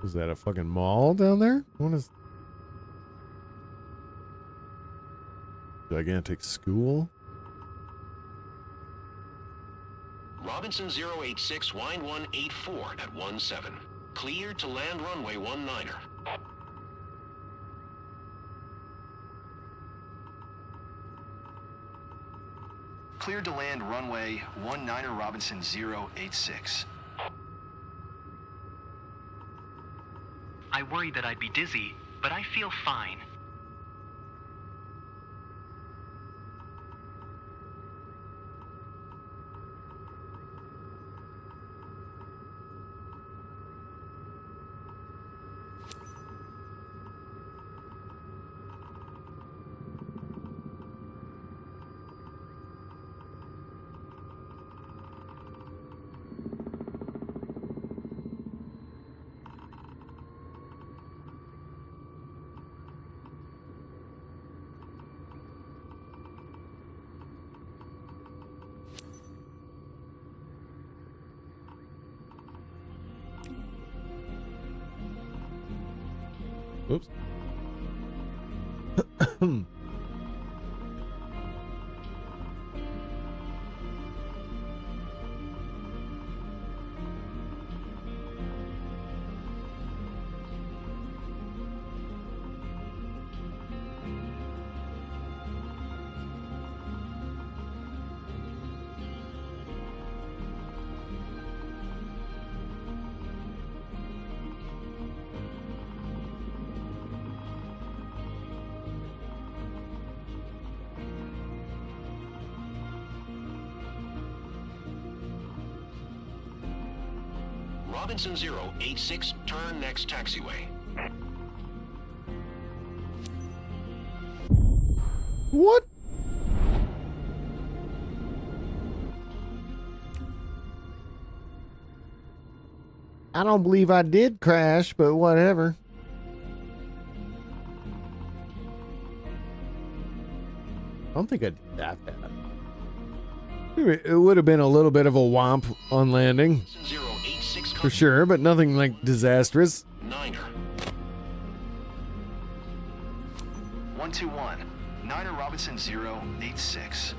Speaker 2: Is that a fucking mall down there? What is... Gigantic school?
Speaker 10: Robinson 086 wind 184 at 17. Cleared to land runway 19er.
Speaker 3: Cleared to land runway 19er Robinson 086.
Speaker 12: I worried that I'd be dizzy, but I feel fine.
Speaker 2: Oops.
Speaker 10: Robinson 086, turn next taxiway.
Speaker 2: What?
Speaker 7: I don't believe I did crash, but whatever.
Speaker 2: I don't think I did that bad. It would have been a little bit of a womp on landing.
Speaker 10: 086,
Speaker 2: For sure, but nothing like disastrous.
Speaker 10: Niner.
Speaker 3: 121. Niner Robinson 086.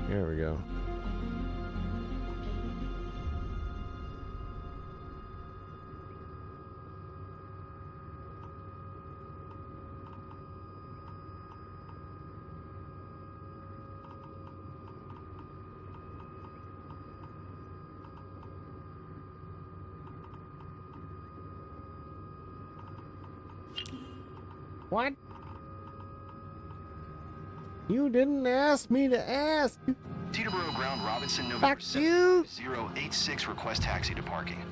Speaker 2: There we go.
Speaker 7: What? You didn't ask me to ask.
Speaker 3: Teterboro Ground Robinson
Speaker 7: Fuck
Speaker 3: November
Speaker 7: you.
Speaker 3: 086, request taxi to parking.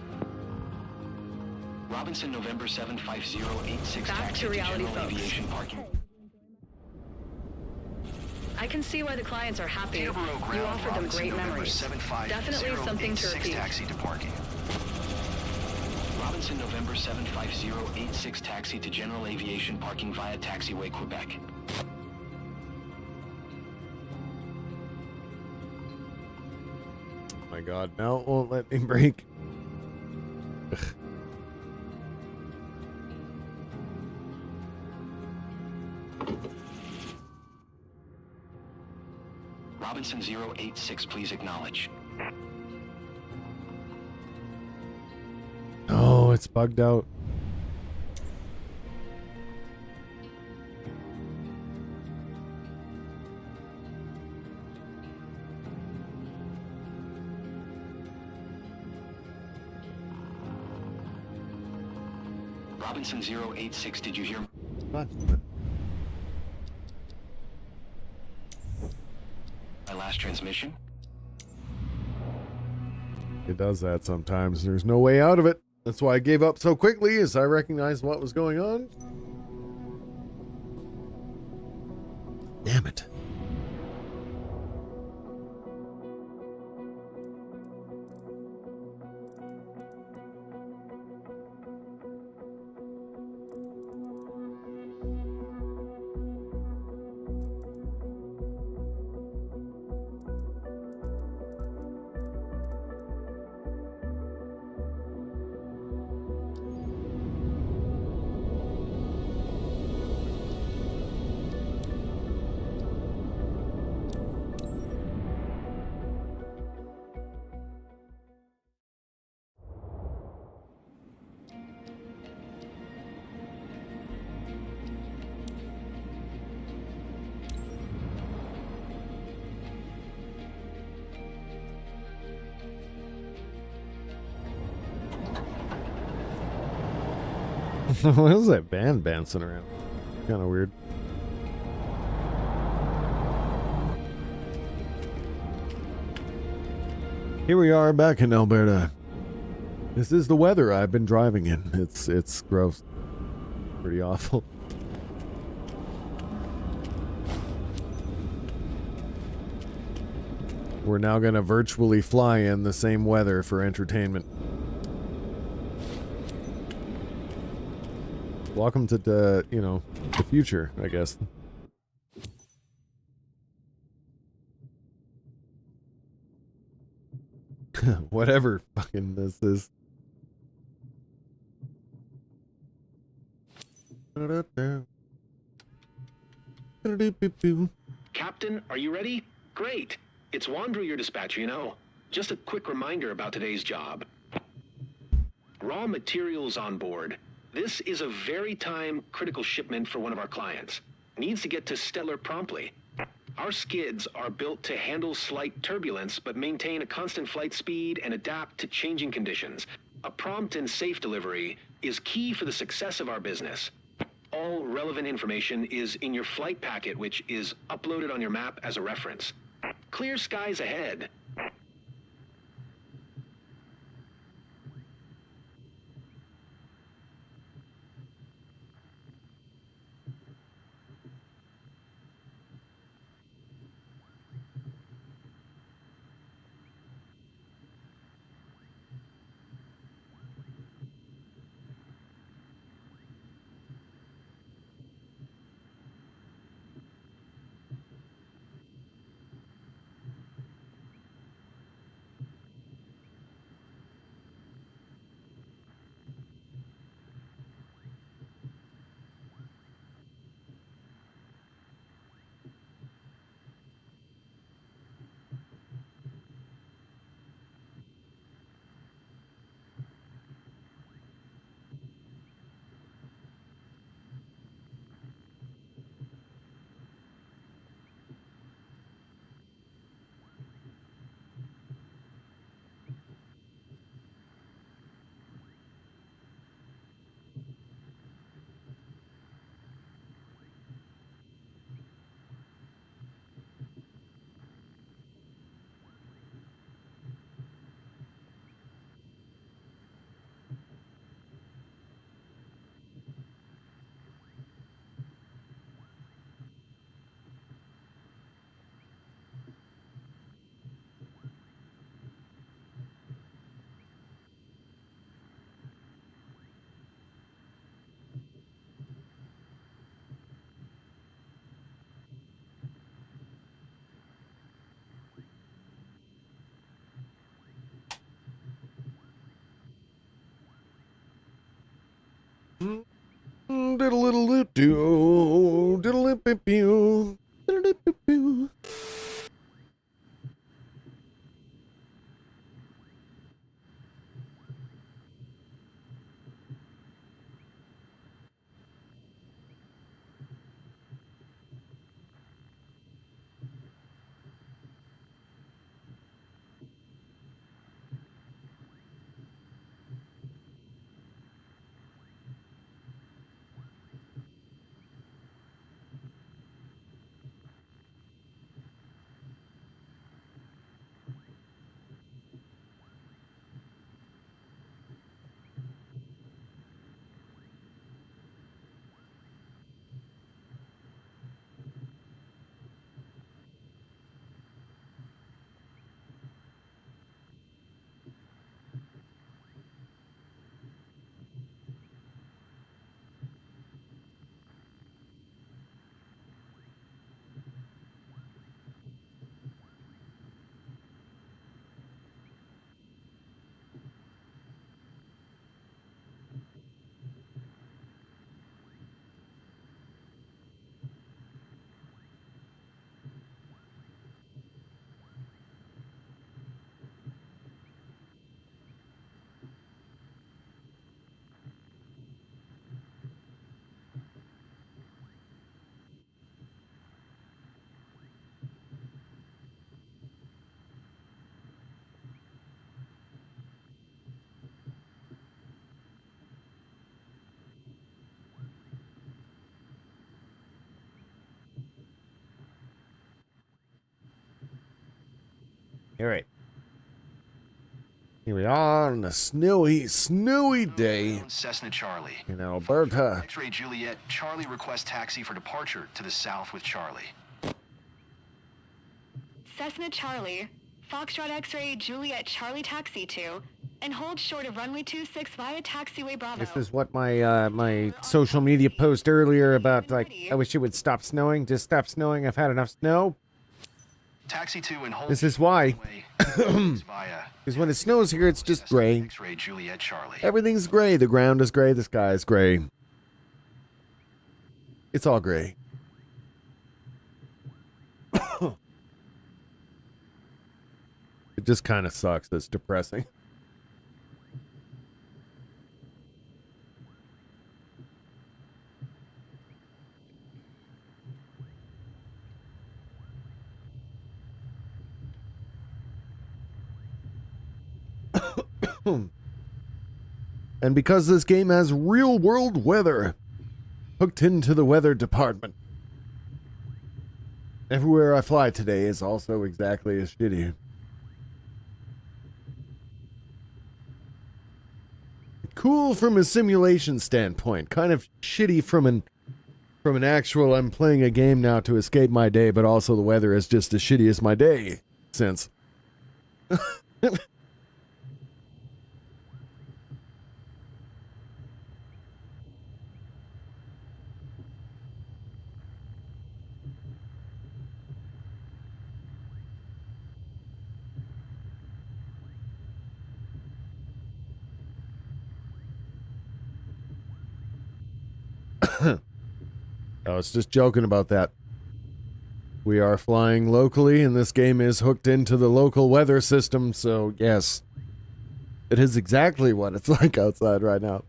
Speaker 6: Robinson November 75086
Speaker 9: Back
Speaker 6: taxi
Speaker 9: to reality,
Speaker 6: general
Speaker 9: folks.
Speaker 6: aviation parking.
Speaker 9: I can see why the clients are happy. You
Speaker 3: Teterboro Ground
Speaker 9: offer them
Speaker 3: Robinson
Speaker 9: great
Speaker 3: November
Speaker 9: memories.
Speaker 3: 750
Speaker 9: Definitely something to
Speaker 3: 086,
Speaker 9: repeat.
Speaker 3: taxi to parking.
Speaker 6: Robinson November 75086 taxi to general aviation parking via taxiway Quebec.
Speaker 2: Oh my god, now it won't let me brake. Ugh.
Speaker 6: Robinson 086, please acknowledge.
Speaker 2: Oh, it's bugged out.
Speaker 6: Robinson 086, did you hear?
Speaker 2: What?
Speaker 6: My last transmission?
Speaker 2: It does that sometimes. There's no way out of it. That's why I gave up so quickly, as I recognized what was going on. Damn it. What is that band bouncing around? Kind of weird. Here we are back in Alberta. This is the weather I've been driving in. It's gross. Pretty awful. We're now going to virtually fly in the same weather for entertainment. Welcome to the, you know, the future, I guess. Whatever fucking this is.
Speaker 6: Captain, are you ready? Great. It's Wandrew, your dispatcher, you know. Just a quick reminder about today's job. Raw materials on board. This is a very time-critical shipment for one of our clients. Needs to get to Stellar promptly. Our skids are built to handle slight turbulence, but maintain a constant flight speed and adapt to changing conditions. A prompt and safe delivery is key for the success of our business. All relevant information is in your flight packet, which is uploaded on your map as a reference. Clear skies ahead.
Speaker 7: All right.
Speaker 2: Here we are on a snowy day
Speaker 3: Cessna Charlie.
Speaker 2: in Alberta.
Speaker 3: X-ray Juliet, Charlie request taxi for departure to the south with Charlie.
Speaker 9: Cessna Charlie, Foxtrot X-ray Juliet Charlie taxi to, and hold short of runway 26 via taxiway Bravo.
Speaker 7: This is what my my social media post earlier about, like, I wish it would stop snowing. Just stop snowing. I've had enough snow.
Speaker 3: Taxi 2 and hold.
Speaker 2: This is why. Because when it snows here, it's just gray.
Speaker 3: X-ray Juliet Charlie.
Speaker 2: Everything's gray. The ground is gray. The sky is gray. It's all gray. It just kind of sucks. It's depressing. And because this game has real world weather hooked into the weather department, everywhere I fly today is also exactly as shitty. Cool from a simulation standpoint, kind of shitty from an actual I'm playing a game now to escape my day, but also the weather is just as shitty as my day since. I was just joking about that. We are flying locally, and this game is hooked into the local weather system, so yes. It is exactly what it's like outside right now.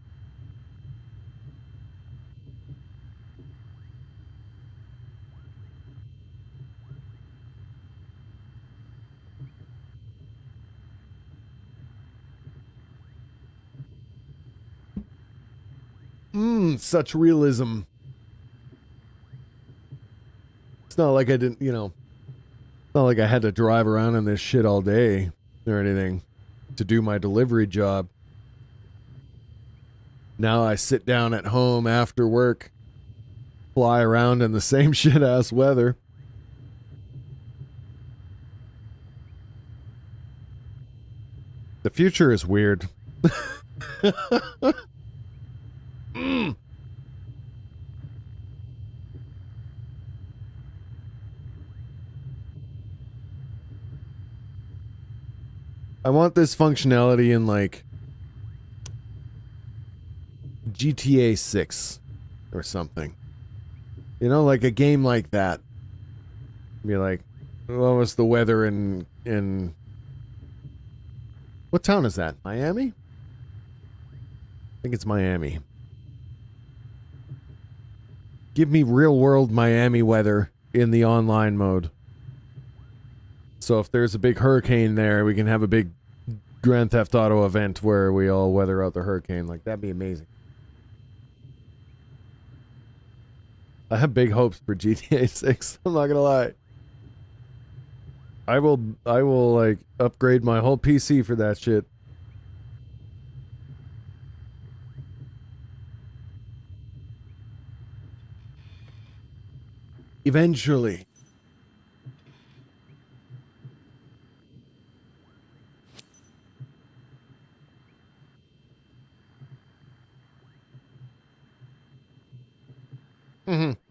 Speaker 2: Such realism. It's not like I didn't, it's not like I had to drive around in this shit all day or anything to do my delivery job. Now I sit down at home after work, fly around in the same shit-ass weather. The future is weird. I want this functionality in, like, GTA 6 or something. You know, like a game like that. Be like, what was the weather in what town is that? Miami? I think it's Miami. Give me real world Miami weather in the online mode. So if there's a big hurricane there, we can have a big Grand Theft Auto event where we all weather out the hurricane. Like, that'd be amazing. I have big hopes for GTA 6. I'm not gonna lie. I will like upgrade my whole PC for that shit. Eventually.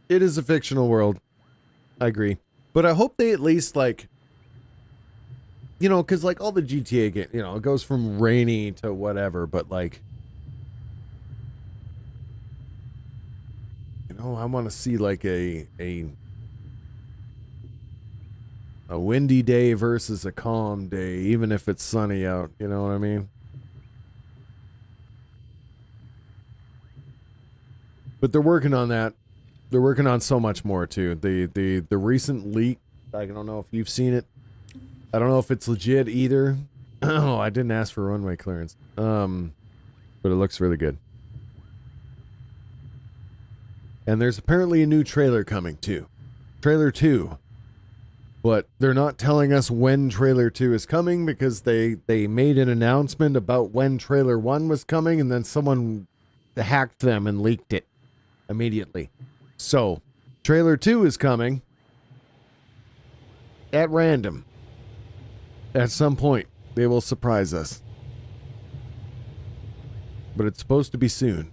Speaker 2: It is a fictional world. I agree. But I hope they at least, like, because, like, all the GTA games, it goes from rainy to whatever, but, like, I want to see, like, a windy day versus a calm day, even if it's sunny out. You know what I mean? But they're working on that. They're working on so much more too. The recent leak, I don't know if you've seen it. I don't know if it's legit either. Oh, I didn't ask for runway clearance. But it looks really good. And there's apparently a new trailer coming too. Trailer 2. But they're not telling us when trailer 2 is coming because they made an announcement about when trailer 1 was coming and then someone hacked them and leaked it immediately. So, trailer 2 is coming at random. At some point, they will surprise us. But it's supposed to be soon.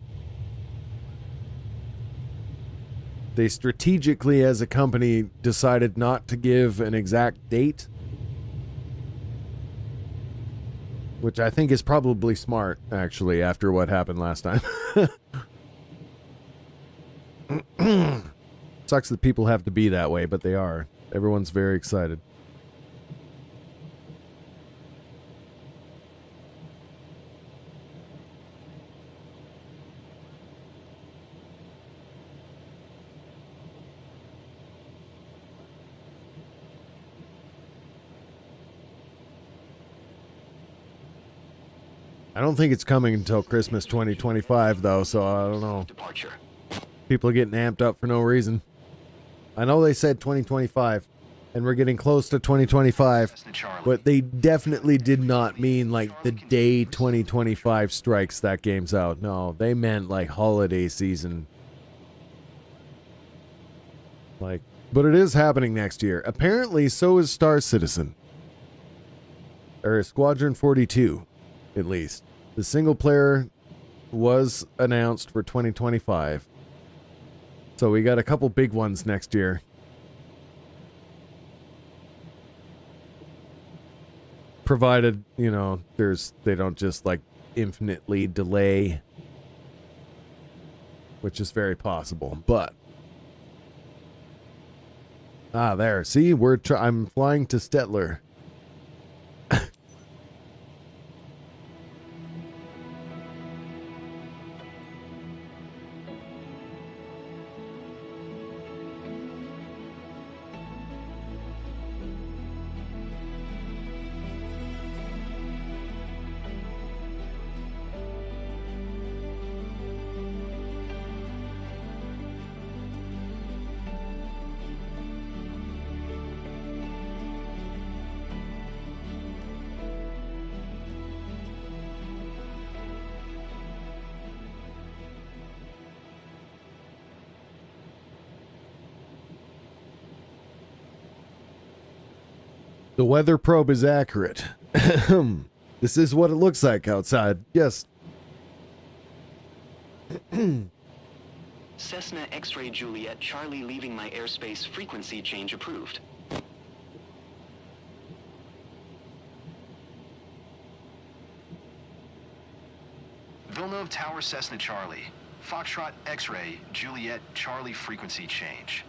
Speaker 2: They strategically, as a company, decided not to give an exact date, which I think is probably smart, actually, after what happened last time. Sucks that people have to be that way, but they are. Everyone's very excited. I don't think it's coming until Christmas 2025, though, so I don't know.
Speaker 6: Departure.
Speaker 2: People are getting amped up for no reason. I know they said 2025, and we're getting close to 2025, but they definitely did not mean like the day 2025 strikes that game's out. No, they meant like holiday season. Like, but it is happening next year. Apparently, so is Star Citizen. Or Squadron 42, at least. The single player was announced for 2025. So we got a couple big ones next year. Provided, you know, they don't just like infinitely delay, which is very possible. But there. See, I'm flying to Stettler. The weather probe is accurate. This is what it looks like outside. Yes.
Speaker 6: Cessna X-Ray Juliet Charlie leaving my airspace, frequency change approved.
Speaker 3: Villeneuve Tower Cessna Charlie. Foxtrot X-Ray Juliet Charlie frequency change.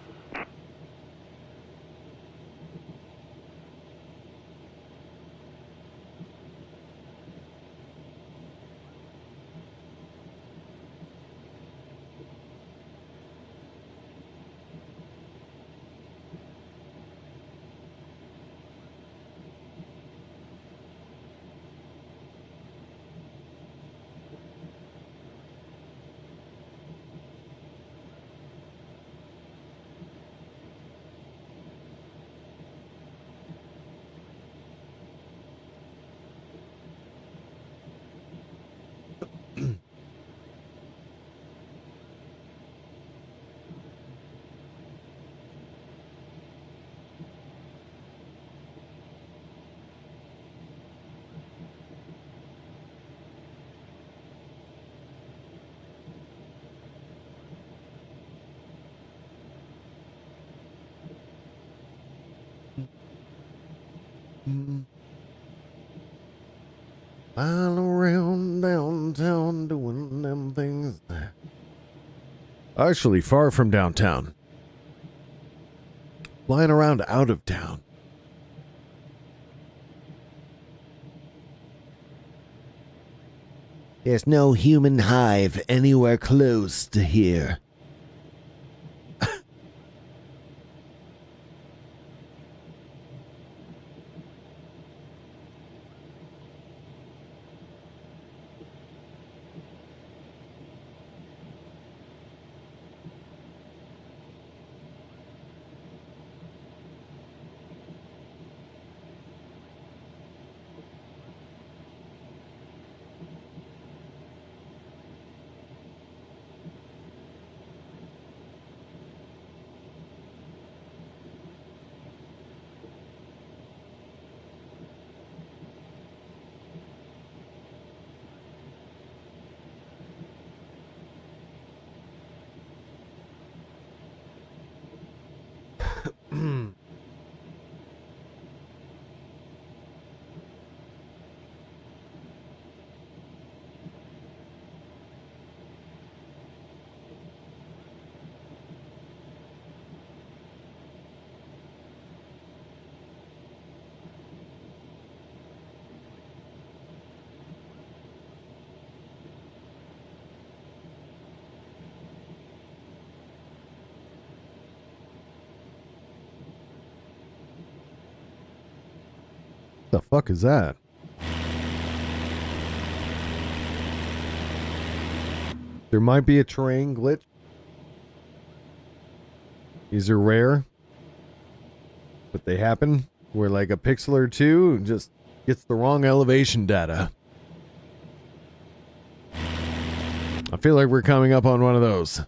Speaker 2: All around downtown doing them things. Actually, far from downtown. Flying around out of town.
Speaker 7: There's no human hive anywhere close to here.
Speaker 2: the fuck is that? There might be a terrain glitch. These are rare, but they happen where like a pixel or two just gets the wrong elevation data. I feel like we're coming up on one of those.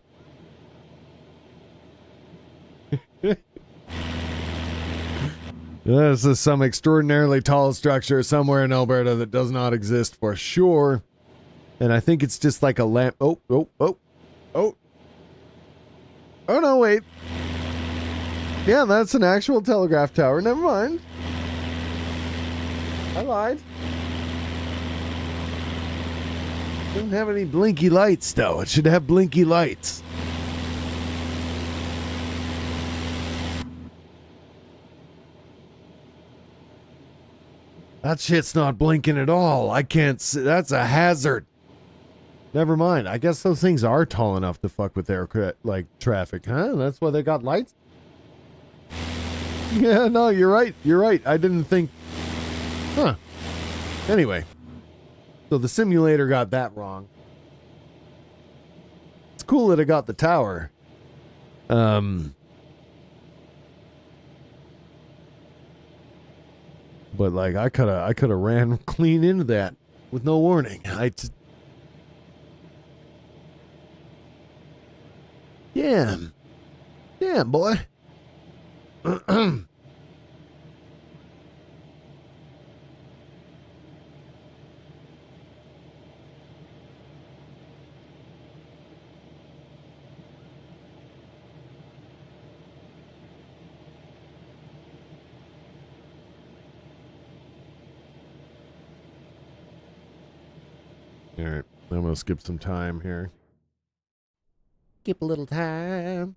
Speaker 2: This is some extraordinarily tall structure somewhere in Alberta that does not exist for sure. And I think it's just like a lamp. Oh no, wait. Yeah, that's an actual telegraph tower. Never mind. I lied. Doesn't have any blinky lights, though. It should have blinky lights. That shit's not blinking at all. I can't see. That's a hazard. Never mind. I guess those things are tall enough to fuck with air traffic, huh? That's why they got lights? Yeah, no, you're right. You're right. I didn't think. Huh. Anyway. So the simulator got that wrong. It's cool that it got the tower. But like I could have ran clean into that with no warning. Damn, boy. All right, I'm gonna skip some time here.
Speaker 7: Skip a little time.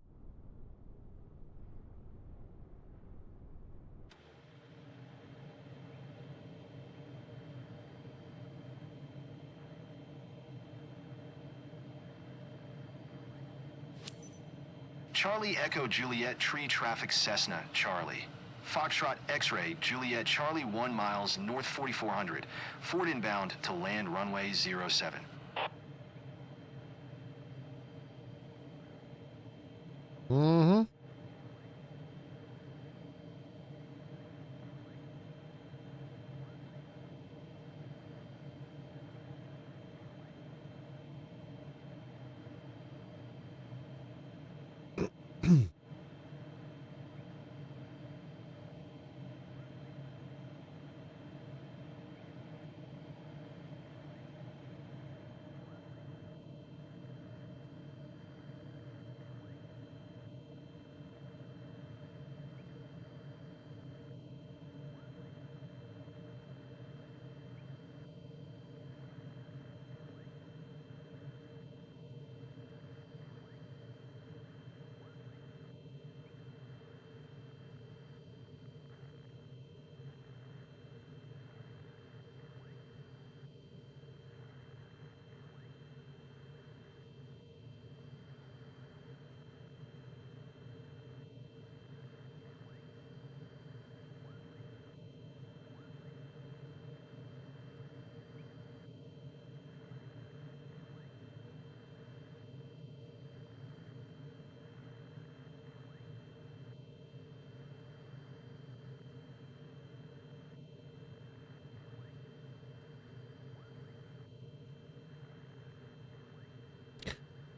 Speaker 3: Charlie Echo Juliet Tree Traffic Cessna Charlie. Foxtrot X-Ray Juliet Charlie 1 miles north 4400. Ford inbound to land runway 07.
Speaker 2: Mm-hmm.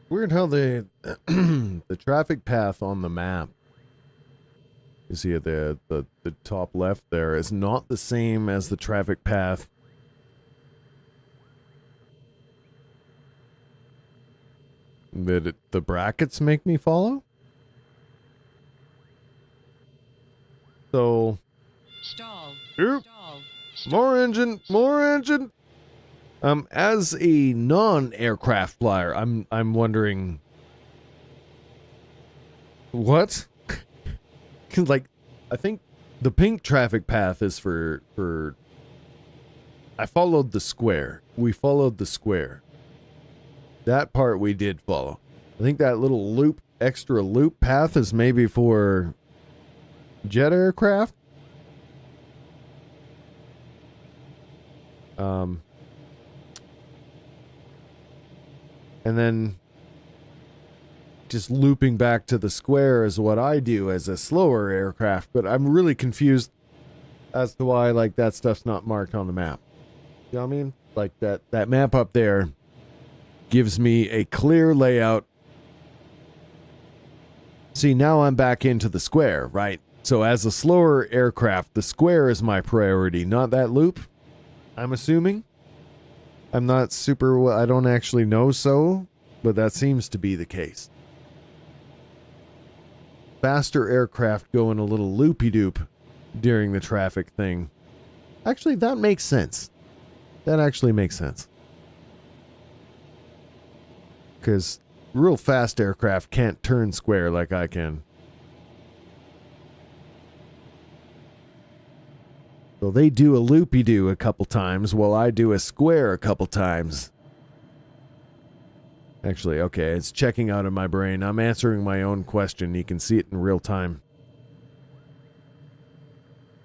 Speaker 2: Weird how the the traffic path on the map, you see at the top left there, is not the same as the traffic path that the brackets make me follow. So
Speaker 8: Stall.
Speaker 2: Oop.
Speaker 8: Stall.
Speaker 2: More engine, more engine. As a non-aircraft flyer, I'm wondering what? 'Cause like, I think the pink traffic path is for I followed the square. We followed the square. That part we did follow. I think that little loop, extra loop path is maybe for jet aircraft. And then just looping back to the square is what I do as a slower aircraft, but I'm really confused as to why, like, that stuff's not marked on the map. You know what I mean? Like, that map up there gives me a clear layout. See, now I'm back into the square, right? So as a slower aircraft, the square is my priority, not that loop, I'm assuming. I'm not super, I don't actually know so, but that seems to be the case. Faster aircraft going a little loopy-doop during the traffic thing. Actually, that makes sense. That actually makes sense. Because real fast aircraft can't turn square like I can. So they do a loopy-doo a couple times while I do a square a couple times. Actually, okay, it's checking out of my brain. I'm answering my own question. You can see it in real time.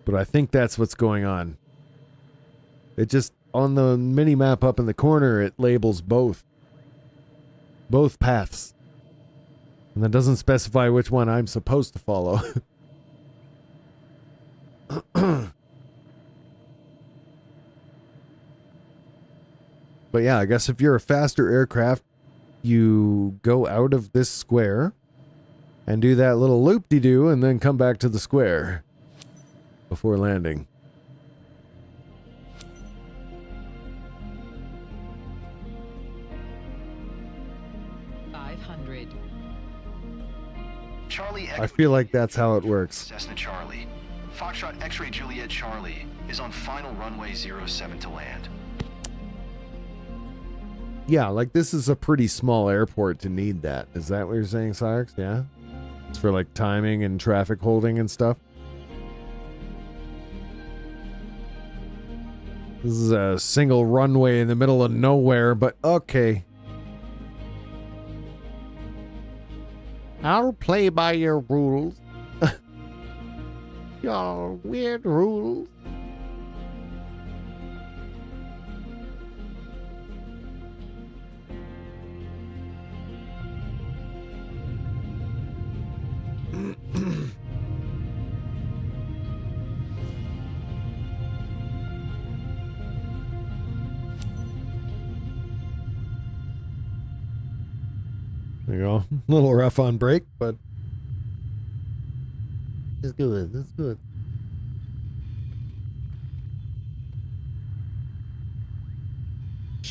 Speaker 2: But I think that's what's going on. It just, on the mini-map up in the corner, it labels both. Both paths. And that doesn't specify which one I'm supposed to follow. But yeah, I guess if you're a faster aircraft, you go out of this square and do that little loop-de-doo and then come back to the square before landing.
Speaker 3: Charlie
Speaker 2: I feel like that's how it works.
Speaker 3: Cessna Charlie. Foxtrot X-Ray Juliet Charlie is on final runway 07 to land.
Speaker 2: Yeah, like this is a pretty small airport to need that. Is that what you're saying, Cyrix? Yeah? It's for like timing and traffic holding and stuff? This is a single runway in the middle of nowhere, but okay.
Speaker 7: I'll play by your rules. Your weird rules.
Speaker 2: There you go. A little rough on break, but
Speaker 7: it's good. It's good.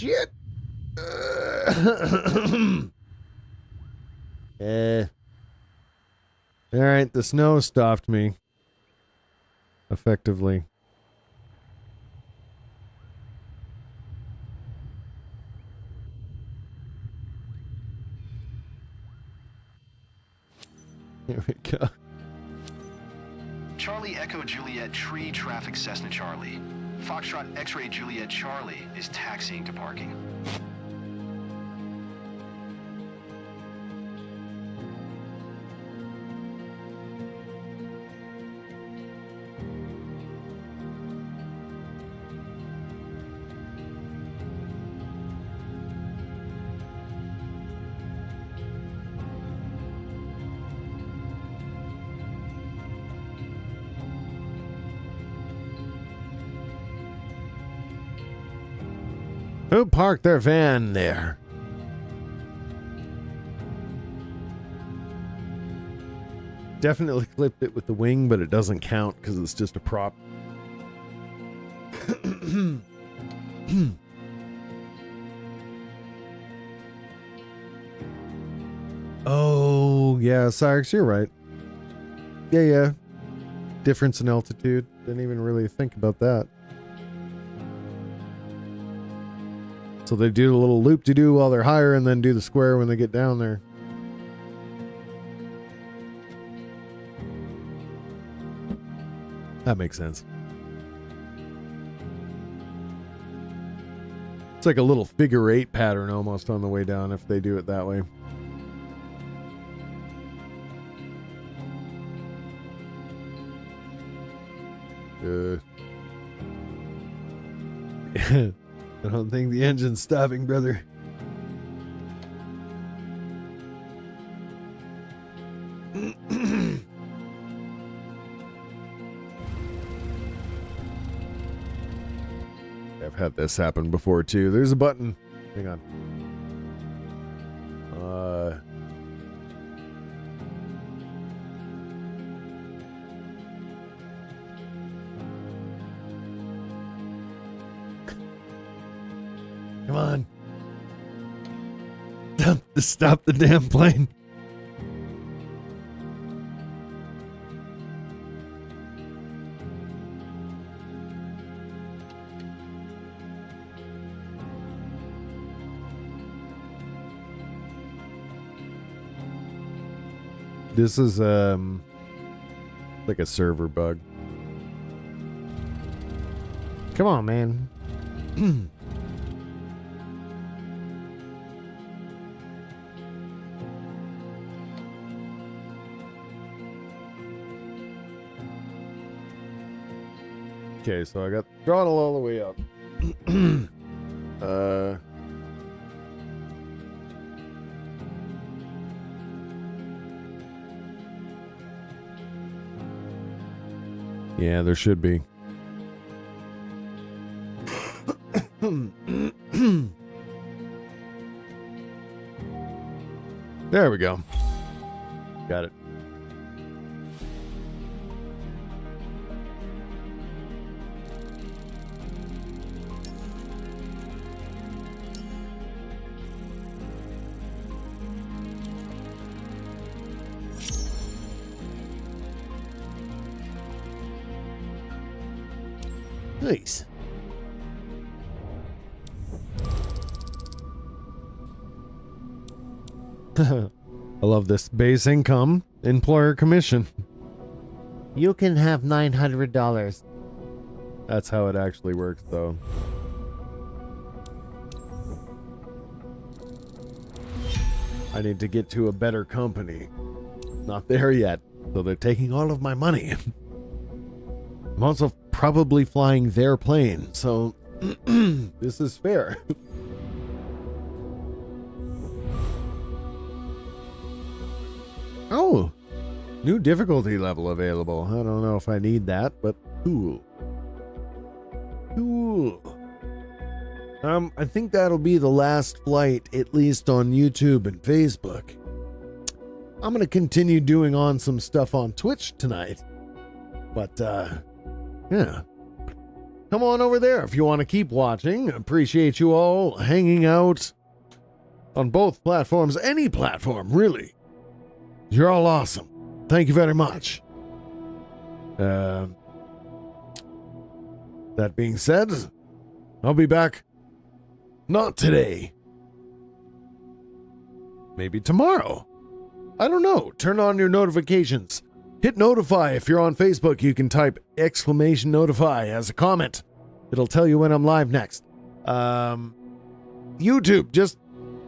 Speaker 2: shit. All right, the snow stopped me. Effectively. Here we go.
Speaker 3: Charlie Echo Juliet Tree Traffic Cessna Charlie. Foxtrot X-Ray Juliet Charlie is taxiing to parking.
Speaker 2: Who parked their van there? Definitely clipped it with the wing, but it doesn't count because it's just a prop. Oh, yeah, Cyrix, you're right. Yeah. Difference in altitude. Didn't even really think about that. So they do a little loop-de-doo while they're higher and then do the square when they get down there. That makes sense. It's like a little figure eight pattern almost on the way down if they do it that way. I don't think the engine's stopping, brother. I've had this happen before too. There's a button. Hang on. Come on. Stop the damn plane. This is like a server bug.
Speaker 7: Come on, man.
Speaker 2: Okay, so I got the throttle all the way up. Yeah, there should be. There we go. Got it.
Speaker 7: Nice.
Speaker 2: I love this. Base income, employer commission.
Speaker 7: You can have $900.
Speaker 2: That's how it actually works, though. I need to get to a better company. Not there yet, so they're taking all of my money. I'm also probably flying their plane, so this is fair. Oh, new difficulty level available. I don't know if I need that, but cool. Cool. I think that'll be the last flight, at least on YouTube and Facebook. I'm gonna continue doing on some stuff on Twitch tonight. But, yeah. Come on over there if you want to keep watching. Appreciate you all hanging out on both platforms. Any platform, really. You're all awesome. Thank you very much. That being said, I'll be back. Not today. Maybe tomorrow. I don't know. Turn on your notifications. Hit notify. If you're on Facebook, you can type !notify as a comment. It'll tell you when I'm live next. YouTube, just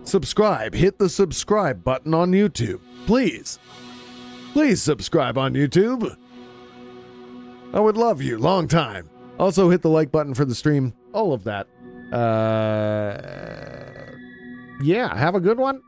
Speaker 2: subscribe. Hit the subscribe button on YouTube. Please. Please subscribe on YouTube. I would love you. Long time. Also hit the like button for the stream. All of that.
Speaker 7: Yeah, have a good one.